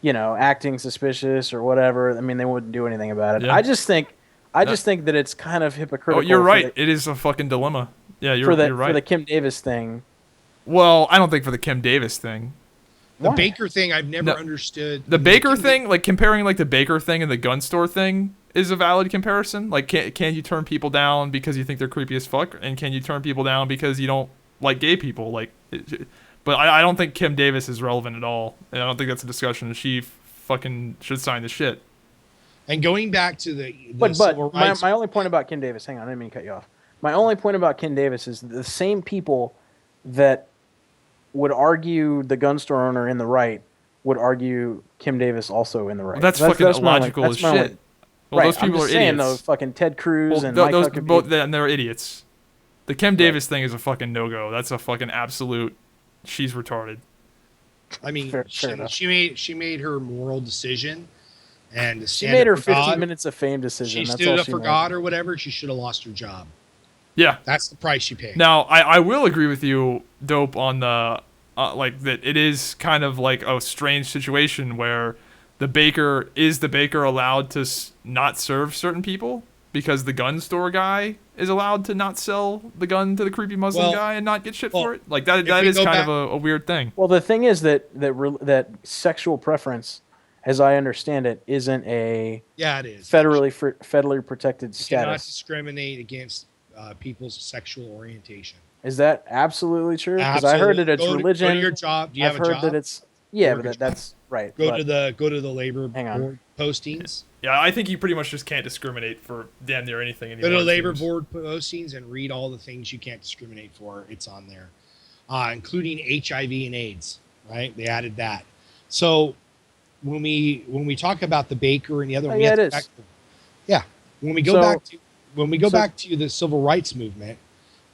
acting suspicious or whatever, I mean, they wouldn't do anything about it. Yeah. I just think that it's kind of hypocritical. Oh, you're right. It is a fucking dilemma. Yeah, you're right. For the Kim Davis thing. Well, I don't think for the Kim Davis thing. The Baker thing, I've never understood. The Baker thing, like comparing like the Baker thing and the gun store thing is a valid comparison. Like, can you turn people down because you think they're creepy as fuck? And can you turn people down because you don't like gay people? Like, but I don't think Kim Davis is relevant at all. And I don't think that's a discussion. She fucking should sign the shit. And going back to the civil rights... my only point about Kim Davis, hang on, I didn't mean to cut you off. My only point about Kim Davis is the same people that would argue the gun store owner in the right would argue Kim Davis also in the right. Well, that's fucking illogical as shit. Well, those people are idiots. Those fucking Ted Cruz and Mike Huckabee. And they're idiots. The Kim Davis thing is a fucking no-go. That's a fucking absolute. She's retarded. I mean, she made her moral decision, and she made her 15 minutes of fame decision. She stood up for God or whatever. She should have lost her job. Yeah, that's the price she paid. Now, I will agree with you, Dope, on the like that. It is kind of like a strange situation where the baker allowed to not serve certain people because the gun store guy is allowed to not sell the gun to the creepy Muslim guy and not get shit for it. Like that is kind of a weird thing. Well, the thing is that sexual preference, as I understand it, isn't a it is federally protected status. You cannot discriminate against people's sexual orientation. Is that absolutely true? Because I heard that it's religion. Go to your job. Do you have a job? I've heard that it's that's right. Go to the labor board postings. Yeah, I think you pretty much just can't discriminate for damn near anything anymore. Go to labor board postings and read all the things you can't discriminate for. It's on there, including HIV and AIDS. Right? They added that. So when we talk about the baker and the other one, when we go back to the civil rights movement,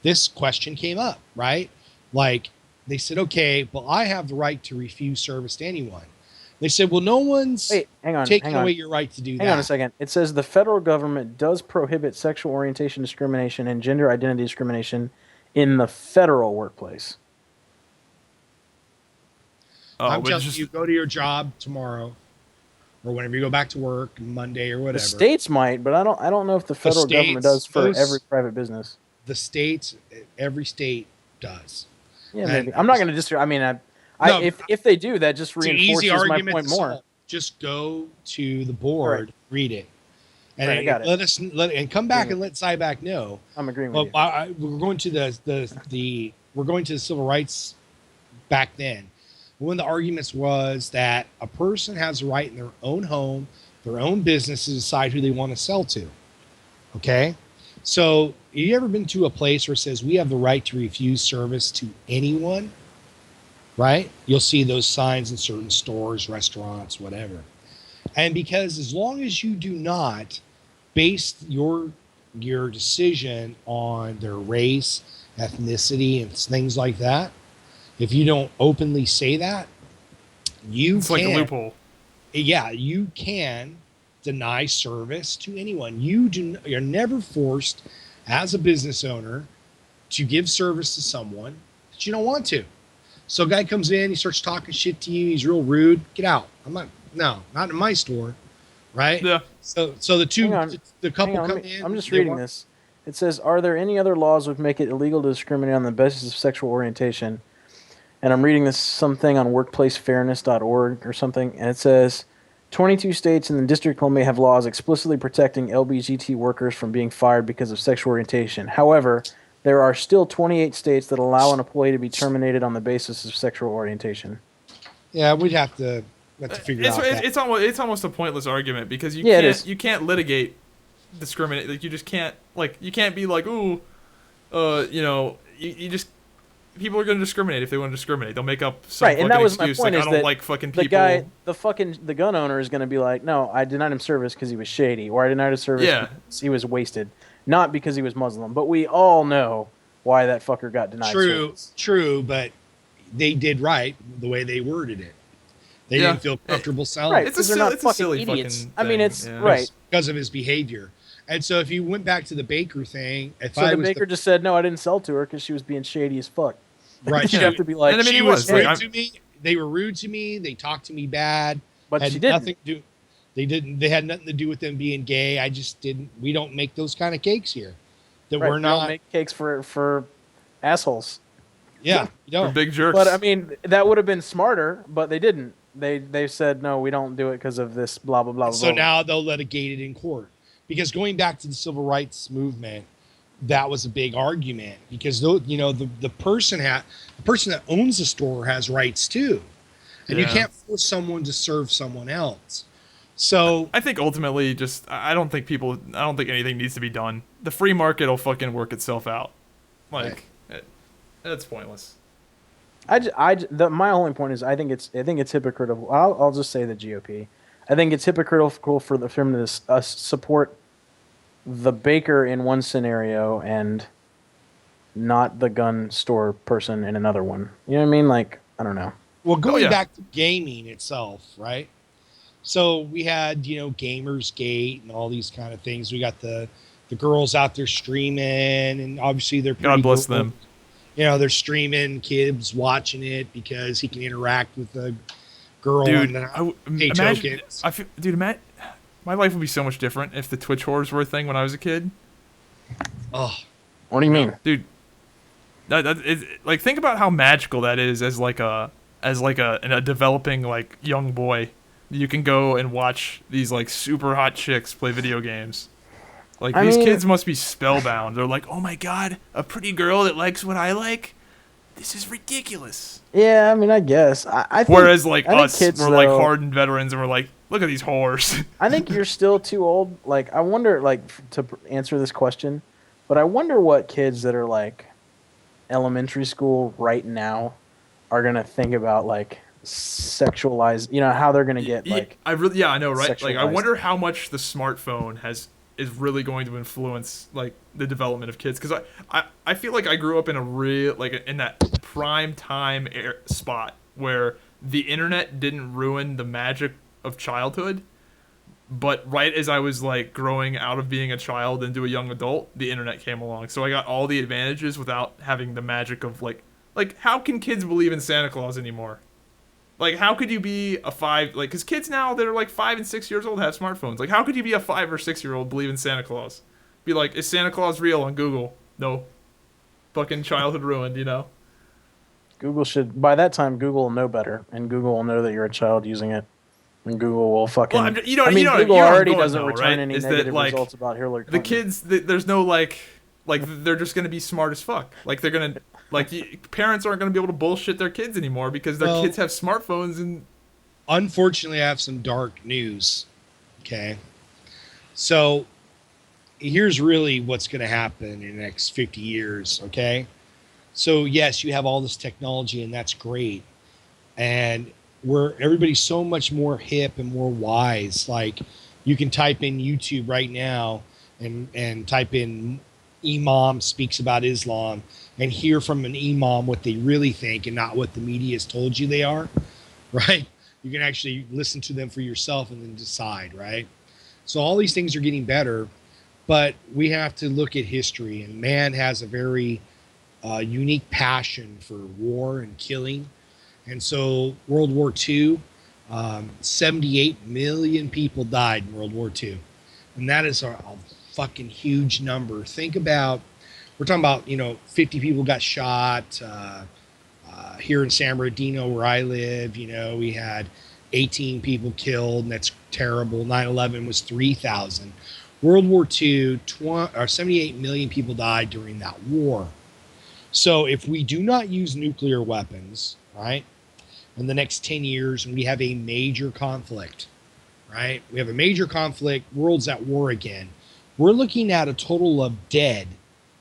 this question came up, right? Like they said, okay, well, I have the right to refuse service to anyone. They said, well, no one's taking away your right to do that. Hang on a second. It says the federal government does prohibit sexual orientation discrimination and gender identity discrimination in the federal workplace. I'm telling you, go to your job tomorrow or whenever you go back to work, Monday or whatever. The states might, but I don't know if the federal government does for every private business. the states, every state does. Yeah, And maybe. I'm not going to disagree. I mean, No, if they do, that just it's an easy reinforces my argument point to more. solve. Just go to the board, read it, and Right, I got it. and come back and let Zybak know. I'm agreeing with you. We're going to we're going to the civil rights back then. One of the arguments was that a person has a right in their own home, their own business to decide who they want to sell to. Okay, so you ever been to a place where it says we have the right to refuse service to anyone? Right? You'll see those signs in certain stores, restaurants, whatever. And because as long as you do not base your decision on their race, ethnicity, and things like that, if you don't openly say that, It's like a loophole. Yeah, you can deny service to anyone. You're never forced as a business owner to give service to someone that you don't want to. So a guy comes in, he starts talking shit to you, he's real rude, get out. Not in my store, right? Yeah. So the couple come in. I'm just reading this. It says, are there any other laws which make it illegal to discriminate on the basis of sexual orientation? And I'm reading this something on workplacefairness.org or something, and it says 22 states and the District of Columbia have laws explicitly protecting LGBT workers from being fired because of sexual orientation. However, there are still 28 states that allow an employee to be terminated on the basis of sexual orientation. Yeah, we'd have to figure out that. It's almost a pointless argument because you can't litigate discriminate. Like you just can't you can't be like, ooh, you just people are going to discriminate if they want to discriminate. They'll make up some right, and that was excuse my point. like, Is I don't that like fucking people. The gun owner is going to be like, no, I denied him service because he was shady, or I denied him service because he was wasted, not because he was Muslim. But we all know why that fucker got denied service. True, but they did right the way they worded it. They didn't feel comfortable selling. Right, it's they're not fucking silly idiots. Fucking I mean, it's thing. right because of his behavior. And so if you went back to the baker thing, the baker just said, no, I didn't sell to her because she was being shady as fuck. Right. You'd have to be like, and I mean, she was rude to me. They were rude to me. They talked to me bad. But she didn't. They had nothing to do with them being gay. I just didn't. We don't make those kind of cakes here. That we're not. We don't make cakes for assholes. Yeah, you don't. For big jerks. But I mean, that would have been smarter. But they didn't. They said no, we don't do it because of this blah blah blah. So now they'll litigate it in court because going back to the civil rights movement, that was a big argument because the person that owns the store has rights too, and you can't force someone to serve someone else. So I think ultimately, I don't think anything needs to be done. The free market will fucking work itself out. That's pointless. My only point is I think it's hypocritical. I'll just say the GOP. I think it's hypocritical for them to support the baker in one scenario and not the gun store person in another one. You know what I mean? Like, I don't know. Well, going back to gaming itself, right? So we had, Gamersgate and all these kind of things. We got the girls out there streaming, and obviously they're pretty God bless them. They're streaming, kids watching it because he can interact with the girl dude, and pay tokens. My life would be so much different if the Twitch whores were a thing when I was a kid. Oh, what do you mean, dude? That is, like, think about how magical that is as a developing like young boy. You can go and watch these like super hot chicks play video games. Like these kids must be spellbound. They're like, oh my god, a pretty girl that likes what I like. This is ridiculous. Yeah, I mean, I guess. I think, whereas like us, we're like hardened veterans, and we're like, look at these whores. I think you're still too old. Like, I wonder, like, to answer this question, but I wonder what kids that are like elementary school right now are gonna think about like sexualized. How they're gonna get like. I know, right? Like, I wonder how much the smartphone is really going to influence like the development of kids, because I feel like I grew up in a real in that prime time spot where the internet didn't ruin the magic of childhood, but right as I was like growing out of being a child into a young adult, the internet came along, so I got all the advantages without having the magic of like how can kids believe in Santa Claus anymore? Like, how could you be a 5... Like, because kids now that are, like, 5 and 6 years old have smartphones. Like, how could you be a 5 or 6-year-old believe in Santa Claus? Be like, is Santa Claus real on Google? No. fucking childhood ruined, you know. Google should, by that time, Google will know better, and Google will know that you're a child using it, and Google will fucking. Well, you know, I mean, you know, Google you know what I'm already going doesn't though, return right? any Is that negative like results about Hillary the Clinton. kids? There's no like they're just gonna be smart as fuck. Like they're gonna parents aren't gonna be able to bullshit their kids anymore because their kids have smartphones and. Unfortunately, I have some dark news. Okay, so here's really what's going to happen in the next 50 years. Okay, so yes, you have all this technology, and that's great, and everybody's so much more hip and more wise. Like you can type in YouTube right now and type in imam speaks about Islam and hear from an imam what they really think and not what the media has told you they are, right? You can actually listen to them for yourself and then decide, right? So all these things are getting better, but we have to look at history, and man has a very unique passion for war and killing. And so World War II, 78 million people died in World War II. And that is a fucking huge number. Think about, we're talking about, 50 people got shot. Here in San Bernardino, where I live, we had 18 people killed, and that's terrible. 9/11 was 3,000. World War II, 78 million people died during that war. So if we do not use nuclear weapons, right, in the next 10 years, and we have a major conflict, right, we have a major conflict, world's at war again, we're looking at a total of dead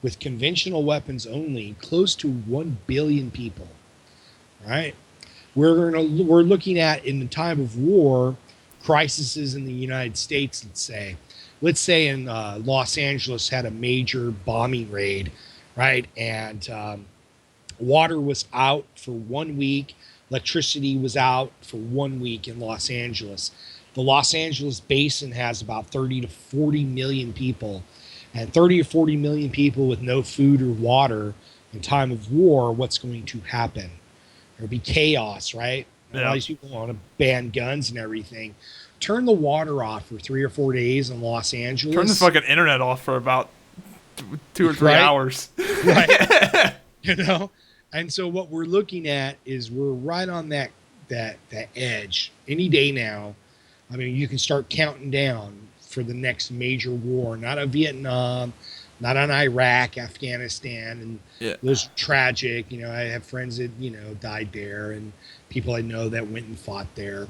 with conventional weapons only, close to 1 billion people. Right, we're looking at, in the time of war, crises in the United States. Let's say in Los Angeles had a major bombing raid, right, and water was out for 1 week, electricity was out for 1 week in Los Angeles. The Los Angeles basin has about 30 to 40 million people, and 30 to 40 million people with no food or water in time of war. What's going to happen? There'll be chaos, right? Yeah. All these people want to ban guns and everything. Turn the water off for 3 or 4 days in Los Angeles. Turn the fucking internet off for about 2 or 3 hours. Right. And so what we're looking at is we're right on that edge. Any day now, I mean, you can start counting down for the next major war. Not on Vietnam, not on Iraq, Afghanistan, and those tragic. I have friends that died there, and people I know that went and fought there.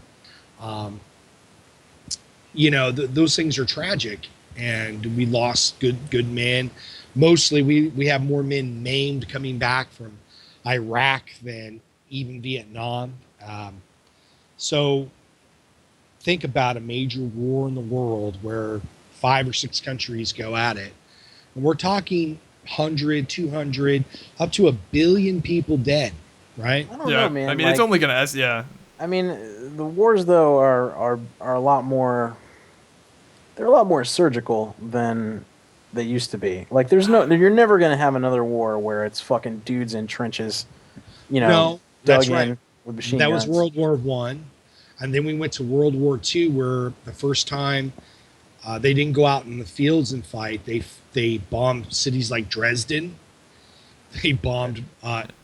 Those things are tragic, and we lost good men. Mostly, we have more men maimed coming back from Iraq than even Vietnam. So think about a major war in the world where 5 or 6 countries go at it. And we're talking 100, 200, up to 1 billion people dead, right? I don't know, man. I mean, it's only gonna I mean, the wars though are a lot more. They're a lot more surgical than they used to be. Like, you're never gonna have another war where it's fucking dudes in trenches, No, that's right. With machine guns. Was World War I, and then we went to World War II, where the first time they didn't go out in the fields and fight. They bombed cities like Dresden. They bombed London.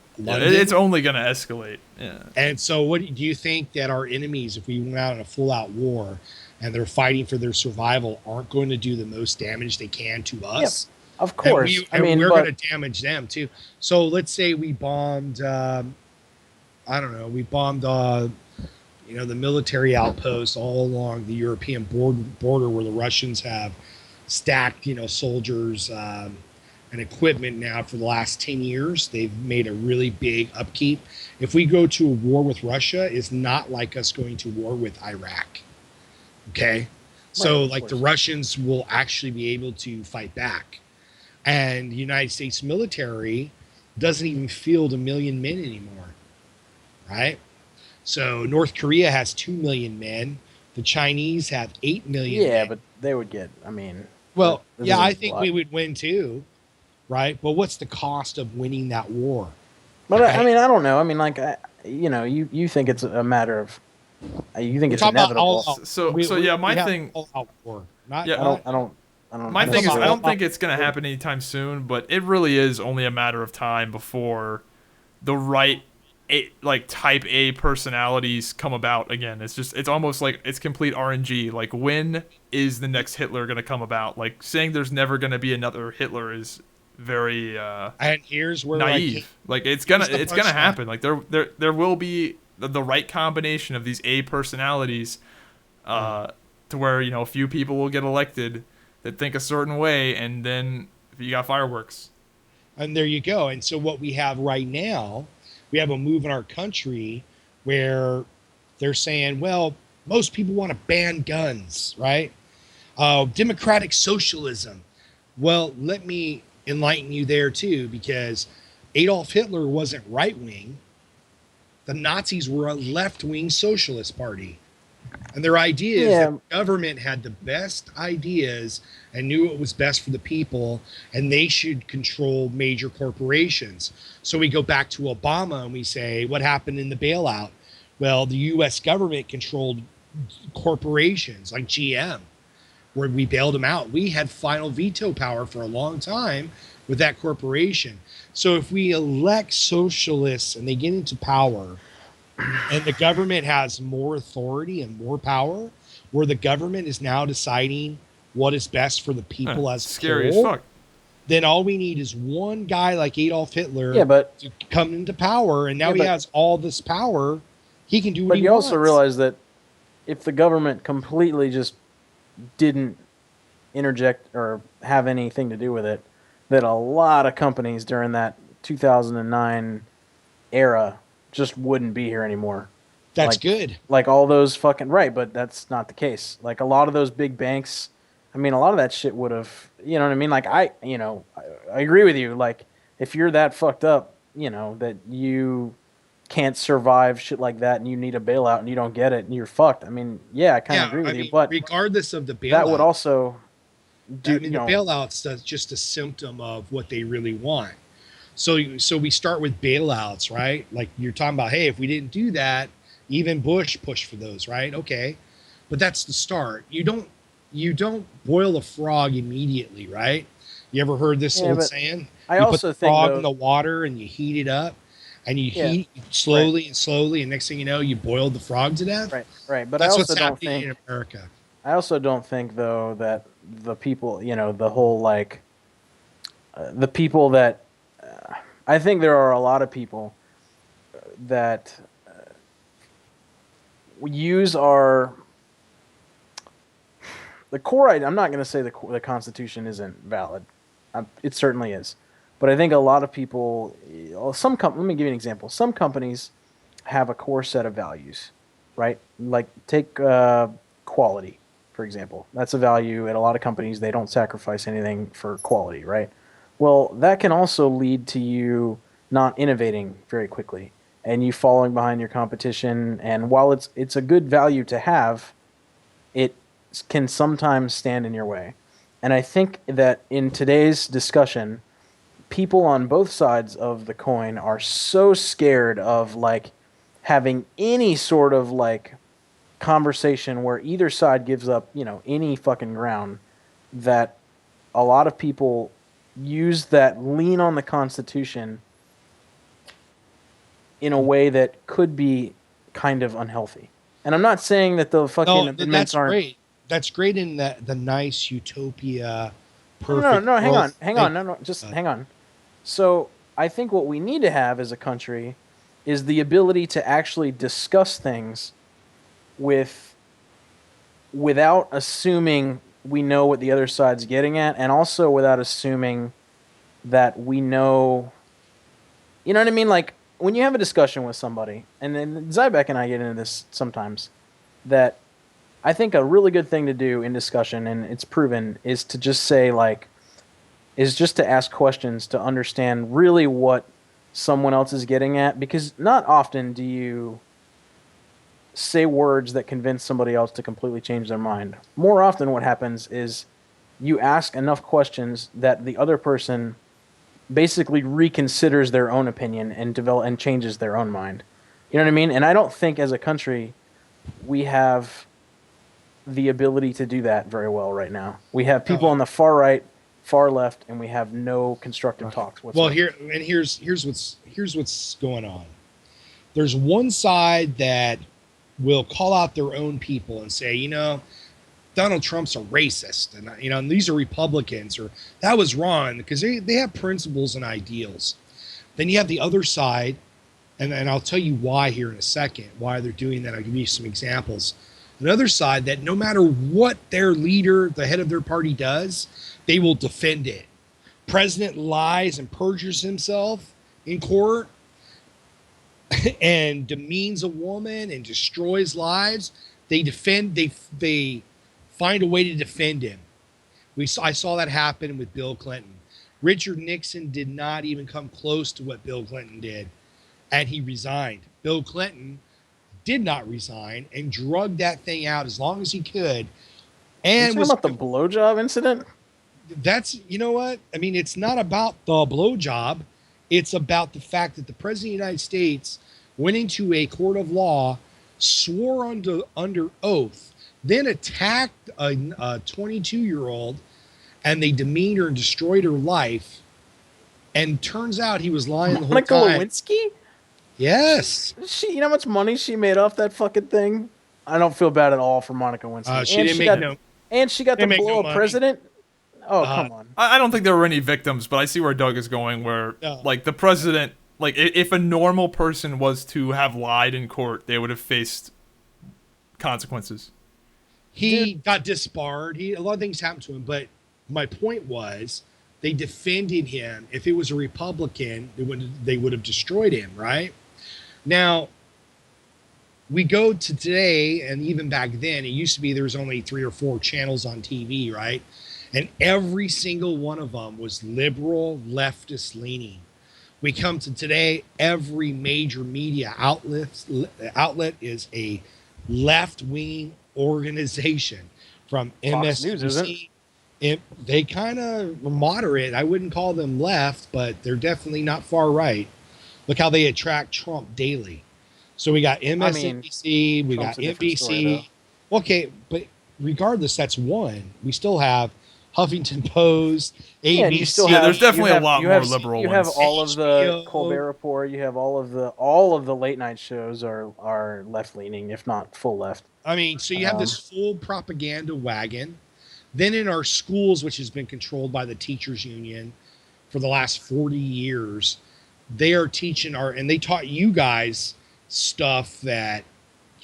It's only going to escalate. Yeah. And so what do you think that our enemies, if we went out in a full-out war and they're fighting for their survival, aren't going to do the most damage they can to us? Yep, of course. We're going to damage them too. So let's say we bombed, we bombed the military outposts all along the European border where the Russians have stacked, soldiers and equipment now for the last 10 years. They've made a really big upkeep. If we go to a war with Russia, it's not like us going to war with Iraq. Okay? So the Russians will actually be able to fight back. And the United States military doesn't even field 1 million men anymore. Right? So North Korea has 2 million men. The Chinese have 8 million men. But they would get, I think we would win too. Right? But what's the cost of winning that war? But right? I don't know. You think it's a matter of, you think it's inevitable. My thing. War. I don't. I don't. My thing is, I don't know. think it's gonna happen anytime soon, but it really is only a matter of time before the right like type A personalities come about again. It's almost like it's complete RNG. Like, when is the next Hitler gonna come about? Like, saying there's never gonna be another Hitler is very And here's where naive. Like, it's gonna happen. Like, there will be the right combination of these A personalities to where, a few people will get elected that think a certain way, and then you got fireworks. And there you go. And so what we have right now, we have a move in our country where they're saying, well, most people want to ban guns, right? Democratic socialism. Well, let me enlighten you there too, because Adolf Hitler wasn't right wing. The Nazis were a left wing socialist party. And their idea is that the government had the best ideas and knew what was best for the people, and they should control major corporations. So we go back to Obama and we say, what happened in the bailout? Well, the U.S. government controlled corporations like GM, where we bailed them out. We had final veto power for a long time with that corporation. So if we elect socialists and they get into power, and the government has more authority and more power, where the government is now deciding what is best for the people as scary whole, as fuck. then all we need is one guy like Adolf Hitler to come into power, and now he has all this power. He can do what he wants. But you also realize that if the government completely just didn't interject or have anything to do with it, that a lot of companies during that 2009 era just wouldn't be here anymore. That's good. Like all those fucking right, but that's not the case. Like a lot of those big banks, I mean, a lot of that shit would have, you know what I mean? Like I agree with you. Like if you're that fucked up, that you can't survive shit like that and you need a bailout and you don't get it and you're fucked. I mean, yeah, I kind of agree with you, but regardless of the bailout, that would also do. I mean, the bailout's just a symptom of what they really want. So we start with bailouts, right? Like you're talking about, hey, if we didn't do that, even Bush pushed for those, right? Okay, but that's the start. You don't boil a frog immediately, right? You ever heard this old saying? I you also put the think frog in the water and you heat it up, and you heat slowly and slowly, and next thing you know, you boiled the frog to death. Right. But that's I also what's don't happening think in America. I also don't think though that the people, the whole like the people that. I think there are a lot of people that use the core idea. I'm not going to say the Constitution isn't valid. It certainly is. But I think a lot of people, let me give you an example. Some companies have a core set of values, right? Like take quality, for example. That's a value at a lot of companies. They don't sacrifice anything for quality, right? Well, that can also lead to you not innovating very quickly and you falling behind your competition. And while it's a good value to have, it can sometimes stand in your way. And I think that in today's discussion, people on both sides of the coin are so scared of like having any sort of like conversation where either side gives up, any fucking ground, that a lot of people use that lean on the Constitution in a way that could be kind of unhealthy. And I'm not saying that the fucking amendments aren't. Great. That's great in the nice utopia. Perfect. No, hang on. No, just hang on. So I think what we need to have as a country is the ability to actually discuss things without assuming we know what the other side's getting at, and also without assuming that we know, you know what I mean? Like when you have a discussion with somebody, and then Zybak and I get into this sometimes, that I think a really good thing to do in discussion, and it's proven, is to just say is just to ask questions to understand really what someone else is getting at, because not often do you say words that convince somebody else to completely change their mind. More often what happens is you ask enough questions that the other person basically reconsiders their own opinion and changes their own mind. You know what I mean? And I don't think as a country we have the ability to do that very well right now. We have people on the far right, far left, and we have no constructive talks whatsoever. Well, here's what's going on. There's one side that will call out their own people and say, Donald Trump's a racist, and these are Republicans, or that was wrong, because they have principles and ideals. Then you have the other side, and I'll tell you why here in a second, why they're doing that. I'll give you some examples. Another side that no matter what their leader, the head of their party does, they will defend it. President lies and perjures himself in court and demeans a woman and destroys lives. They find a way to defend him. I saw that happen with Bill Clinton. Richard Nixon did not even come close to what Bill Clinton did, and he resigned. Bill Clinton did not resign and drugged that thing out as long as he could. And was about the blowjob incident? That's, you know what? I mean, it's not about the blowjob. It's about the fact that the president of the United States went into a court of law, swore under oath, then attacked a 22-year-old, and they demeaned her and destroyed her life. And turns out he was lying the whole Monica time. Lewinsky? Yes. You know how much money she made off that fucking thing? I don't feel bad at all for Monica Lewinsky. She got to blow a president. Oh, come on. I don't think there were any victims, but I see where Doug is going, where like the president, like if a normal person was to have lied in court, they would have faced consequences. He got disbarred. A lot of things happened to him, but my point was they defended him. If it was a Republican, they would have destroyed him, right? Now, we go to today, and even back then, it used to be there was only 3 or 4 channels on TV, right? And every single one of them was liberal, leftist leaning. We come to today, every major media outlet is a left-wing organization, from Fox News, isn't MSNBC. They kind of moderate. I wouldn't call them left, but they're definitely not far right. Look how they attract Trump daily. So we got MSNBC, we got NBC. Story, okay, but regardless, that's one. We still have Huffington Post, ABC. Yeah, you still have, there's definitely a lot more liberal You ones. have all of the Colbert Report. You have all of the late night shows are left leaning, if not full left. I mean, so you have this full propaganda wagon. Then in our schools, which has been controlled by the teachers union for the last 40 years, they are teaching and they taught you guys stuff that,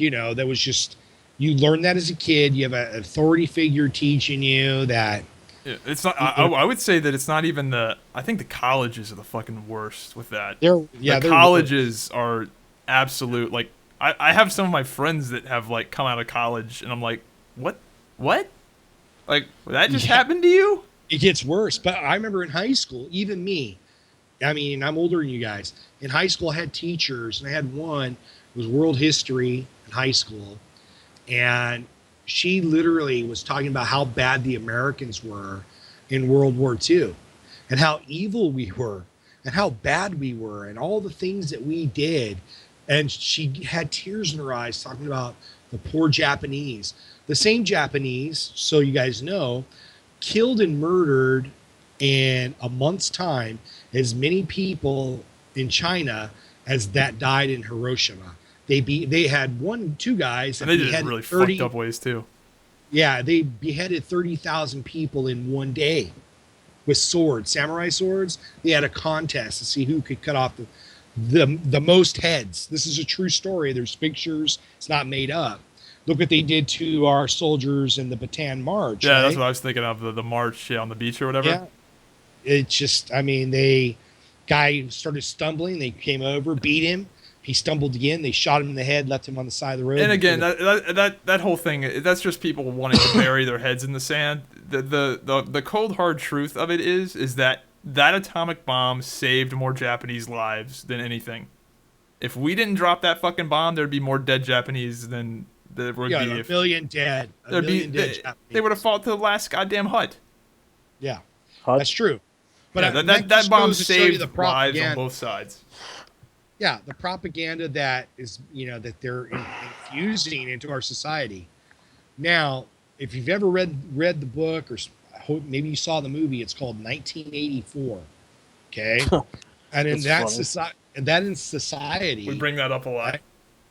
that was just, you learned that as a kid. You have an authority figure teaching you that. Yeah, it's not. I would say that it's not even I think the colleges are the fucking worst with that. The colleges are absolute. Like I have some of my friends that have like come out of college, and I'm like, what? Like that just happened to you? It gets worse. But I remember in high school, even me. I mean, I'm older than you guys. In high school, I had teachers, and I had one who was world history in high school, and she literally was talking about how bad the Americans were in World War II and how evil we were and how bad we were and all the things that we did. And she had tears in her eyes talking about the poor Japanese. The same Japanese, so you guys know, killed and murdered in a month's time as many people in China as that died in Hiroshima. They had 2 guys, and they did it really fucked up ways too. Yeah, they beheaded 30,000 people in one day with swords, samurai swords. They had a contest to see who could cut off the most heads. This is a true story. There's pictures. It's not made up. Look what they did to our soldiers in the Bataan March. Yeah, right? That's what I was thinking of, the march on the beach or whatever. Yeah. It's just, I mean, guy started stumbling. They came over, beat him. He stumbled again. They shot him in the head, left him on the side of the road. And again, that whole thing, that's just people wanting to bury their heads in the sand. The cold hard truth of it is that atomic bomb saved more Japanese lives than anything. If we didn't drop that fucking bomb, there'd be more dead Japanese than there would be. A million dead. They would have fought to the last goddamn hut. Yeah, that's true. But that bomb saved the lives on both sides. Yeah, the propaganda that is, that they're infusing into our society. Now, if you've ever read the book, or I hope maybe you saw the movie, it's called 1984. Okay, and in That's that funny. society, and that in We society, bring that up a lot. right?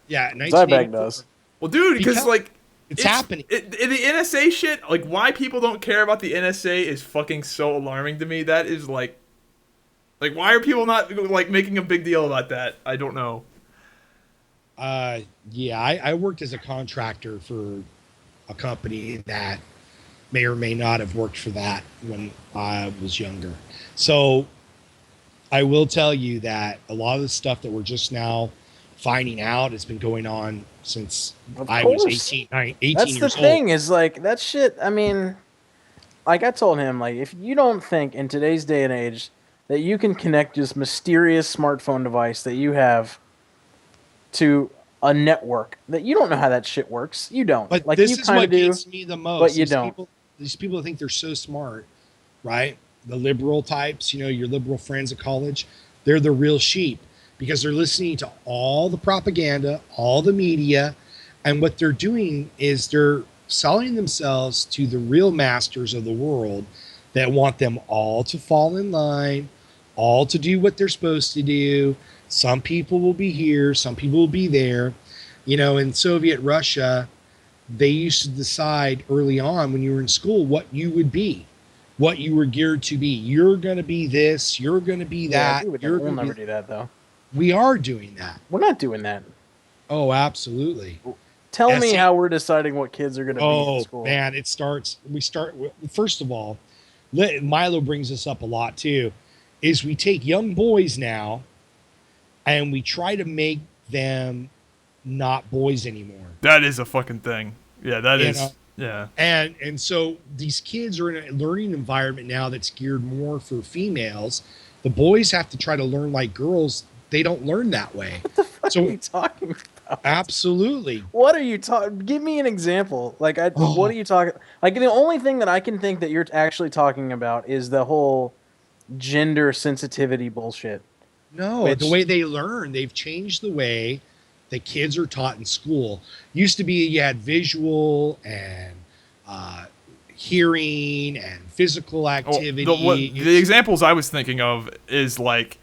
Yeah, Zybak 1984. does. Well, dude, because Because like it's happening. the NSA shit. Like, why people don't care about the NSA is fucking so alarming to me. That is like why are people not like making a big deal about that? I don't know. Yeah, I worked as a contractor for a company that may or may not have worked for that when I was younger. So I will tell you that a lot of the stuff that we're just now finding out has been going on since Of I was course. 18 That's the years old. thing is like that shit. I mean, like I told him, like if you don't think in today's day and age that you can connect this mysterious smartphone device that you have to a network, that you don't know how that shit works. You don't. But Like you this is kind of what do, gets me the but most. you don't. These people think they're so smart, right? The liberal types, your liberal friends at college, they're the real sheep because they're listening to all the propaganda, all the media, and what they're doing is they're selling themselves to the real masters of the world that want them all to fall in line, all to do what they're supposed to do. Some people will be here, some people will be there. In Soviet Russia, they used to decide early on when you were in school what you would be, what you were geared to be. You're going to be this, you're going to be Yeah, that, you're we'll going to never be. do that though. We are doing that. We're not doing that. Oh, absolutely. Tell And me see, how we're deciding what kids are going to be in oh, school. man, we start, first of all, Milo brings this up a lot too, is we take young boys now and we try to make them not boys anymore. That is a fucking thing. Yeah, that You is. know? Yeah. And so these kids are in a learning environment now that's geared more for females. The boys have to try to learn like girls. They don't learn that way. What the fuck So are you talking about? absolutely. What are you talking? Give me an example. Like, what Oh, are you talking? Like, the only thing that I can think that you're actually talking about is the whole gender sensitivity bullshit. no, the Which, way they learn, they've changed the way that kids are taught in school. Used to be you had visual and uh, hearing and physical Well, activity. the examples I was thinking of is like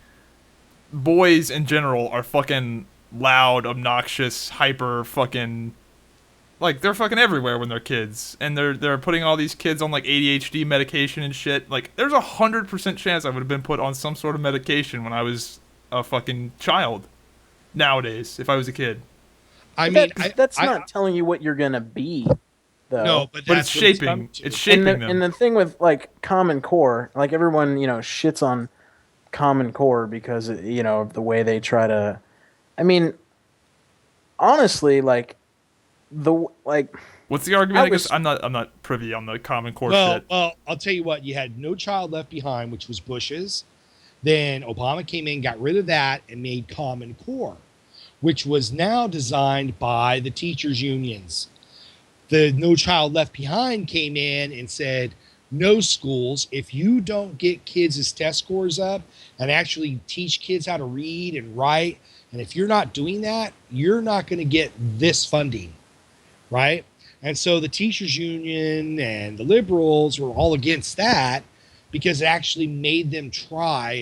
boys in general are fucking loud, obnoxious, hyper fucking like they're fucking everywhere when they're kids, and they're putting all these kids on like ADHD medication and shit. Like there's 100% chance I would have been put on some sort of medication when I was a fucking child. Nowadays, if I was a kid, I but mean, that's not telling you what you're gonna be, no, though. but but it's that's what it's coming shaping. It's to. shaping And them. the thing with like Common Core, like everyone shits on Common Core because of the way they try to. I mean, honestly, like the like What's the argument? I I guess was I'm not privy on the Common Core shit. Well, I'll tell you what. You had No Child Left Behind, which was Bush's. Then Obama came in, got rid of that, and made Common Core, which was now designed by the teachers' unions. The No Child Left Behind came in and said, no schools, if you don't get kids' test scores up and actually teach kids how to read and write, and if you're not doing that, you're not going to get this funding, right? And so the teachers union and the liberals were all against that because it actually made them try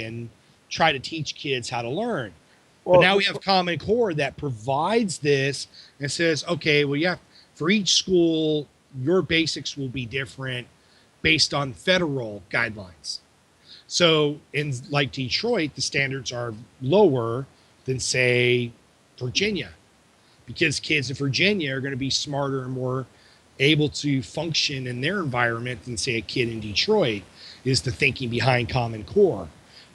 to teach kids how to learn. But now we have Common Core that provides this and says, okay, well, yeah, for each school, your basics will be different based on federal guidelines. So in like Detroit, the standards are lower than, say, Virginia, because kids in Virginia are going to be smarter and more able to function in their environment than, say, a kid in Detroit, is the thinking behind Common Core.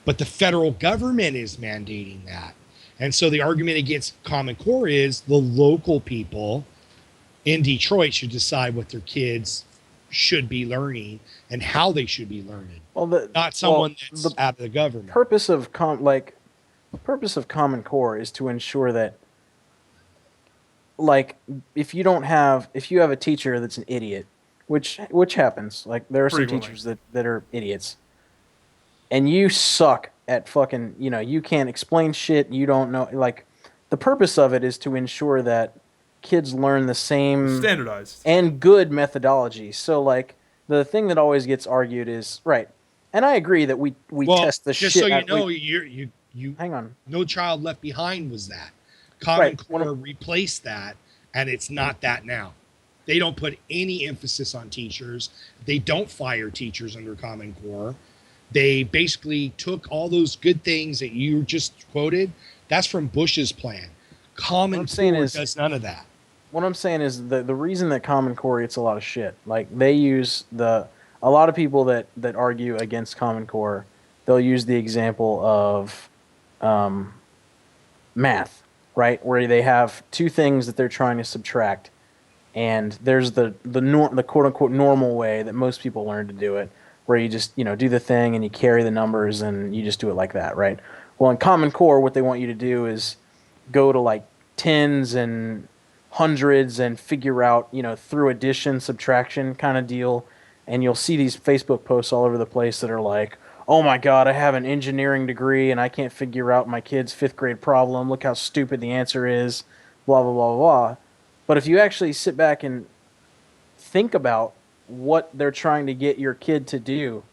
But the federal government is mandating that. And so the argument against Common Core is the local people in Detroit should decide what their kids should be learning and how they should be learning. Not someone that's out of the government. Purpose of purpose of Common Core is to ensure that, like, if you have a teacher that's an idiot, which happens, like there are some Frequently. teachers that are idiots, and you suck at fucking, you can't explain shit, you don't know, like, the purpose of it is to ensure that kids learn the same Standardized. and good methodology. So like the thing that always gets argued is right, and I agree that we test the just shit. so you out, know, you hang on. No Child Left Behind was that. Common Right. Core replaced that, and it's not that now. They don't put any emphasis on teachers. They don't fire teachers under Common Core. They basically took all those good things that you just quoted. That's from Bush's plan. Common Core does none of that. What I'm saying is the reason that Common Core gets a lot of shit, like they use a lot of people that argue against Common Core, they'll use the example of math, right? Where they have two things that they're trying to subtract, and there's the quote unquote normal way that most people learn to do it, where you just do the thing and you carry the numbers and you just do it like that, right? Well, in Common Core, what they want you to do is go to like tens and hundreds and figure out through addition subtraction kind of deal, and you'll see these Facebook posts all over the place that are like, oh my God, I have an engineering degree and I can't figure out my kid's fifth grade problem. Look how stupid the answer is, blah, blah, blah, blah. But if you actually sit back and think about what they're trying to get your kid to do,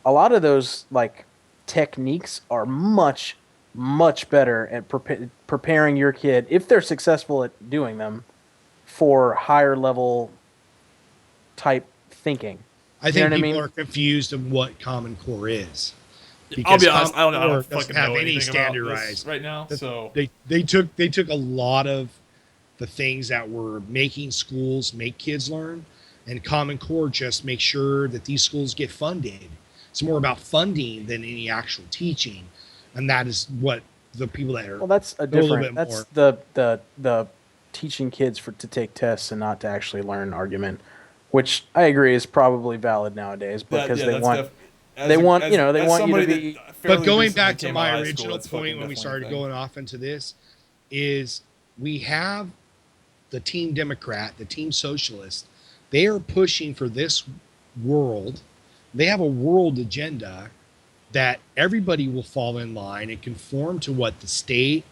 a lot of those like techniques are much, much better at preparing your kid, if they're successful at doing them, for higher level type thinking. I think people are confused of what Common Core is. I'll be honest, I don't fucking have any standardized right now. So they took a lot of the things that were making schools make kids learn, and Common Core just make sure that these schools get funded. It's more about funding than any actual teaching, and that is what the people that are that's a different. That's the teaching kids to take tests and not to actually learn an argument, which I agree is probably valid nowadays because they want you to be. But going back to my original point when we started going off into this, is we have the Team Democrat, the Team Socialist. They are pushing for this world. They have a world agenda that everybody will fall in line and conform to what the state,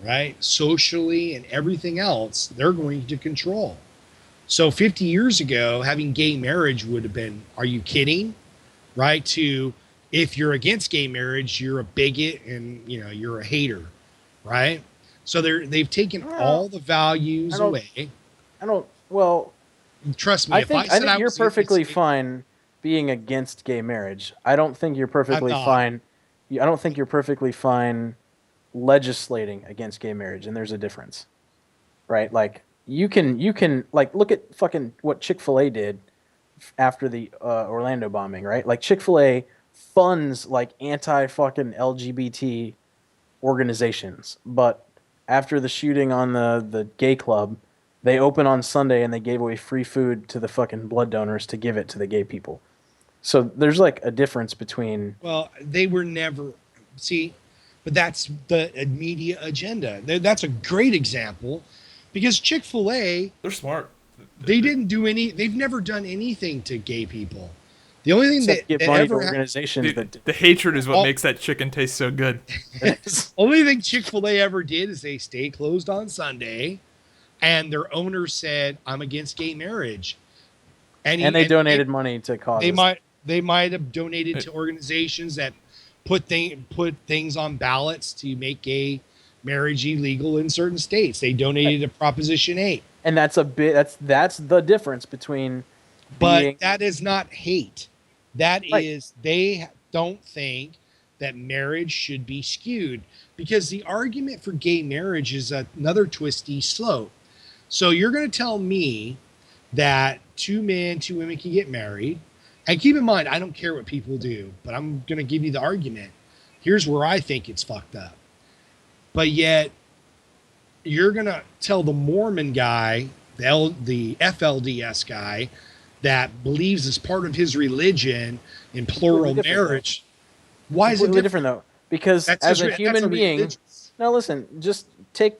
right, socially and everything else they're going to control. So 50 years ago, having gay marriage would have been, are you kidding? Right? To, if you're against gay marriage, you're a bigot and you're a hater, right? So they've taken all the values away. Well, trust me. I think you're perfectly fine being against gay marriage. I don't think you're perfectly fine. I don't think you're perfectly fine legislating against gay marriage, and there's a difference, right? Like you can like look at fucking what Chick-fil-A did after the Orlando bombing, right? Like Chick-fil-A funds like anti-fucking LGBT organizations, but after the shooting on the gay club, they opened on Sunday and they gave away free food to the fucking blood donors to give it to the gay people. So there's like a difference between. Well, they were never but that's the media agenda. That's a great example, because Chick-fil-A, they're smart. They've never done anything to gay people. The only thing that money to organizations the hatred is what makes that chicken taste so good. Only thing Chick-fil-A ever did is they stayed closed on Sunday, and their owner said, "I'm against gay marriage," and they donated money to causes. They might have donated to organizations that put things on ballots to make gay marriage illegal in certain states. They donated to Proposition 8. And that's the difference between. But that is not hate. That is, they don't think that marriage should be skewed, because the argument for gay marriage is another twisty slope. So you're going to tell me that 2 men, 2 women can get married. And keep in mind, I don't care what people do, but I'm going to give you the argument. Here's where I think it's fucked up. But yet, you're going to tell the Mormon guy, the FLDS guy, that believes as part of his religion in plural marriage. Why is it different though? Because as a human being, now listen, just take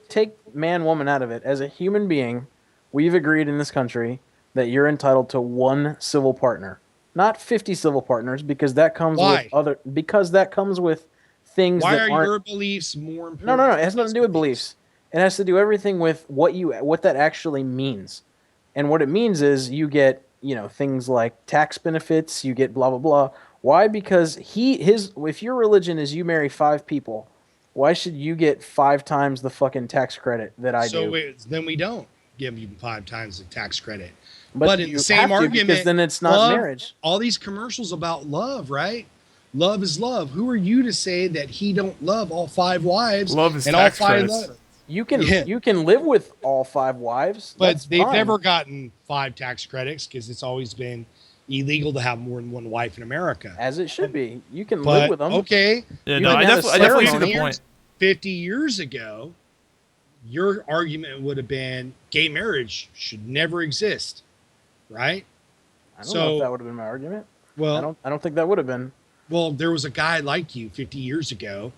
man, woman out of it. As a human being, we've agreed in this country that you're entitled to 1 civil partner, not 50 civil partners, because that comes with things. Why are your beliefs more important? No. It has nothing to do with beliefs. It has to do everything with what that actually means. And what it means is you get, things like tax benefits, you get blah blah blah. Why? Because if your religion is you marry 5 people, why should you get 5 times the fucking tax credit that I do? Then we don't give you 5 times the tax credit. But in you the same have to, argument, because then it's not marriage. All these commercials about love, right? Love is love. Who are you to say that he don't love all 5 wives? Love is and tax all 5 credits. You can live with all 5 wives, but that's they've fine. never gotten 5 tax credits because it's always been illegal to have more than one wife in America. As it should be. You can live with them. Okay. Yeah, You no, can I have a definitely see the ceremony. point. 50 years ago, your argument would have been gay marriage should never exist, right? I don't know if that would have been my argument. Well, I don't think that would have been. Well, there was a guy like you 50 years ago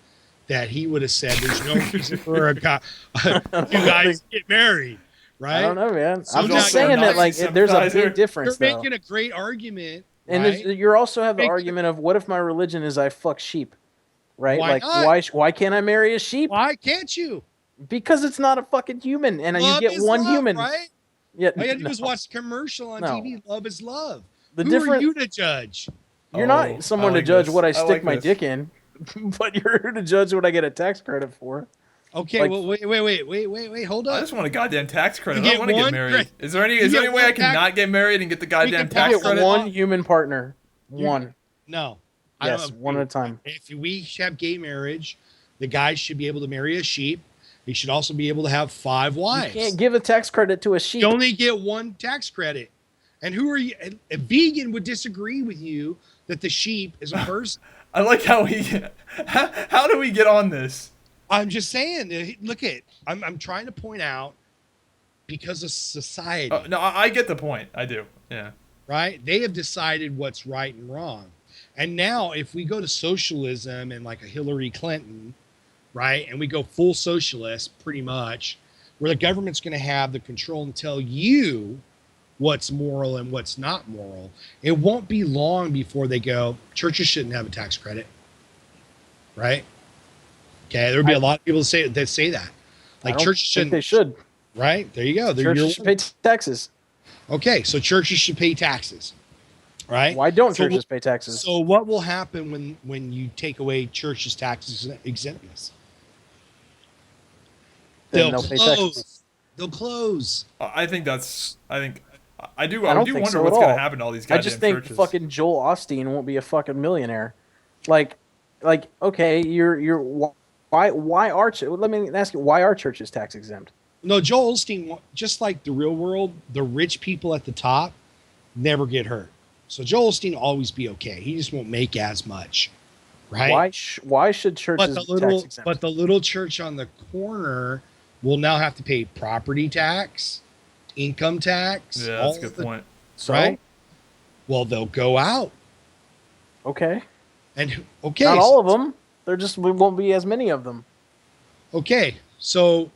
that he would have said there's no reason for you guys to get married, right? I don't know, man. So I'm now just saying that there's a sympathizer. big difference. You're though. making a great argument, And right? you also have the argument of what if my religion is I fuck sheep, right? Why like not? why can't I marry a sheep? Why can't you? Because it's not a fucking human, and Love you get is one love, human. right? Yeah, All you gotta do is watch the commercial on TV. Love is love. The Who different- are you to judge? You're not someone I like to judge this. what I I stick like my this. dick in, but you're here to judge what I get a tax credit for. Okay, Like- well, wait, hold I up. just want a goddamn tax credit. You I don't want to get get one married. credit. Is there any You get way I one can tax- not get married and get the goddamn can tax Get credit? one human partner. One. No. I Yes, don't one at a agree. time. If we have gay marriage, the guy should be able to marry a sheep. He should also be able to have 5 You wives. can't give a tax credit to a sheep. You only get 1 tax credit. And who are you? A vegan would disagree with you that the sheep is a person. I like how how do we get on this? I'm just saying. Look at. I'm trying to point out because of society, No, I get the point. I do. Yeah. right? They have decided what's right and wrong. And now, if we go to socialism and like a Hillary Clinton, right, and we go full socialist, pretty much, where the government's going to have the control and tell you what's moral and what's not moral, it won't be long before they go, churches shouldn't have a tax credit, right? Okay, there'll be a lot of people that say that, I like don't churches think shouldn't. they should. Right there, you go. Churches should pay taxes. Okay, so churches should pay taxes, right? Why don't So churches pay taxes? So what will happen when you take away churches' taxes exemptness? Then They'll they'll pay close. taxes. They'll close. I do I do don't think wonder so what's at gonna all. happen to all these I goddamn just think churches. fucking Joel Osteen won't be a fucking millionaire. Like okay, you're why are let me ask you, why are churches tax exempt? No, Joel Osteen, just like the real world, the rich people at the top never get hurt. So Joel Osteen will always be okay. He just won't make as much, right? Why should churches But be tax exempt? the little church on the corner will now have to pay property tax, income tax. Yeah, that's a good point. So Right? Well, they'll go out. okay, And okay, not all of them. There just won't be as many of them. okay. So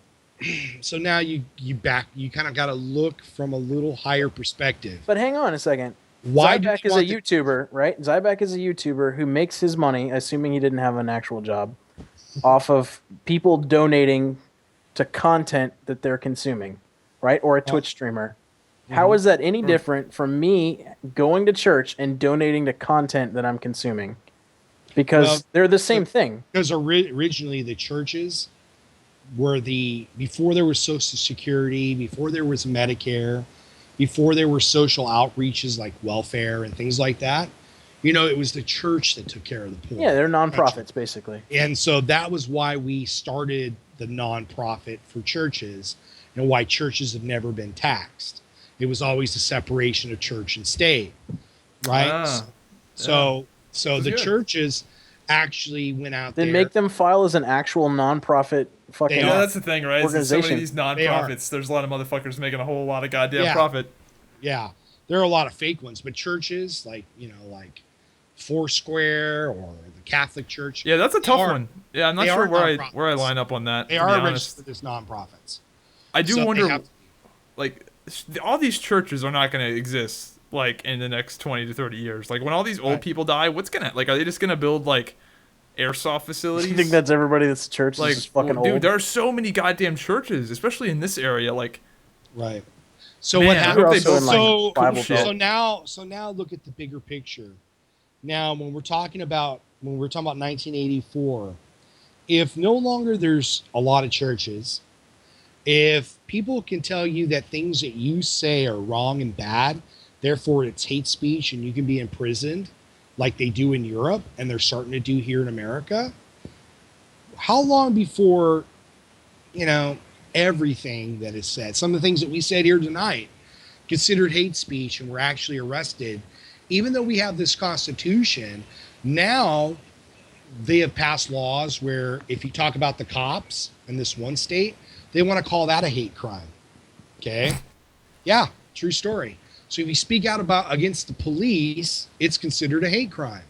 now you kind of got to look from a little higher perspective. But hang on a second. Why do Zybak you is a want the- YouTuber, right? Zybak is a YouTuber who makes his money, assuming he didn't have an actual job, off of people donating to content that they're consuming, right? Or a Twitch streamer. How is that any different from me going to church and donating to content that I'm consuming? Because Well, they're the same thing. Because originally the churches were before there was Social Security, before there was Medicare, before there were social outreaches like welfare and things like that. It was the church that took care of the poor. Yeah, they're nonprofits, basically. And so that was why we started the nonprofit for churches and why churches have never been taxed. It was always the separation of church and state, right? Ah, So That's the good. churches actually went out Then there. make them file as an actual nonprofit fucking. They Yeah, are. that's the thing, right? Is that so many of these They are. nonprofits, there's a lot of motherfuckers making a whole lot of goddamn Yeah. profit. Yeah, there are a lot of fake ones, but churches like Foursquare or the Catholic Church, Yeah, that's a tough are- one. Yeah, I'm not they sure are where I line up on that. they to be are honest. registered as nonprofits. I do So they wonder, have- like, all these churches are not going to exist, like, in the next 20 to 30 years. Like, when all these old Right. people die, what's gonna, like, are they just gonna build, like, airsoft facilities. You think that's everybody that's a church like, is just fucking well, dude, old? there are so many goddamn churches, especially in this area. Like, Right. So man, what I happened? hope they also build in, like, So Bible shit. Belt. so now look at the bigger picture. Now, when we're talking about 1984, if no longer there's a lot of churches, if people can tell you that things that you say are wrong and bad, therefore it's hate speech and you can be imprisoned like they do in Europe and they're starting to do here in America, how long before, everything that is said, some of the things that we said here tonight, considered hate speech and we're actually arrested, even though we have this Constitution, now they have passed laws where if you talk about the cops in this one state, they want to call that a hate crime. Okay. Yeah. True story. So if you speak out against the police, it's considered a hate crime.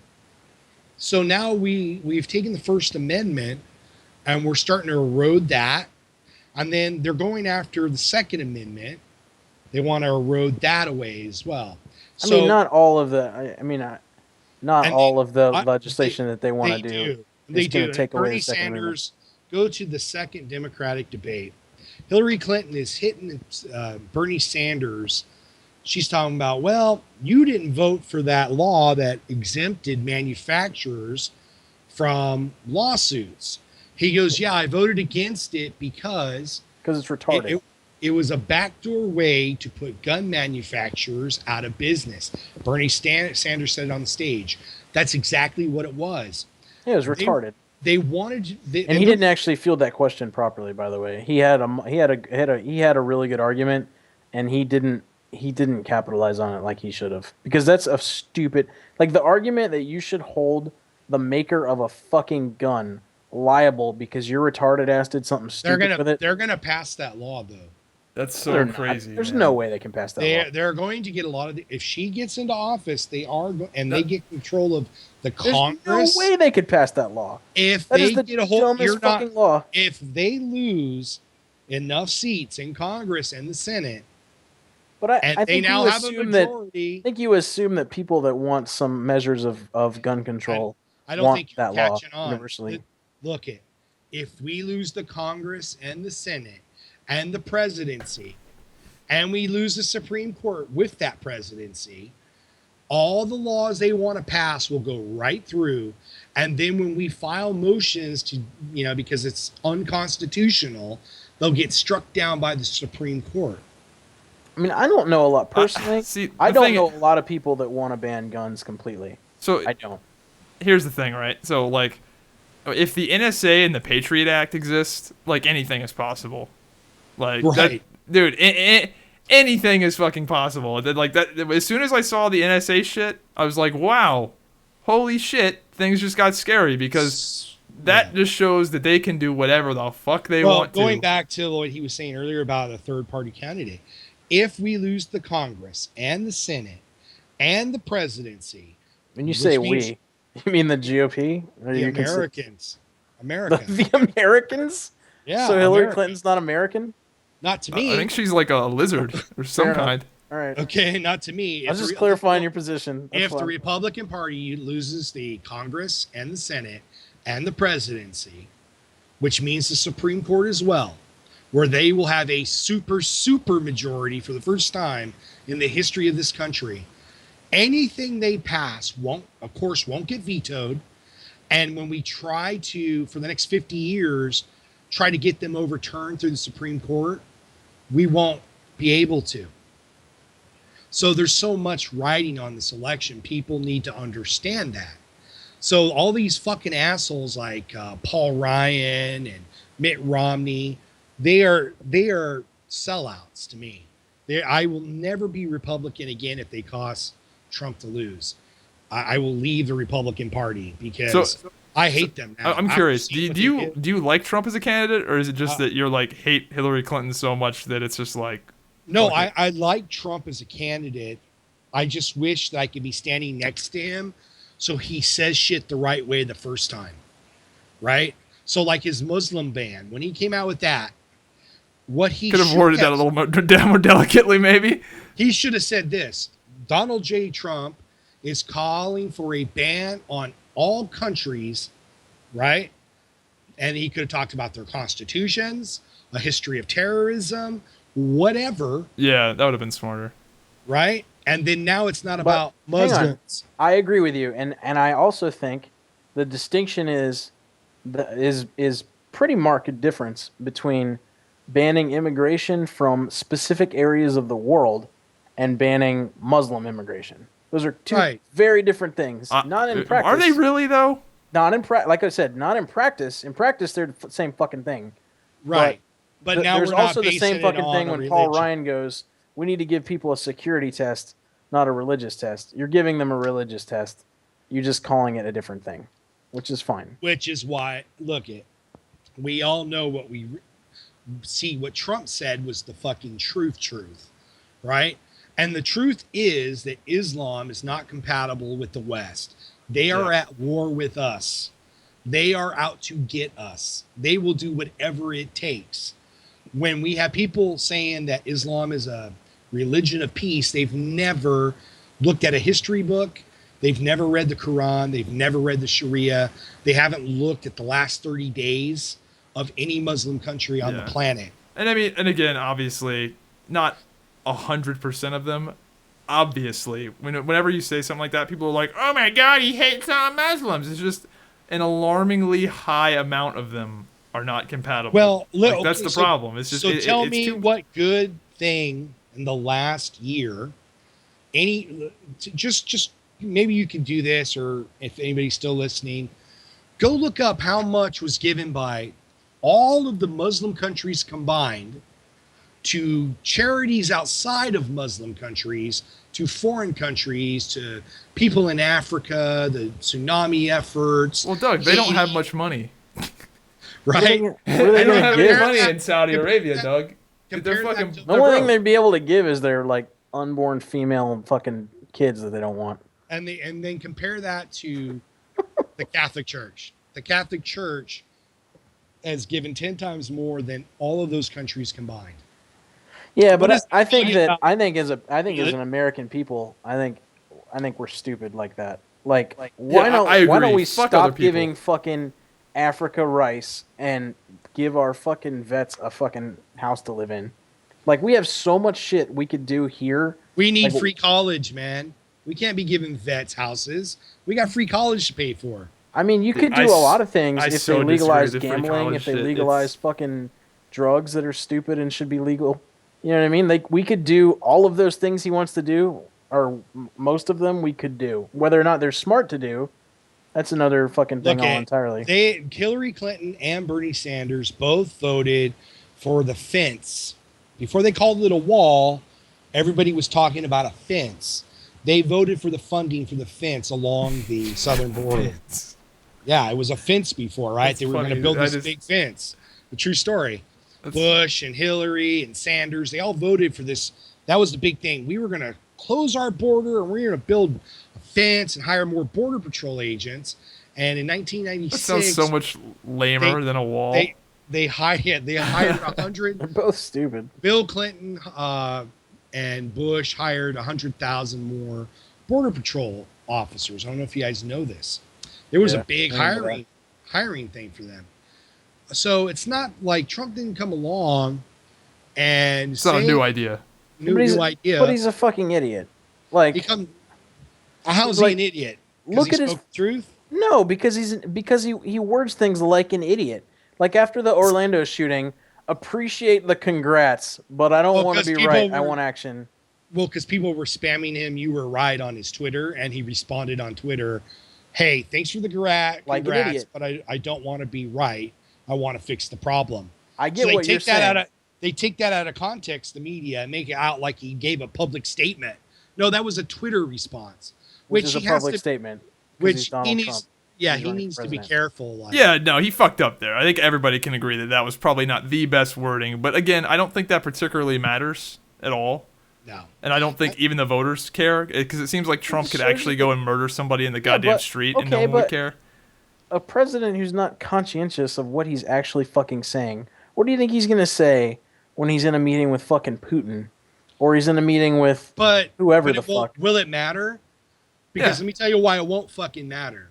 So now we've taken the First Amendment and we're starting to erode that. And then they're going after the Second Amendment. They want to erode that away as well. I mean, not all of the. Not And all of the I- legislation that they want to do. They is gonna do. take away Bernie the Second Amendment. Sanders, go to the second Democratic debate. Hillary Clinton is hitting Bernie Sanders. She's talking about, well, you didn't vote for that law that exempted manufacturers from lawsuits. He goes, yeah, I voted against it because Because it's retarded. it was a backdoor way to put gun manufacturers out of business. Bernie Sanders said it on the stage. That's exactly what it was. Yeah, it was retarded. They wanted, And he didn't actually field that question properly. By the way, he had a really good argument, and he didn't capitalize on it like he should have, because that's a stupid, like, the argument that you should hold the maker of a fucking gun liable because your retarded ass did something stupid with it. They're gonna pass that law though. That's so They're not. crazy. There's man. no way they can pass that law. They're going to get a lot of if she gets into office, they get control of the Congress. There's no way they could pass that law. If That they is the get a hold, dumbest fucking law. if they lose enough seats in Congress and the Senate, But I they think now you have a assume that. majority. I think you assume that people that want some measures of gun control I don't want think you're that law catching on. universally. Look it. If we lose the Congress and the Senate and the presidency, and we lose the Supreme Court with that presidency, all the laws they want to pass will go right through. And then when we file motions to, because it's unconstitutional, they'll get struck down by the Supreme Court. I mean, I don't know a lot personally. See, I the don't thing- know a lot of people that want to ban guns completely. So I don't. here's the thing, right? So, like, if the NSA and the Patriot Act exist, like, anything is possible. Like, Right. dude, anything is fucking possible. Like, that. As soon as I saw the NSA shit, I was like, wow, holy shit, things just got scary, because that just shows that they can do whatever the fuck they want to. Going back to what he was saying earlier about a third-party candidate, if we lose the Congress and the Senate and the presidency, When you say means- we, you mean the GOP? Or the you consider- Americans, America, The Americans? yeah. So Hillary America. Clinton's not American? Not to me. I think she's like a lizard or some Fair enough. kind. All right. Okay, not to me. I was just clarifying your position. That's If the fine. Republican Party loses the Congress and the Senate and the presidency, which means the Supreme Court as well, where they will have a super majority for the first time in the history of this country, anything they pass won't get vetoed. And when we try to, for the next 50 years, try to get them overturned through the Supreme Court, we won't be able to. So there's so much riding on this election. People need to understand that. So all these fucking assholes like Paul Ryan and Mitt Romney, they are sellouts to me. I will never be Republican again if they cause Trump to lose. I will leave the Republican Party because I hate them now. I'm curious. After Do seeing what they you did. do you like Trump as a candidate, or is it just that you're like hate Hillary Clinton so much that it's just like? No, fuck it? I like Trump as a candidate. I just wish that I could be standing next to him so he says shit the right way the first time. Right? So like his Muslim ban, when he came out with that, what he Could have should worded that a have- little more delicately, maybe. He should have said this. Donald J. Trump is calling for a ban on all countries right? And he could have talked about their constitutions, a history of terrorism, whatever, Yeah, that would have been smarter. right? And then now it's not But about hang on. Muslims. I agree with you, and I also think the distinction is pretty marked difference between banning immigration from specific areas of the world and banning Muslim immigration. Those are two Right. very different things. Not in practice. Are they really though? Not in like I said, not in practice. In practice, they're the same fucking thing. Right. But now there's we're not also the same basing it fucking on thing a when Paul religion. Ryan goes, "We need to give people a security test, not a religious test." You're giving them a religious test. You're just calling it a different thing, which is fine. Which is why, we all know what we see. What Trump said was the fucking truth, right? And the truth is that Islam is not compatible with the West. They are at war with us. They are out to get us. They will do whatever it takes. When we have people saying that Islam is a religion of peace, they've never looked at a history book. They've never read the Quran. They've never read the Sharia. They haven't looked at the last 30 days of any Muslim country on the planet. And I mean, and again, obviously, not 100% of them. Obviously, whenever you say something like that, people are like, "Oh my God, he hates on Muslims." It's just an alarmingly high amount of them are not compatible. Well, that's the problem. It's just tell me what good thing in the last year, just maybe you can do this, or if anybody's still listening, go look up how much was given by all of the Muslim countries combined to charities outside of Muslim countries, to foreign countries, to people in Africa, the tsunami efforts. Well, Doug, they don't have much money. Right? They don't have any money in Saudi Arabia, Doug. They're fucking. The only thing they'd be able to give is their like unborn female fucking kids that they don't want. And then compare that to the Catholic Church. The Catholic Church has given 10 times more than all of those countries combined. Yeah, but I think as an American people, I think we're stupid like that. Like why don't we stop giving fucking Africa rice and give our fucking vets a fucking house to live in? Like, we have so much shit we could do here. We need free college, man. We can't be giving vets houses. We got free college to pay for. I mean, you could do a lot of things if they legalize gambling, if they legalize fucking drugs that are stupid and should be legal. You know what I mean? Like, we could do all of those things he wants to do, or most of them we could do. Whether or not they're smart to do, that's another fucking thing all entirely. Hillary Clinton and Bernie Sanders both voted for the fence. Before they called it a wall, everybody was talking about a fence. They voted for the funding for the fence along the southern border. Yeah, it was a fence before, right? They were going to build this big fence. The true story. Bush and Hillary and Sanders, they all voted for this. That was the big thing. We were going to close our border and we were going to build a fence and hire more border patrol agents. And in 1996, that sounds so much lamer than a wall. They hired 100. They're both stupid. Bill Clinton and Bush hired 100,000 more border patrol officers. I don't know if you guys know this. There was a big hiring thing for them. So it's not like Trump didn't come along and it's not a new idea. New idea. But he's a fucking idiot. Like, how's he an idiot? Look at his truth. No, because he words things like an idiot. Like, after the Orlando shooting, appreciate the congrats, but I don't want to be right. I want action. Well, because people were spamming him. You were right on his Twitter, and he responded on Twitter, "Hey, thanks for the congrats, like an idiot. But I don't want to be right. I want to fix the problem." I get what you're saying. They take that out of context, the media, and make it out like he gave a public statement. No, that was a Twitter response, which is a public statement. Which he needs. Yeah, he needs to be careful. He fucked up there. I think everybody can agree that was probably not the best wording. But again, I don't think that particularly matters at all. No. And I don't think even the voters care, because it seems like Trump could actually go and murder somebody in the goddamn street and no one would care. A president who's not conscientious of what he's actually fucking saying, what do you think he's going to say when he's in a meeting with fucking Putin? Or he's in a meeting with whoever the fuck? Will it matter? Because let me tell you why it won't fucking matter.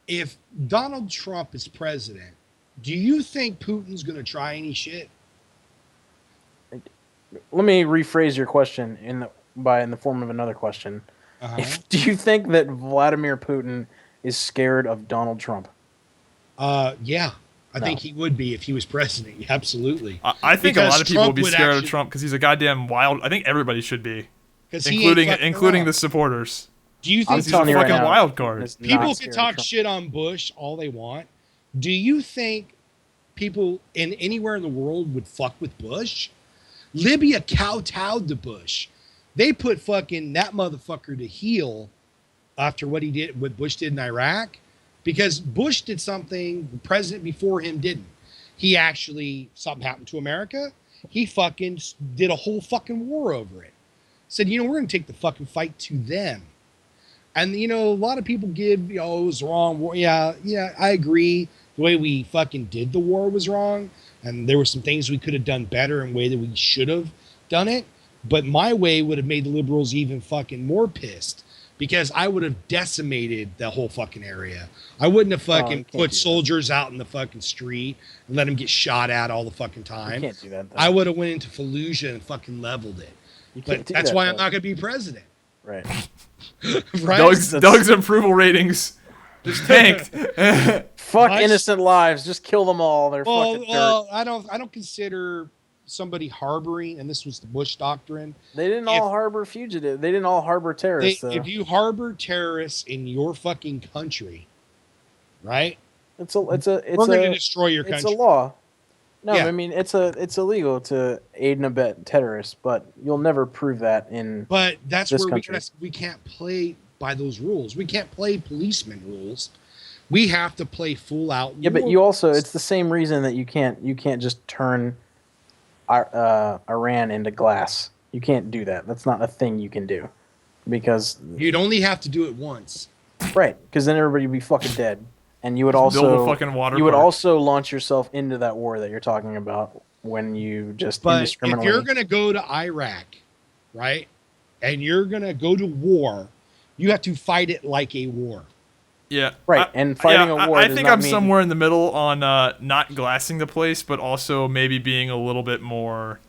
if Donald Trump is president, do you think Putin's going to try any shit? Let me rephrase your question in the form of another question. Uh-huh. Do you think that Vladimir Putin is scared of Donald Trump? Yeah. I think he would be if he was president. Absolutely. I think Because a lot of people Trump would be would scared of actually- Trump because he's a goddamn wild. I think everybody should be, 'Cause he ain't fucking including around. the supporters. Do you I'm think He's a telling you right fucking now, wild card. is not people can scared of talk Trump. shit on Bush all they want? Do you think people in anywhere in the world would fuck with Bush? Libya kowtowed to Bush. They put fucking that motherfucker to heel after what Bush did in Iraq, because Bush did something the president before him didn't. He actually, something happened to America. He fucking did a whole fucking war over it. Said, we're going to take the fucking fight to them. And, a lot of people give, it was wrong. War. Yeah, I agree. The way we fucking did the war was wrong. And there were some things we could have done better in a way that we should have done it. But my way would have made the liberals even fucking more pissed, because I would have decimated the whole fucking area. I wouldn't have fucking put soldiers out in the fucking street and let them get shot at all the fucking time. You can't do that, though. I would have went into Fallujah and fucking leveled it. But that's why I'm not going to be president. Right. Right? Doug's approval ratings just tanked. Fuck innocent lives. Just kill them all. They're fucking dirt. I don't consider somebody harboring, and this was the Bush doctrine. They didn't all harbor fugitives. They didn't all harbor terrorists. If you harbor terrorists in your fucking country, right? We're going to destroy your country. It's a law. No, Yeah. I mean it's illegal to aid and abet terrorists, but you'll never prove that in. But that's this where country. we can't play by those rules. We can't play policeman rules. We have to play full out. Yeah, but you also, it's the same reason that you can't just turn Iran into glass. You can't do that. That's not a thing you can do, because you'd only have to do it once. Right, because then everybody would be fucking dead, and you would Build a also fucking water you would park. also launch yourself into that war that you're talking about when you just But indiscriminately. if you're going to go to Iraq, right, and you're going to go to war, you have to fight it like a war. Yeah. Right, and fighting a war I does think not I'm mean- somewhere in the middle on not glassing the place, but also maybe being a little bit more.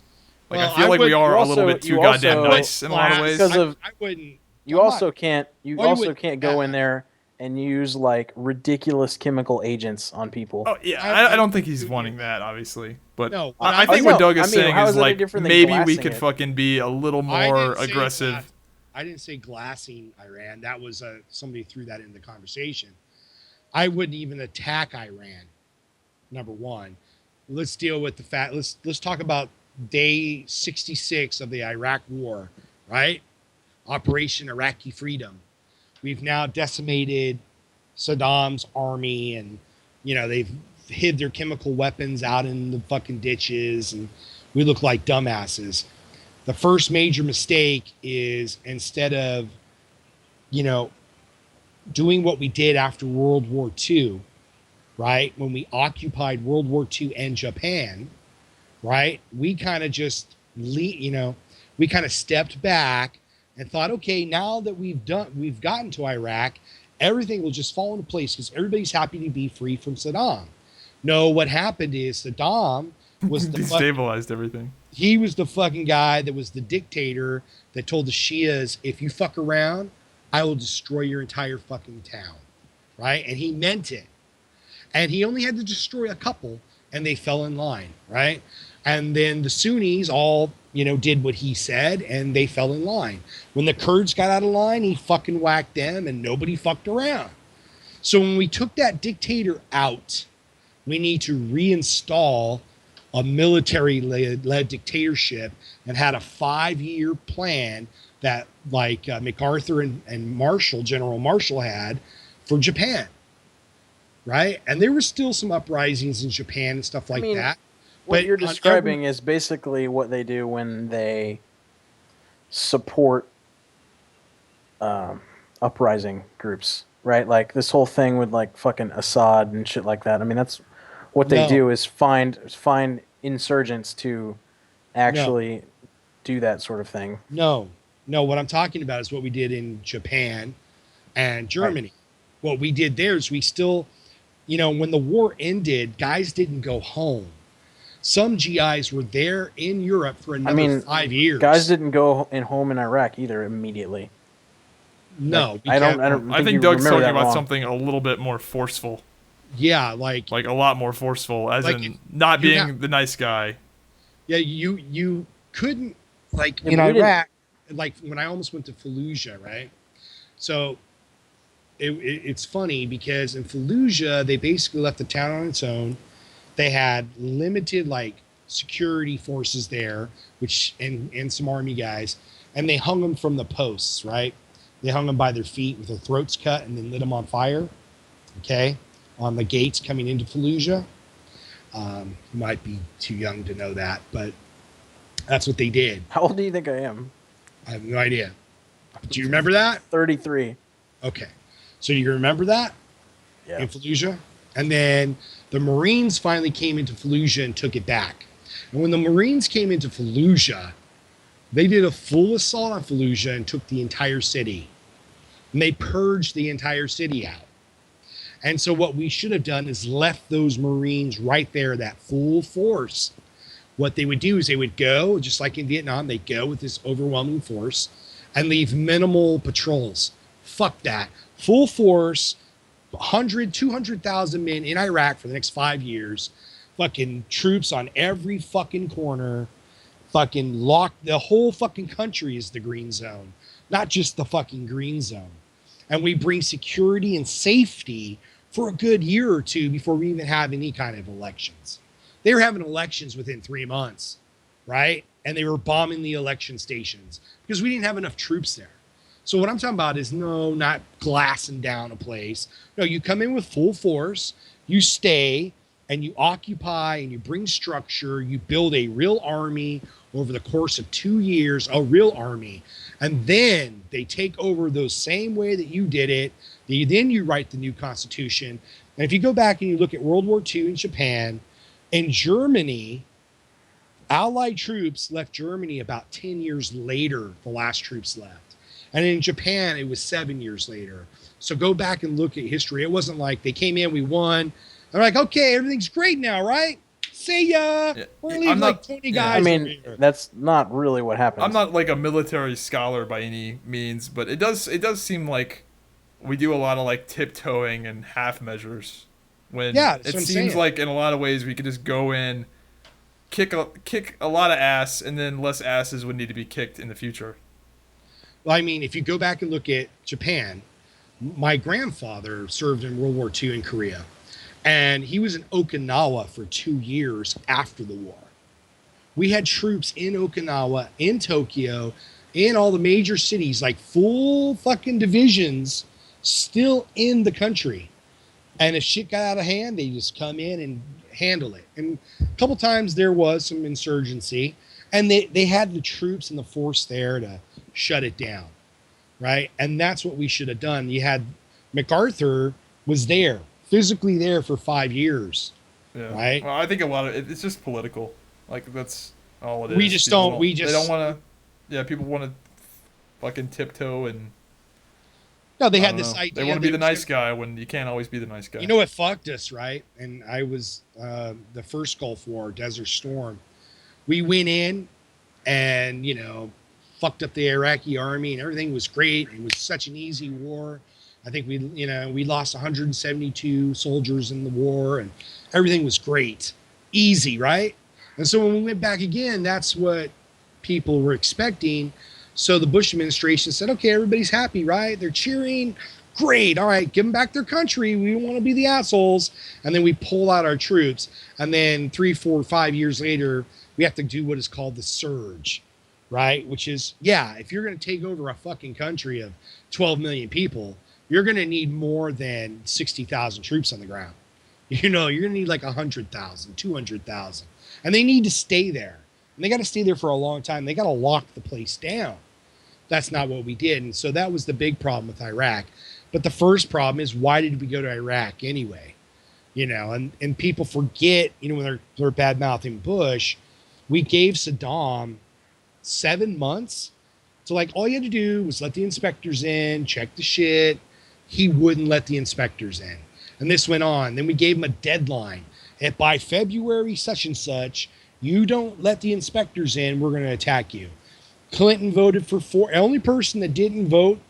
Like, Well, I feel I like we would- are you a little also- bit too you goddamn also- nice in a lot of ways. Because of- I wouldn't. You I'm also not- can't. You also can't go in there and use like ridiculous chemical agents on people. Oh yeah, I don't think he's wanting that, obviously. But No, I think no, what Doug is I mean, saying how is is it any like different than maybe we glassing could it? fucking be a little I more didn't say aggressive. glass- I didn't say glassing Iran. That was somebody threw that in the conversation. I wouldn't even attack Iran. Number one, let's deal with the fact. Let's talk about day 66 of the Iraq War, right? Operation Iraqi Freedom. We've now decimated Saddam's army, and they've hid their chemical weapons out in the fucking ditches, and we look like dumbasses. The first major mistake is, instead of doing what we did after World War II, right? When we occupied World War II and Japan, right? We kind of just, we kind of stepped back and thought, okay, now that we've gotten to Iraq, everything will just fall into place because everybody's happy to be free from Saddam. No, what happened is Saddam was the Destabilized everything. He was the fucking guy that was the dictator that told the Shias, if you fuck around, I will destroy your entire fucking town, right? And he meant it. And he only had to destroy a couple, and they fell in line, right? And then the Sunnis all, did what he said, and they fell in line. When the Kurds got out of line, he fucking whacked them, and nobody fucked around. So when we took that dictator out, we need to reinstall a military-led dictatorship and had a 5-year plan that MacArthur and Marshall, General Marshall, had for Japan, right? And there were still some uprisings in Japan and stuff like that. What But you're on describing is basically what they do when they support uprising groups, right? Like this whole thing with like fucking Assad and shit like that. I mean, that's what they do is find insurgents to actually do that sort of thing. No, what I'm talking about is what we did in Japan and Germany. Right. what we did there is we still, when the war ended, guys didn't go home. Some GIs were there in Europe for another 5 years. Guys didn't go home in Iraq either immediately. No, I don't. I think Doug's talking about something a little bit more forceful. Yeah, like a lot more forceful, as in not being the nice guy. Yeah, you couldn't, like, in Iraq, like when I almost went to Fallujah, right? So it's funny because in Fallujah, they basically left the town on its own. They had limited, like, security forces there, and some army guys, and they hung them from the posts, right? They hung them by their feet with their throats cut and then lit them on fire, okay, on the gates coming into Fallujah. You might be too young to know that, but that's what they did. How old do you think I am? I have no idea. Do you remember that? 33. Okay. So you remember that? Yeah. In Fallujah? And then the Marines finally came into Fallujah and took it back. And when the Marines came into Fallujah, they did a full assault on Fallujah and took the entire city. And they purged the entire city out. And so what we should have done is left those Marines right there, that full force. What they would do is they would go, just like in Vietnam, they'd go with this overwhelming force and leave minimal patrols. Fuck that. Full force, 100, 200,000 men in Iraq for the next 5 years. Fucking troops on every fucking corner. Fucking lock. The whole fucking country is the green zone, not just the fucking green zone. And we bring security and safety for a good year or two before we even have any kind of elections. They were having elections within 3 months, right? And they were bombing the election stations because we didn't have enough troops there. So what I'm talking about is not glassing down a place. No, you come in with full force, you stay, and you occupy, and you bring structure, you build a real army over the course of 2 years, a real army. And then they take over the same way that you did it. Then you write the new constitution. And if you go back and you look at World War II in Japan, in Germany, Allied troops left Germany about 10 years later, the last troops left. And in Japan, it was 7 years later. So go back and look at history. It wasn't like they came in, we won. They're like, okay, everything's great now, right? See ya. Yeah. We're leaving like 20 guys. I mean, that's not really what happens. I'm not like a military scholar by any means, but it does seem like we do a lot of like tiptoeing and half measures. When it seems like in a lot of ways we could just go in, kick a lot of ass, and then less asses would need to be kicked in the future. Well, I mean, if you go back and look at Japan, my grandfather served in World War II in Korea. And he was in Okinawa for 2 years after the war. We had troops in Okinawa, in Tokyo, in all the major cities, like full fucking divisions still in the country. And if shit got out of hand, they just come in and handle it. And a couple times there was some insurgency. And they had the troops and the force there to shut it down. Right? And that's what we should have done. You had MacArthur was there. Physically there for 5 years, right? Well, I think a lot of it's just political. Like that's all it is. They don't want to. Yeah, people want to fucking tiptoe and. No, they had this idea. They want to be the nice guy when you can't always be the nice guy. You know what fucked us, right? And I was the first Gulf War, Desert Storm. We went in and fucked up the Iraqi army, and everything was great. It was such an easy war. I think we lost 172 soldiers in the war, and everything was great. Easy, right? And so when we went back again, that's what people were expecting. So the Bush administration said, okay, everybody's happy, right? They're cheering. Great. All right, give them back their country. We don't want to be the assholes. And then we pull out our troops. And then 3, 4, 5 years later, we have to do what is called the surge, right? Which is, if you're going to take over a fucking country of 12 million people, you're going to need more than 60,000 troops on the ground. You're going to need like 100,000, 200,000. And they need to stay there. And they got to stay there for a long time. They got to lock the place down. That's not what we did. And so that was the big problem with Iraq. But the first problem is, why did we go to Iraq anyway? And people forget, when they're bad-mouthing Bush, we gave Saddam 7 months. So like all you had to do was let the inspectors in, check the shit, he wouldn't let the inspectors in. And this went on. Then we gave him a deadline. If by February such and such, you don't let the inspectors in, we're going to attack you. Clinton voted for four. The only person that didn't vote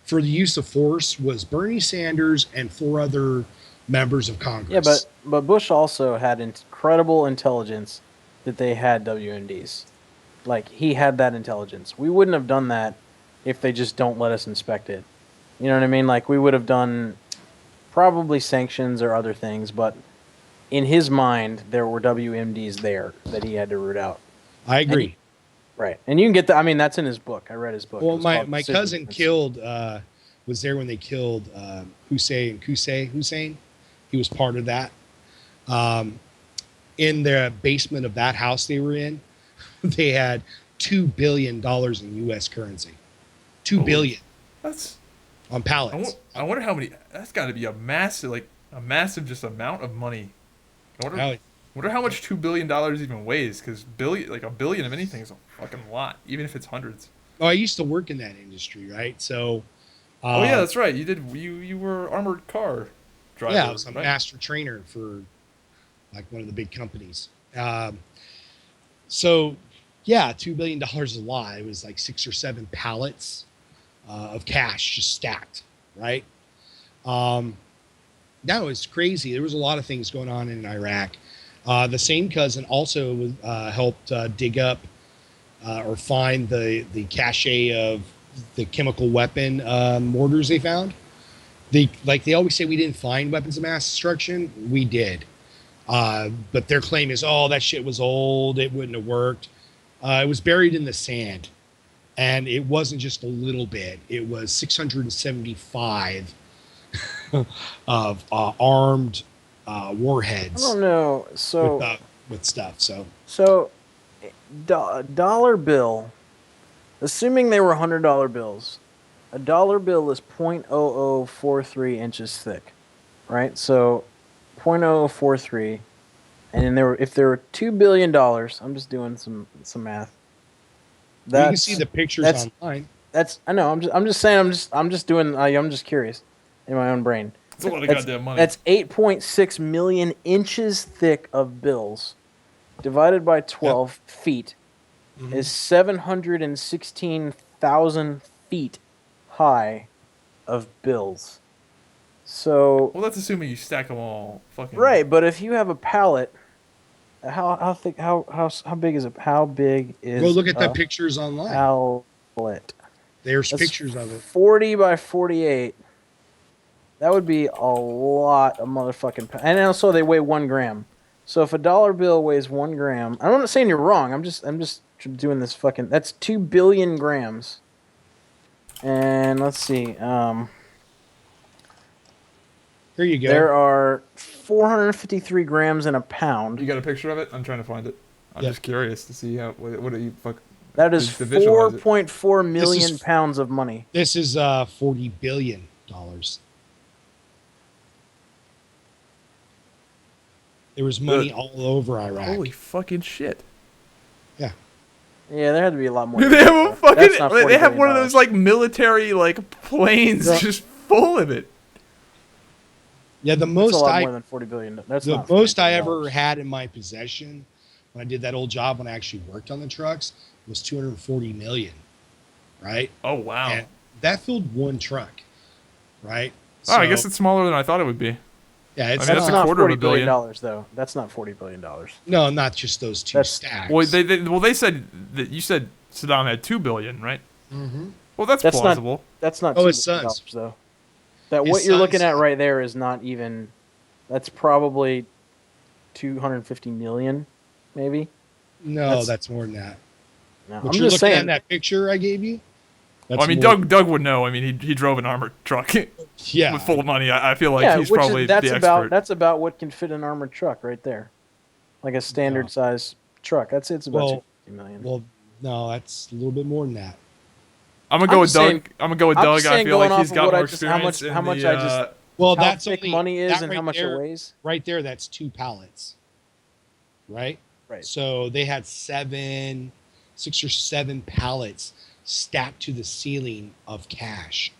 for the use of force was Bernie Sanders and 4 other members of Congress. Yeah, but Bush also had incredible intelligence that they had WMDs. Like, he had that intelligence. We wouldn't have done that if they just don't let us inspect it. You know what I mean? Like, we would have done probably sanctions or other things, but in his mind, there were WMDs there that he had to root out. I agree. Right. And you can get that. I mean, that's in his book. I read his book. Well, my cousin was there when they killed Hussein. He was part of that. In the basement of that house they were in, they had $2 billion in U.S. currency. $2 billion. That's on pallets. I wonder how many. That's got to be a massive just amount of money. I wonder how much $2 billion even weighs, because a billion of anything is a fucking lot, even if it's hundreds. Oh, I used to work in that industry, right? So. Oh yeah, that's right. You did. You were armored car driver. Yeah, I was a right? master trainer for like one of the big companies. So, yeah, $2 billion is a lot. It was like 6 or 7 pallets of cash just stacked, right? That was crazy. There was a lot of things going on in Iraq. The same cousin also helped dig up or find the cache of the chemical weapon mortars they found. They always say we didn't find weapons of mass destruction. We did. But their claim is, oh, that shit was old. It wouldn't have worked. It was buried in the sand. And it wasn't just a little bit. It was 675 of armed warheads. I don't know. So with stuff. So dollar bill, assuming they were $100 bills, a dollar bill is 0.0043 inches thick, right? So 0.0043, and then if there were $2 billion, I'm just doing some math. You can see the pictures online. I know. I'm just saying. I'm just doing. I'm just curious in my own brain. That's a lot of goddamn money. That's 8.6 million inches thick of bills, divided by 12 feet, is 716,000 feet high of bills. So. Well, that's assuming you stack them all. Fucking. Right, but if you have a pallet, how thick? How big is it? How big is? Go look at the pictures online. Pallet. There's pictures of it. 40 by 48. That would be a lot of motherfucking. And also, they weigh 1 gram. So if a dollar bill weighs 1 gram, I'm not saying you're wrong. I'm just doing this fucking. That's 2 billion grams. And let's see. Here you go. There are 453 grams in a pound. You got a picture of it? I'm trying to find it. I'm just curious to see what do you fuck. That is 4.4 million pounds of money. This is $40 billion. There was money all over Iraq. Holy fucking shit. Yeah. Yeah, there had to be a lot more. They have a fucking. They have one of those military planes just full of it. Yeah, the most that's a lot more than $40 billion. That's the most I ever had in my possession when I did that old job when I actually worked on the trucks was 240 million. Right? Oh wow. And that filled one truck. Right? So, I guess it's smaller than I thought it would be. Yeah, that's a quarter of $1 billion though. That's not $40 billion. No, not just those two stacks. Well, they said that you said Saddam had $2 billion, right? Mm-hmm. Well, that's plausible. That's not his $2 billion sons though. That what you're looking at right there is not even. That's probably 250 million, maybe. No, that's more than that. No, what I'm you're just looking saying. at that picture I gave you. Well, I mean, Doug would know. I mean, he drove an armored truck. Yeah. With full of money. I feel like he's probably the expert. That's about what can fit an armored truck right there, like a standard size truck. It's about 250 million. Well, no, that's a little bit more than that. I'm gonna go with Doug. I feel like he's got more experience. How much I just. Well, how that's thick money is and right how much there, it weighs. Right there, that's 2 pallets. Right. Right. So they had 6 or 7 pallets stacked to the ceiling of cash.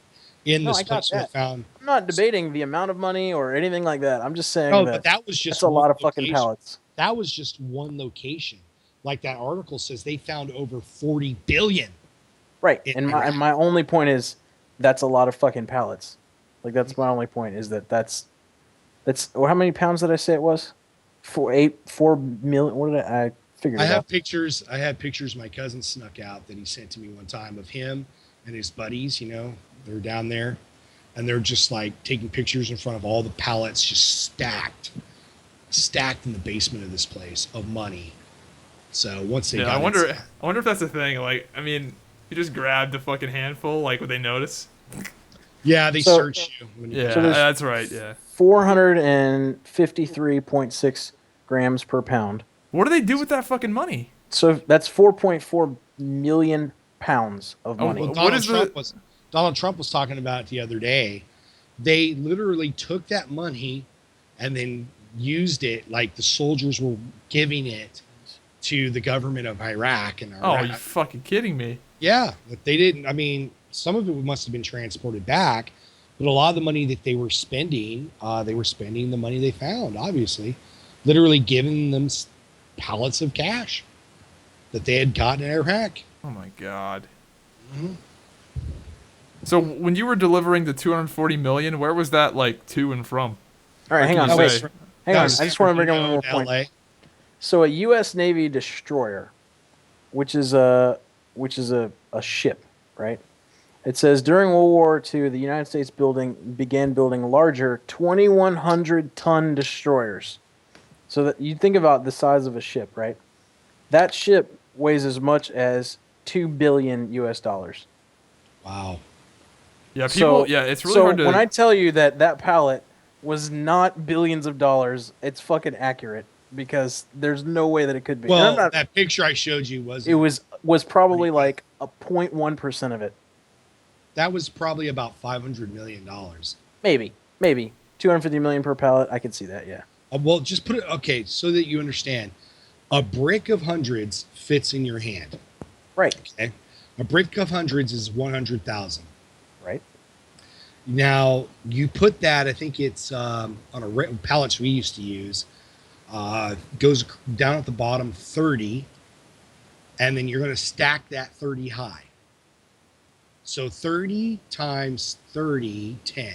in No, this I got place were that. found. I'm not debating the amount of money or anything like that. I'm just saying No, that but that was just that's a lot one of fucking location. pallets. That was just one location. Like that article says, they found over 40 billion. Right. in And Iraq. my only point is that's a lot of fucking pallets. Like that's my only point is that's well, how many pounds did I say it was? 4 million. What did I figured I it have out. pictures. I had pictures my cousin snuck out that he sent to me one time of him and his buddies. You know, they're down there, and they're just like taking pictures in front of all the pallets, just stacked in the basement of this place of money. So once they got I wonder if that's a thing. Like, I mean, you just grabbed a fucking handful. Like, would they notice? yeah, they So- search you. When you Yeah, So there's- that's right. Yeah. 453.6 grams per pound. What do they do with that fucking money? So that's 4.4 million pounds of Oh, money. Well, What is Donald Trump was talking about it the other day. They literally took that money and then used it like the soldiers were giving it to the government of Iraq and Oh, Iraq. you fucking kidding me? Yeah, but they didn't. I mean, some of it must have been transported back, but a lot of the money that they were spending the money they found, obviously, literally giving them pallets of cash that they had gotten in Iraq. Oh my god. Mhm. So when you were delivering the 240 million, where was that like to and from? All right, hang on. That Wait, was- hang That on. was I just want to bring up one San more Bernardino point. to So a U.S. Navy destroyer, which is a ship, right? It says during World War II, the United States began building larger 2,100-ton destroyers. So that you think about the size of a ship, right? That ship weighs as much as $2 billion US dollars. Wow. Yeah, people. Yeah, it's really hard to. When I tell you that pallet was not billions of dollars, it's fucking accurate because there's no way that it could be. And I'm Well, not- that picture I showed you was it was probably like a 0.1% of it. that was probably about $500 million. Maybe 250 million per pallet. I could see that. Yeah. Well, just put it okay so that you understand. A brick of hundreds fits in your hand. Right. Okay, a brick of hundreds is 100,000. Right. Now you put that. I think it's on pallets we used to use. Goes down at the bottom 30, and then you're going to stack that 30 high. So 30 times 30, 10.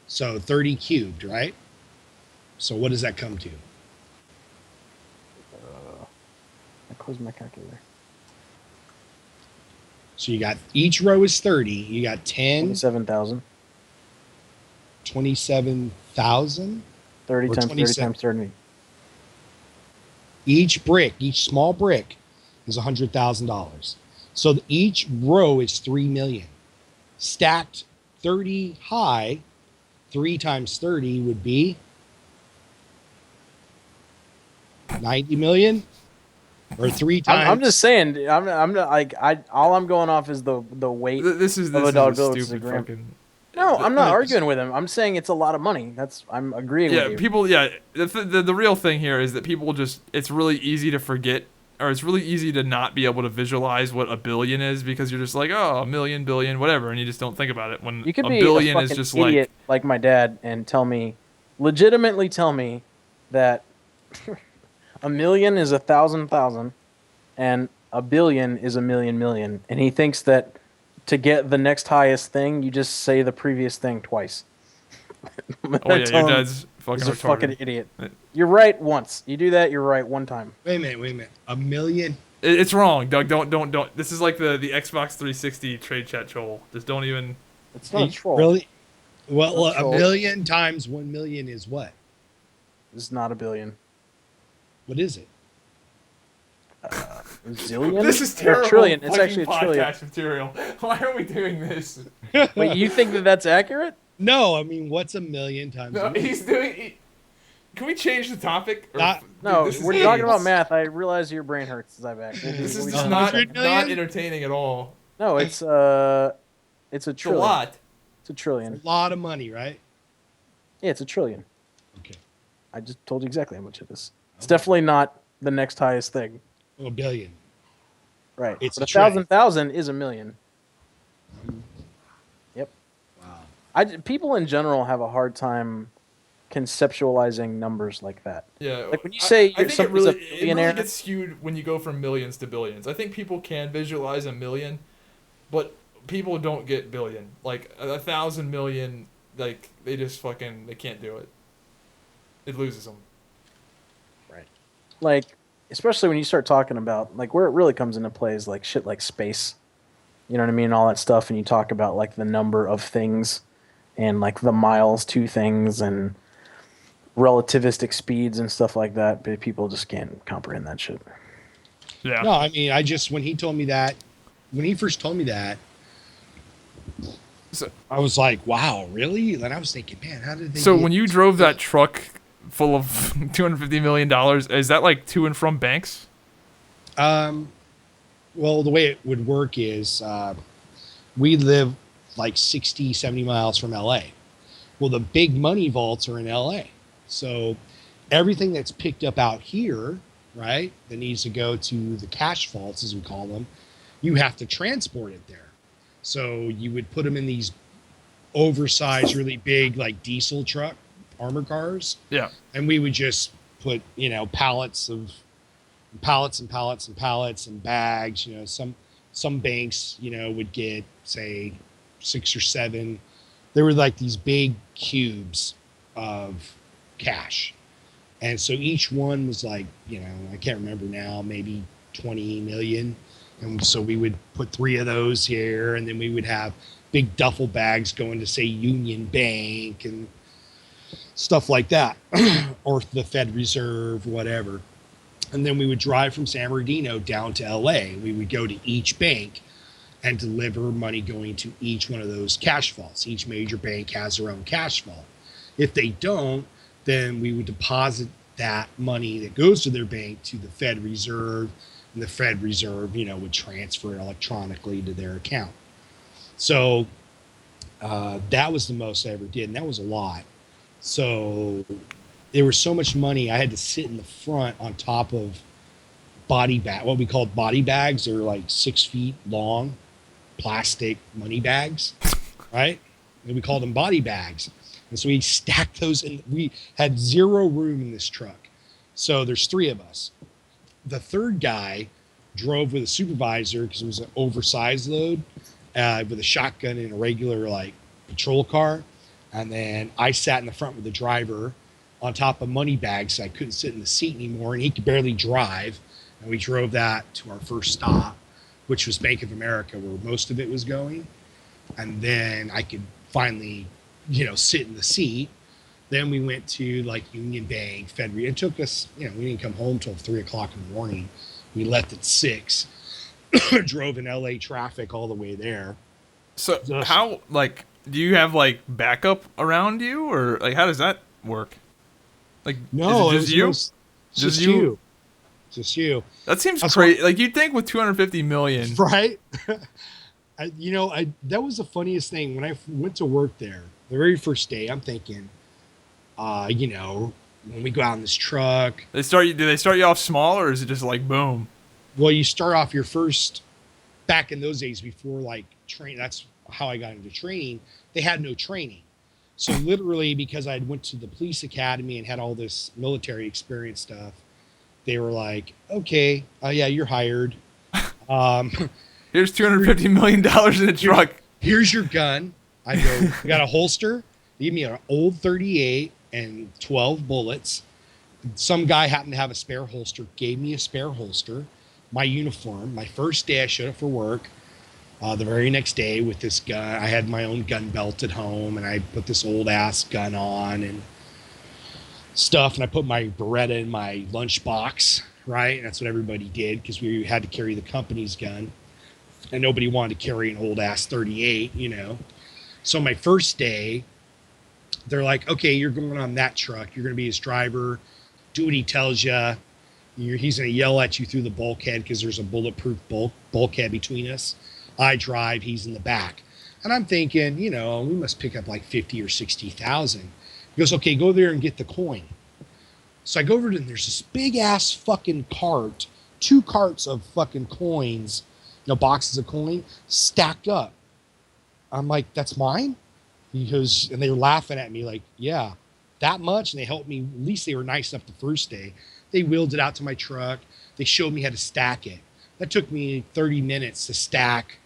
So 30 cubed, right? So what does that come to? I closed my calculator. So you got each row is 30. You got 10, 27,000. 27,000. 30 Or times 30 27. times 30. Each brick, each small brick is $100,000. So each row is 3 million. Stacked 30 high, 3 times 30 would be 90 million, or 3 times. I'm just saying. I'm not like all I'm going off is the weight. This is of a a dog bill, which is a stupid gram. fucking. No, I'm not Like, arguing with him. I'm saying it's a lot of money. I'm agreeing Yeah, with you. people. Yeah, the real thing here is that people just. It's really easy to forget, or it's really easy to not be able to visualize what a billion is because you're just like, oh, a million, billion, whatever, and you just don't think about it. When You could a be billion a is fucking just idiot like my dad and legitimately tell me that a million is 1,000,000 and a billion is a million, and he thinks that to get the next highest thing, you just say the previous thing twice. oh yeah, your dad's fucking He's a retarded. fucking idiot. You're right once. You do that, you're right one time. Wait a minute. A million? It's wrong, Doug. Don't. This is like the Xbox 360 trade chat troll. Just don't even. It's not a troll. Really? Well, Not a a troll. million times 1 million is what? It's not a billion. What is it? A zillion? This is Or terrible. a trillion. It's fucking actually a trillion. podcast material. Why are we doing this? Wait, you think that that's accurate? No, I mean, what's a million times? No, a million? he's doing. Can we change the topic? Or- Not- Dude, No, this is we're talking about idiots. math. I realize your brain hurts, Zybak. This is We'll just be- not 100 million? entertaining at all. No, it's a It's a trillion. lot. It's a trillion. A lot of money, right? Yeah, it's a trillion. Okay. I just told you exactly how much it is. It's definitely not the next highest thing. Well, a billion. Right. It's but a trillion. 1,000,000 is a million. Wow. People in general have a hard time conceptualizing numbers like that. Yeah, Like when you say I think somebody's a it really billionaire, gets skewed when you go from millions to billions. I think people can visualize a million, but people don't get billion. Like 1,000 million, like they just fucking they can't do it. It loses them. right? Like especially when you start talking about like where it really comes into play is like shit like space. You know what I mean? All that stuff, and you talk about like the number of things and like the miles to things and relativistic speeds and stuff like that, but people just can't comprehend that shit. Yeah. No, I mean, I just when he told me that, when he first told me that, So, I was like, wow, really? And I was thinking, man, how did they? so get when you drove that truck full of $250 million, is that like to and from banks? Um, well, the way it would work is we live like 60, 70 miles from LA. Well, the big money vaults are in LA. So everything that's picked up out here, right, that needs to go to the cash vaults, as we call them, you have to transport it there. So you would put them in these oversized, really big, like diesel truck armor cars. Yeah. And we would just put, pallets and bags. Some banks, would get, say, 6 or 7. There were like these big cubes of cash. And so each one was like, I can't remember now, maybe 20 million. And so we would put 3 of those here, and then we would have big duffel bags going to, say, Union Bank and stuff like that, or the Fed Reserve, whatever. And then we would drive from San Bernardino down to LA. We would go to each bank and deliver money going to each one of those cash vaults. Each major bank has their own cash vault. If they don't, then we would deposit that money that goes to their bank to the Fed Reserve, and the Fed Reserve, would transfer it electronically to their account. So that was the most I ever did, and that was a lot. So there was so much money, I had to sit in the front on top of what we called body bags. They're like 6 feet long, plastic money bags, right? And we called them body bags. And so we stacked those, and we had 0 room in this truck. So there's 3 of us. The third guy drove with a supervisor because it was an oversized load, with a shotgun in a regular like patrol car. And then I sat in the front with the driver on top of money bags, so I couldn't sit in the seat anymore, and he could barely drive. And we drove that to our first stop, which was Bank of America, where most of it was going. And then I could finally, sit in the seat. Then we went to like Union Bank, It took us, we didn't come home till 3 o'clock in the morning. We left at 6, drove in LA traffic all the way there. So how, like, do you have like backup around you, or like how does that work? Like, no, is it just you? Just you. Just you. That seems crazy. Like you'd think with 250 million, right? That was the funniest thing when I went to work there. The very first day, I'm thinking, when we go out in this truck, do they start you off small, or is it just like boom? Well, you start off your first, back in those days before like train. That's how I got into training. They had no training. So literally, because I went to the police academy and had all this military experience stuff, they were like, okay, yeah, you're hired. Here's $250 million in a truck. Here's your gun. I go, you got a holster? They give me an old 38 and 12 bullets. Some guy happened to have a spare holster, gave me a spare holster, my uniform. My first day I showed up for work. The very next day with this gun, I had my own gun belt at home, and I put this old ass gun on and stuff. And I put my Beretta in my lunchbox, right? And that's what everybody did because we had to carry the company's gun, and nobody wanted to carry an old ass 38, So my first day, they're like, okay, you're going on that truck. You're going to be his driver. Do what he tells you. He's going to yell at you through the bulkhead because there's a bulletproof bulkhead between us. I drive, he's in the back. And I'm thinking, we must pick up like 50 or 60,000. He goes, okay, go there and get the coin. So I go over and there's this big ass fucking cart, 2 carts of fucking coins, boxes of coin stacked up. I'm like, that's mine? He goes, and they were laughing at me like, yeah, that much. And they helped me. At least they were nice enough the first day. They wheeled it out to my truck. They showed me how to stack it. That took me 30 minutes to stack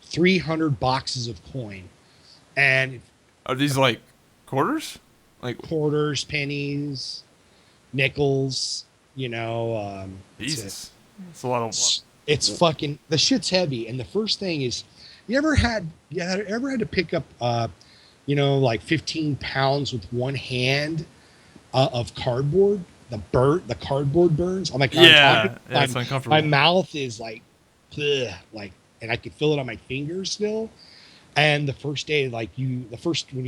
300 boxes of coin. And Are these like quarters? Like quarters, pennies, nickels, Jesus. It's a lot of. it's fucking, the shit's heavy. And the first thing is, you ever had to pick up, like 15 pounds with one hand of cardboard? The cardboard burns. I'm like, it's uncomfortable. My mouth is like, ugh, like, and I can feel it on my fingers still. And the first day, when you're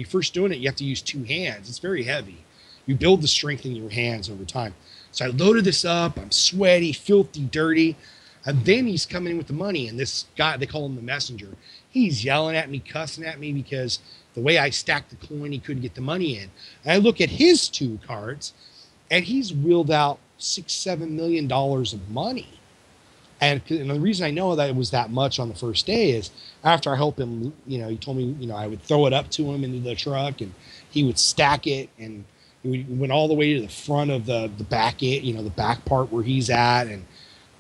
first doing it, you have to use two hands. It's very heavy. You build the strength in your hands over time. So I loaded this up. I'm sweaty, filthy, dirty. And then he's coming in with the money. And this guy, they call him the messenger. He's yelling at me, cussing at me because the way I stacked the coin, he couldn't get the money in. And I look at his two cards, and he's wheeled out $6-7 million of money. And the reason I know that it was that much on the first day is after I helped him, he told me, I would throw it up to him into the truck and he would stack it. And we went all the way to the front of the back, the back part where he's at, and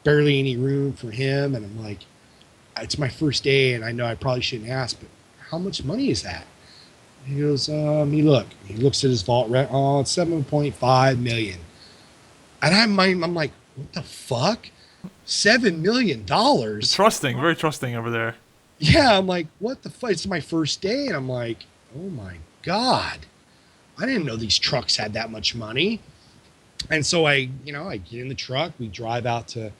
barely any room for him. And I'm like, it's my first day, and I know I probably shouldn't ask, but how much money is that? He goes, he looks at his vault, it's 7.5 million. And I'm like, what the fuck? $7 million. Trusting, very trusting over there. Yeah, I'm like, what the fuck? It's my first day, and I'm like, oh my God. I didn't know these trucks had that much money. And so I get in the truck, we drive out to,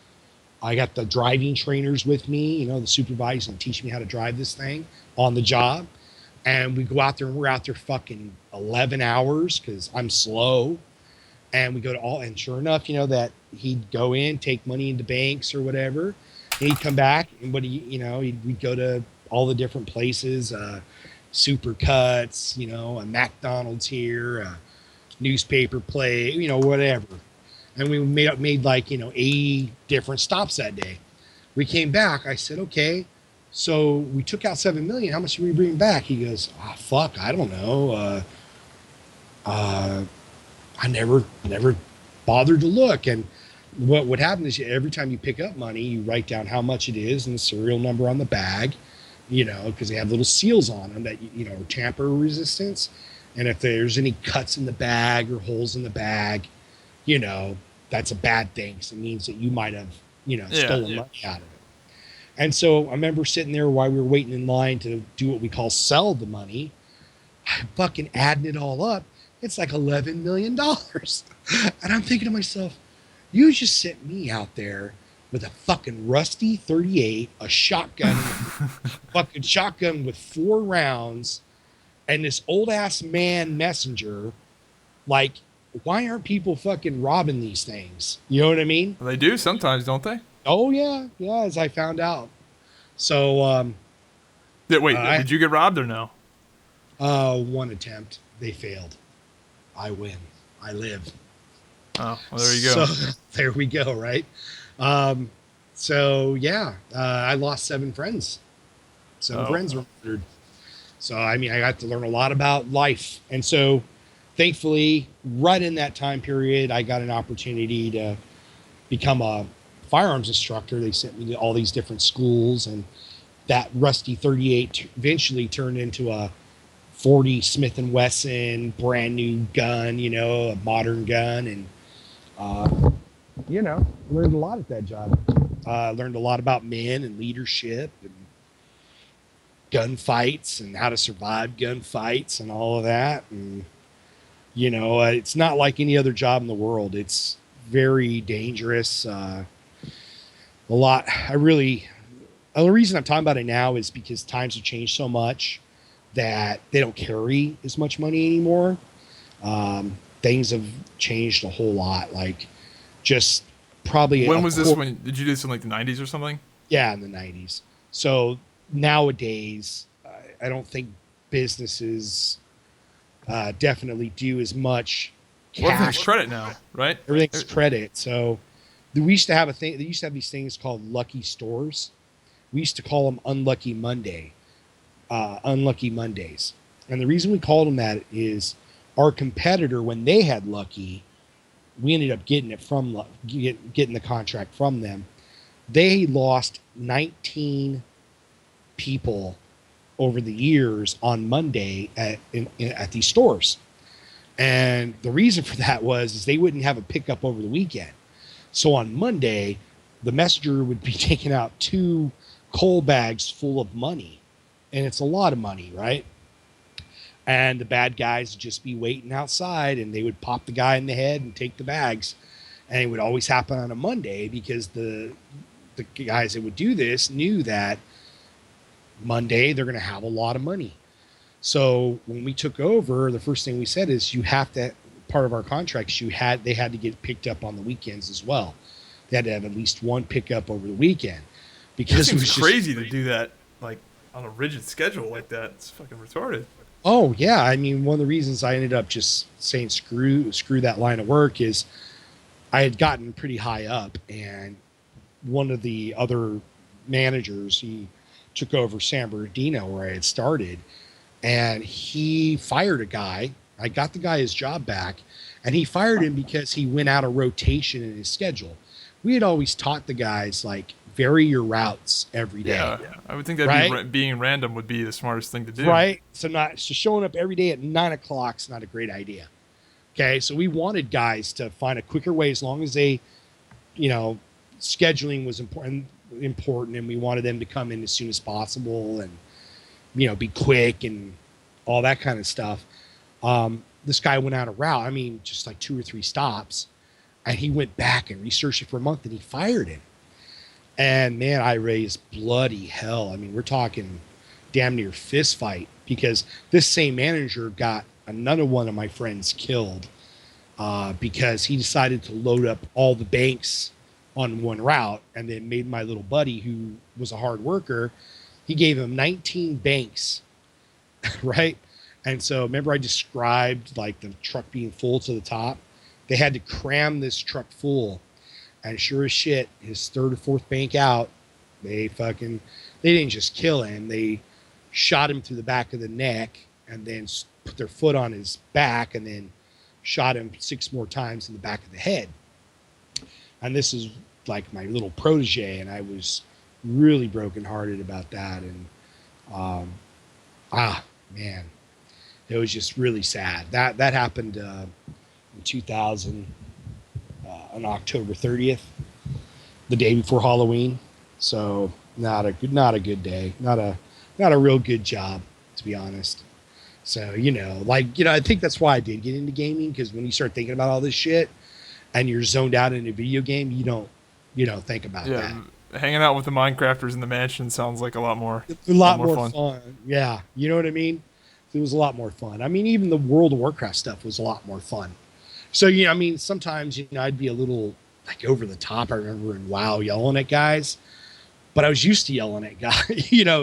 I got the driving trainers with me, the supervisors, and teach me how to drive this thing on the job. And we go out there, and we're out there fucking 11 hours because I'm slow. And we go to and sure enough, that he'd go in, take money into banks or whatever. And he'd come back, and we'd go to all the different places, Super Cuts, a McDonald's here, a newspaper play, whatever. And we made like, 80 different stops that day. We came back. I said, okay, so we took out 7 million. How much did we bring back? He goes, fuck, I don't know. I never bothered to look. And what would happen is every time you pick up money, you write down how much it is and the serial number on the bag, because they have little seals on them that, are tamper resistance. And if there's any cuts in the bag or holes in the bag, that's a bad thing. So it means that you might have, stolen money out of it. And so I remember sitting there while we were waiting in line to do what we call sell the money, fucking adding it all up. It's like $11 million. And I'm thinking to myself, you just sent me out there with a fucking rusty 38, a shotgun, fucking shotgun with 4 rounds, and this old ass man messenger. Like, why aren't people fucking robbing these things? You know what I mean? Well, they do sometimes, don't they? Oh yeah. Yeah. As I found out. So, did you get robbed or no? One attempt. They failed. I win. I live. Oh, well, there you go. So there we go. Right. I lost 7 friends. 7 friends were murdered. So, I got to learn a lot about life. And so thankfully, right in that time period, I got an opportunity to become a firearms instructor. They sent me to all these different schools, and that rusty 38 eventually turned into a 40 Smith & Wesson, brand new gun, a modern gun. And, learned a lot at that job. Learned a lot about men and leadership and gunfights and how to survive gunfights and all of that. And, it's not like any other job in the world. It's very dangerous. The reason I'm talking about it now is because times have changed so much that they don't carry as much money anymore. Things have changed a whole lot. Like, just probably. When was this? When did you do this in like the 90s or something? Yeah, in the 90s. So nowadays, I don't think businesses definitely do as much cash. Well, everything's credit now, right? Everything's credit. So we used to have they used to have these things called lucky stores. We used to call them Unlucky Mondays. And the reason we called them that is our competitor, when they had Lucky, we ended up getting it from getting the contract from them. They lost 19 people over the years on Monday at these stores. And the reason for that is they wouldn't have a pickup over the weekend. So on Monday, the messenger would be taking out 2 coal bags full of money. And it's a lot of money, right? And the bad guys would just be waiting outside, and they would pop the guy in the head and take the bags. And it would always happen on a Monday because the guys that would do this knew that Monday they're going to have a lot of money. So when we took over, the first thing we said is you have to, part of our contracts, they had to get picked up on the weekends as well. They had to have at least one pickup over the weekend because it was crazy to do that like on a rigid schedule like that. It's fucking retarded. Oh yeah, I mean, one of the reasons I ended up just saying screw that line of work is I had gotten pretty high up, and one of the other managers, he took over San Bernardino where I had started, and he fired a guy. I got the guy his job back, and he fired him because he went out of rotation in his schedule. We had always taught the guys, like, vary your routes every day. Yeah. I would think that right? Being random would be the smartest thing to do. Right. So showing up every day at 9 o'clock is not a great idea. Okay. So we wanted guys to find a quicker way, as long as they, scheduling was important, and we wanted them to come in as soon as possible and, be quick and all that kind of stuff. This guy went out a route. I mean, just like 2 or 3 stops, and he went back and researched it for a month, and he fired him. And man, I raised bloody hell. I mean, we're talking damn near fist fight, because this same manager got another one of my friends killed because he decided to load up all the banks on one route, and then made my little buddy, who was a hard worker, he gave him 19 banks, right? And so remember I described like the truck being full to the top? They had to cram this truck full. And sure as shit, his 3rd or 4th bank out, they didn't just kill him. They shot him through the back of the neck, and then put their foot on his back, and then shot him 6 more times in the back of the head. And this is like my little protege, and I was really brokenhearted about that. And man, it was just really sad. That happened in 2000. On October 30th, the day before Halloween. So not a good day, not a real good job, to be honest. So, I think that's why I did get into gaming, because when you start thinking about all this shit and you're zoned out in a video game, you don't think about that. Hanging out with the Minecrafters in the mansion sounds like a lot more fun. Yeah. You know what I mean? It was a lot more fun. I mean, even the World of Warcraft stuff was a lot more fun. So, sometimes, I'd be a little like over the top. I remember in WoW yelling at guys, but I was used to yelling at guys,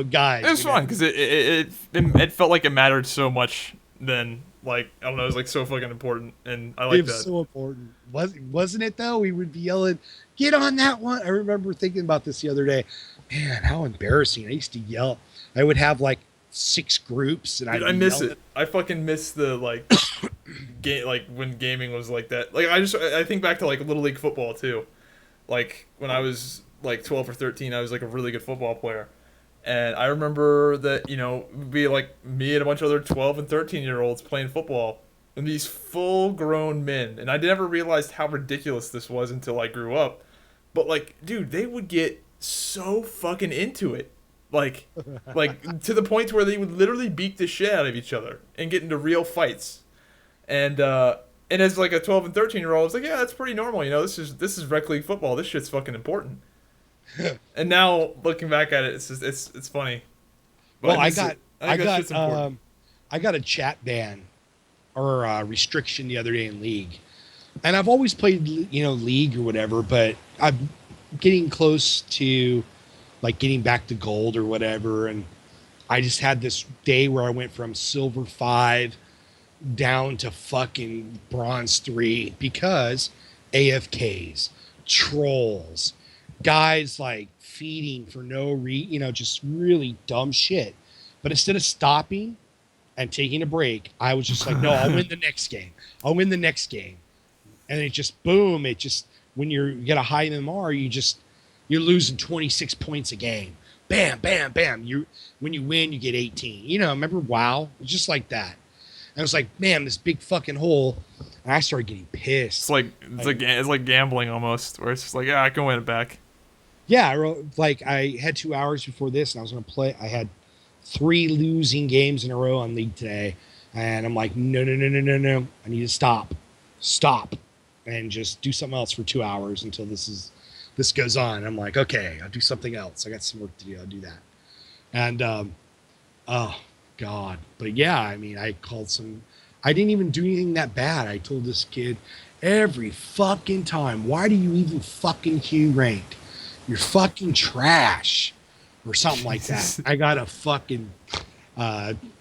guys. It was fun because it felt like it mattered so much then. Like, I don't know, it was like so fucking important. And I like that. It was so important. Wasn't it though? We would be yelling, get on that one. I remember thinking about this the other day. Man, how embarrassing. I used to yell. I would have like 6 groups, and I miss it. I fucking miss the like game, like when gaming was like that. Like I think back to like Little League football too. Like when I was like 12 or 13, I was like a really good football player. And I remember that, it'd be like me and a bunch of other 12 and 13-year-olds playing football, and these full-grown men. And I never realized how ridiculous this was until I grew up. But like, dude, they would get so fucking into it. Like to the point where they would literally beat the shit out of each other and get into real fights. And as like a 12 and 13-year-old, it's like, yeah, that's pretty normal. This is rec league football. This shit's fucking important. And now looking back at it, it's funny. But well, I got a chat ban or a restriction the other day in League, and I've always played League or whatever, but I'm getting close to like getting back to gold or whatever, and I just had this day where I went from silver 5 down to fucking bronze 3 because AFKs, trolls, guys like feeding for no just really dumb shit. But instead of stopping and taking a break, I was just like, no, I'll win the next game. I'll win the next game. And it just, boom, it just, when you get a high MMR, you're losing 26 points a game. Bam, bam, bam. When you win, you get 18. You know, remember WoW? It was just like that. And I was like, man, this big fucking hole. And I started getting pissed. It's like gambling almost, where it's just like, yeah, I can win it back. Yeah, I had 2 hours before this, and I was going to play. I had 3 losing games in a row on League today. And I'm like, no. I need to stop, and just do something else for 2 hours until this goes on. I'm like, okay, I'll do something else. I got some work to do. I'll do that. And oh God, but yeah, I mean, I didn't even do anything that bad. I told this kid every fucking time, why do you even fucking queue ranked? You're fucking trash, or something like that. I got a fucking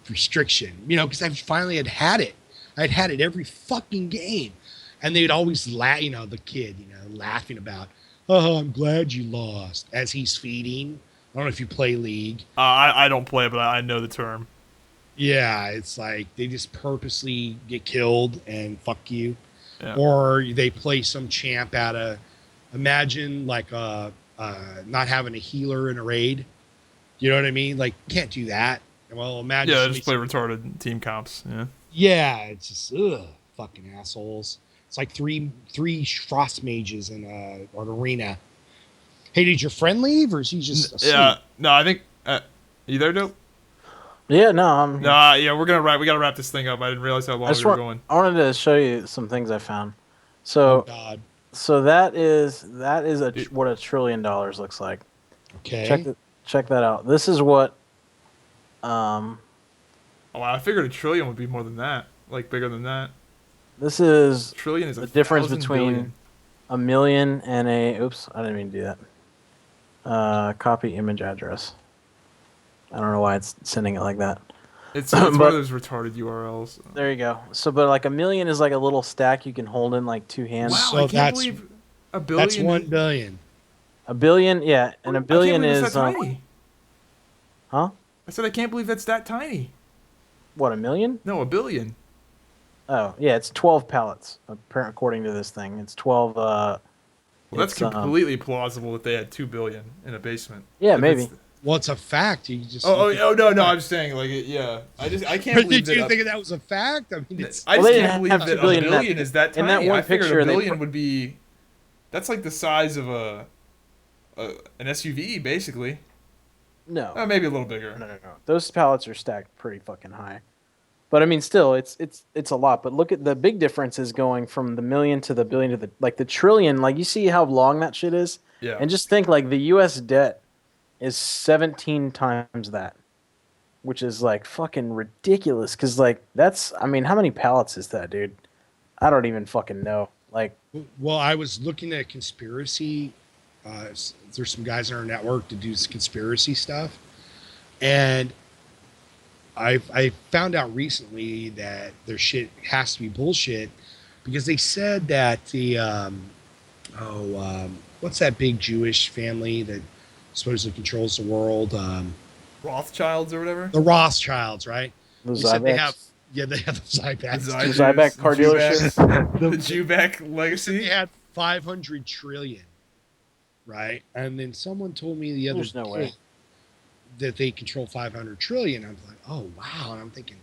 restriction, because I finally had it. I'd had it every fucking game. And they'd always laugh, the kid, laughing about, oh, I'm glad you lost, as he's feeding. I don't know if you play League. I don't play, but I know the term. Yeah, it's like they just purposely get killed and fuck you. Yeah. Or they play some champ imagine like not having a healer in a raid. You know what I mean? Like, can't do that. Well, imagine. Yeah, just play retarded team comps. Yeah. Yeah, it's just, fucking assholes. It's like three frost mages in an arena. Hey, did your friend leave, or is he just asleep? Yeah, no, I think. You there, Dope? Yeah, no, I'm. Nah, yeah, we gotta wrap this thing up. I didn't realize how long we were going. I wanted to show you some things I found. So, oh God. So that is what $1 trillion looks like. Okay. Check that out. This is what. Oh, I figured $1 trillion would be more than that, like bigger than that. This is $1 trillion is the difference between $1 million and a. Oops, I didn't mean to do that. Copy image address. I don't know why it's sending it like that. It's one of those retarded URLs. There you go. So, but like $1 million is like a little stack you can hold in like 2 hands. Wow, So I can't believe $1 billion. That's 1 billion. $1 billion, yeah, and $1 billion is that tiny. Huh? I said I can't believe that's that tiny. What, $1 million? No, $1 billion. Oh, yeah, it's 12 pallets, according to this thing. It's 12. Well, that's completely plausible that they had $2 billion in a basement. Yeah, maybe. Well, it's a fact. You just. Oh no! I'm saying like yeah. I can't believe that. Did you think that was a fact? I mean, it's. I just can't believe that $1 billion is that tiny. In that one I figured picture, $1 billion would be. That's like the size of an SUV, basically. No. Maybe a little bigger. No. Those pallets are stacked pretty fucking high. But I mean, still, it's a lot. But look at the big difference is going from the million to the billion to the trillion. Like, you see how long that shit is? Yeah. And just think, like, the U.S. debt is 17 times that, which is like fucking ridiculous. Because like how many pallets is that, dude? I don't even fucking know. Like, well, I was looking at conspiracy. There's some guys on our network to do this conspiracy stuff, and I found out recently that their shit has to be bullshit, because they said that the what's that big Jewish family that supposedly controls the world? Rothschilds or whatever. The Rothschilds, right? The Zybaks. They have the Zybaks. The Zybak car dealership. The Zybak legacy. They had 500 trillion, right? And then someone told me the other day that they control 500 trillion. I'm like, oh wow, and I'm thinking,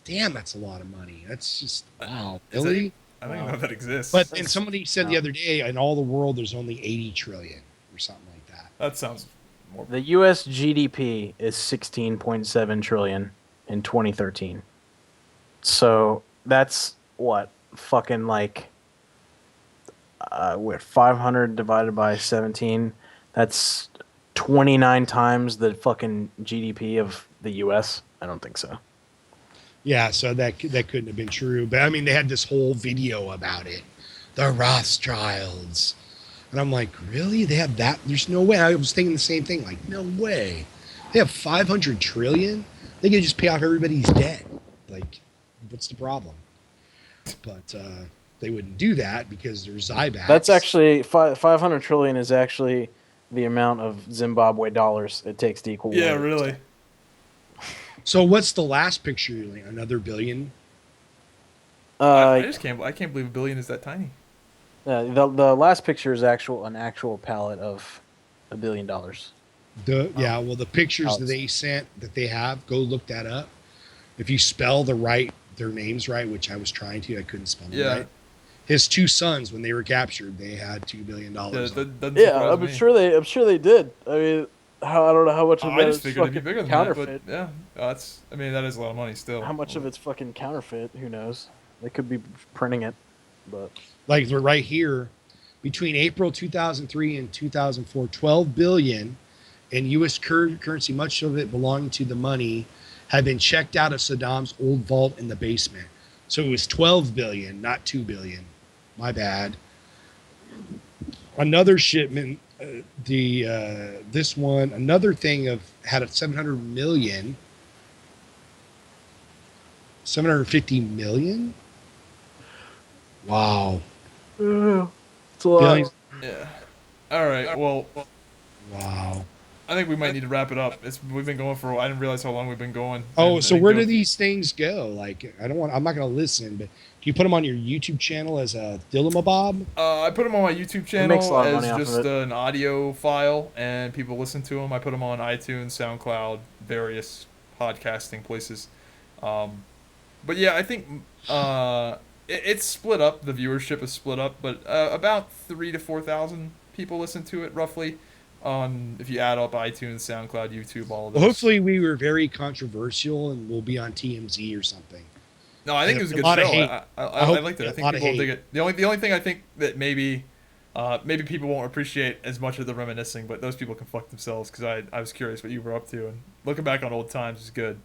damn, that's a lot of money. That's just wow, really. I don't even know if that exists. But then somebody said the other day, in all the world, there's only 80 trillion or something like that. That sounds more. The U.S. GDP is 16.7 trillion in 2013. So that's what fucking like 500 divided by 17. That's 29 times the fucking GDP of the U.S. I don't think so. Yeah, so that couldn't have been true. But I mean, they had this whole video about it, the Rothschilds, and I'm like, really? They have that? There's no way. I was thinking the same thing. Like, no way. They have 500 trillion. They could just pay off everybody's debt. Like, what's the problem? But they wouldn't do that because they're Zybaks. That's actually 500 trillion is actually the amount of Zimbabwe dollars it takes to equal. Yeah, really. So what's the last picture you link? Another billion? I just can't. I can't believe a billion is that tiny. The last picture is an actual pallet of $1 billion. Yeah, well, the pictures that they sent that they have, go look that up. If you spell their names right, which I was trying to, I couldn't spell them right. His two sons, when they were captured, they had $2 billion. Yeah, I'm sure they did. I mean, I don't know how much of that is fucking bigger than counterfeit. That, but I mean, that is a lot of money still. How much of it's fucking counterfeit? Who knows? They could be printing it, but like we're right here, between April 2003 and 2004, 12 billion in U.S. currency, much of it belonging to the money, had been checked out of Saddam's old vault in the basement. So it was 12 billion, not 2 billion. My bad. Another shipment, this one, another thing had a 750 million. Wow. It's a lot. Yeah. All right. Well. Wow. I think we might need to wrap it up. We've been going I didn't realize how long we've been going. Oh, so where do these things go? Like, I'm not going to listen, but do you put them on your YouTube channel as a Dillimabob? I put them on my YouTube channel as just an audio file, and people listen to them. I put them on iTunes, SoundCloud, various podcasting places. But yeah, I think it's split up. The viewership is split up, but about 3,000 to 4,000 people listen to it roughly. If you add up iTunes, SoundCloud, YouTube, all of those. Well, hopefully we were very controversial and we'll be on TMZ or something. No, I think it was a good show. I liked it. I think people will dig it. The only thing I think that maybe people won't appreciate as much of the reminiscing, but those people can fuck themselves, because I was curious what you were up to, and looking back on old times is good.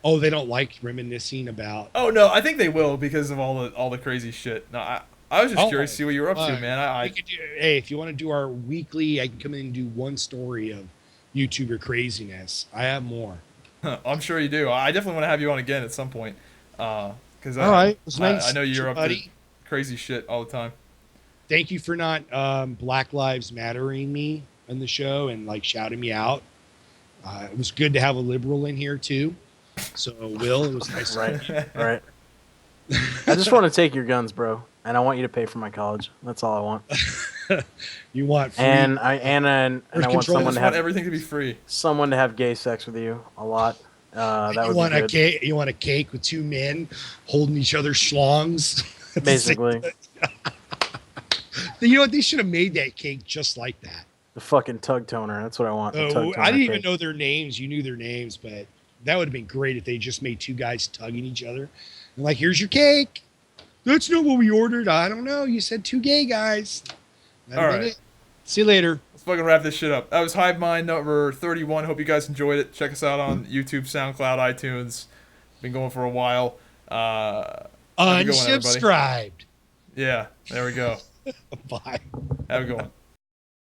Oh, they don't like reminiscing about? Oh no, I think they will because of all the crazy shit. No, I was just curious to see what you were up to, man. Hey, if you want to do our weekly, I can come in and do one story of YouTuber craziness. I have more. I'm sure you do. I definitely want to have you on again at some point. Because it was nice. I know you're up to crazy shit all the time. Thank you for not Black Lives Mattering me on the show and like shouting me out. It was good to have a liberal in here too. So Will, it was nice. Right. I just want to take your guns, bro. And I want you to pay for my college. That's all I want. You want free, and I want someone to have everything to be free. Someone to have gay sex with you a lot. That would be good. You want a cake with two men holding each other's schlongs? Basically. You know what? They should have made that cake just like that. The fucking tug toner. That's what I want. I didn't even know their names. You knew their names, but that would have been great if they just made two guys tugging each other. And like, here's your cake. That's not what we ordered. I don't know. You said two gay guys. All right. See you later. Let's fucking wrap this shit up. That was Hive Mind number 31. Hope you guys enjoyed it. Check us out on YouTube, SoundCloud, iTunes. Been going for a while. Unsubscribed. Yeah, there we go. Bye. Have a good one.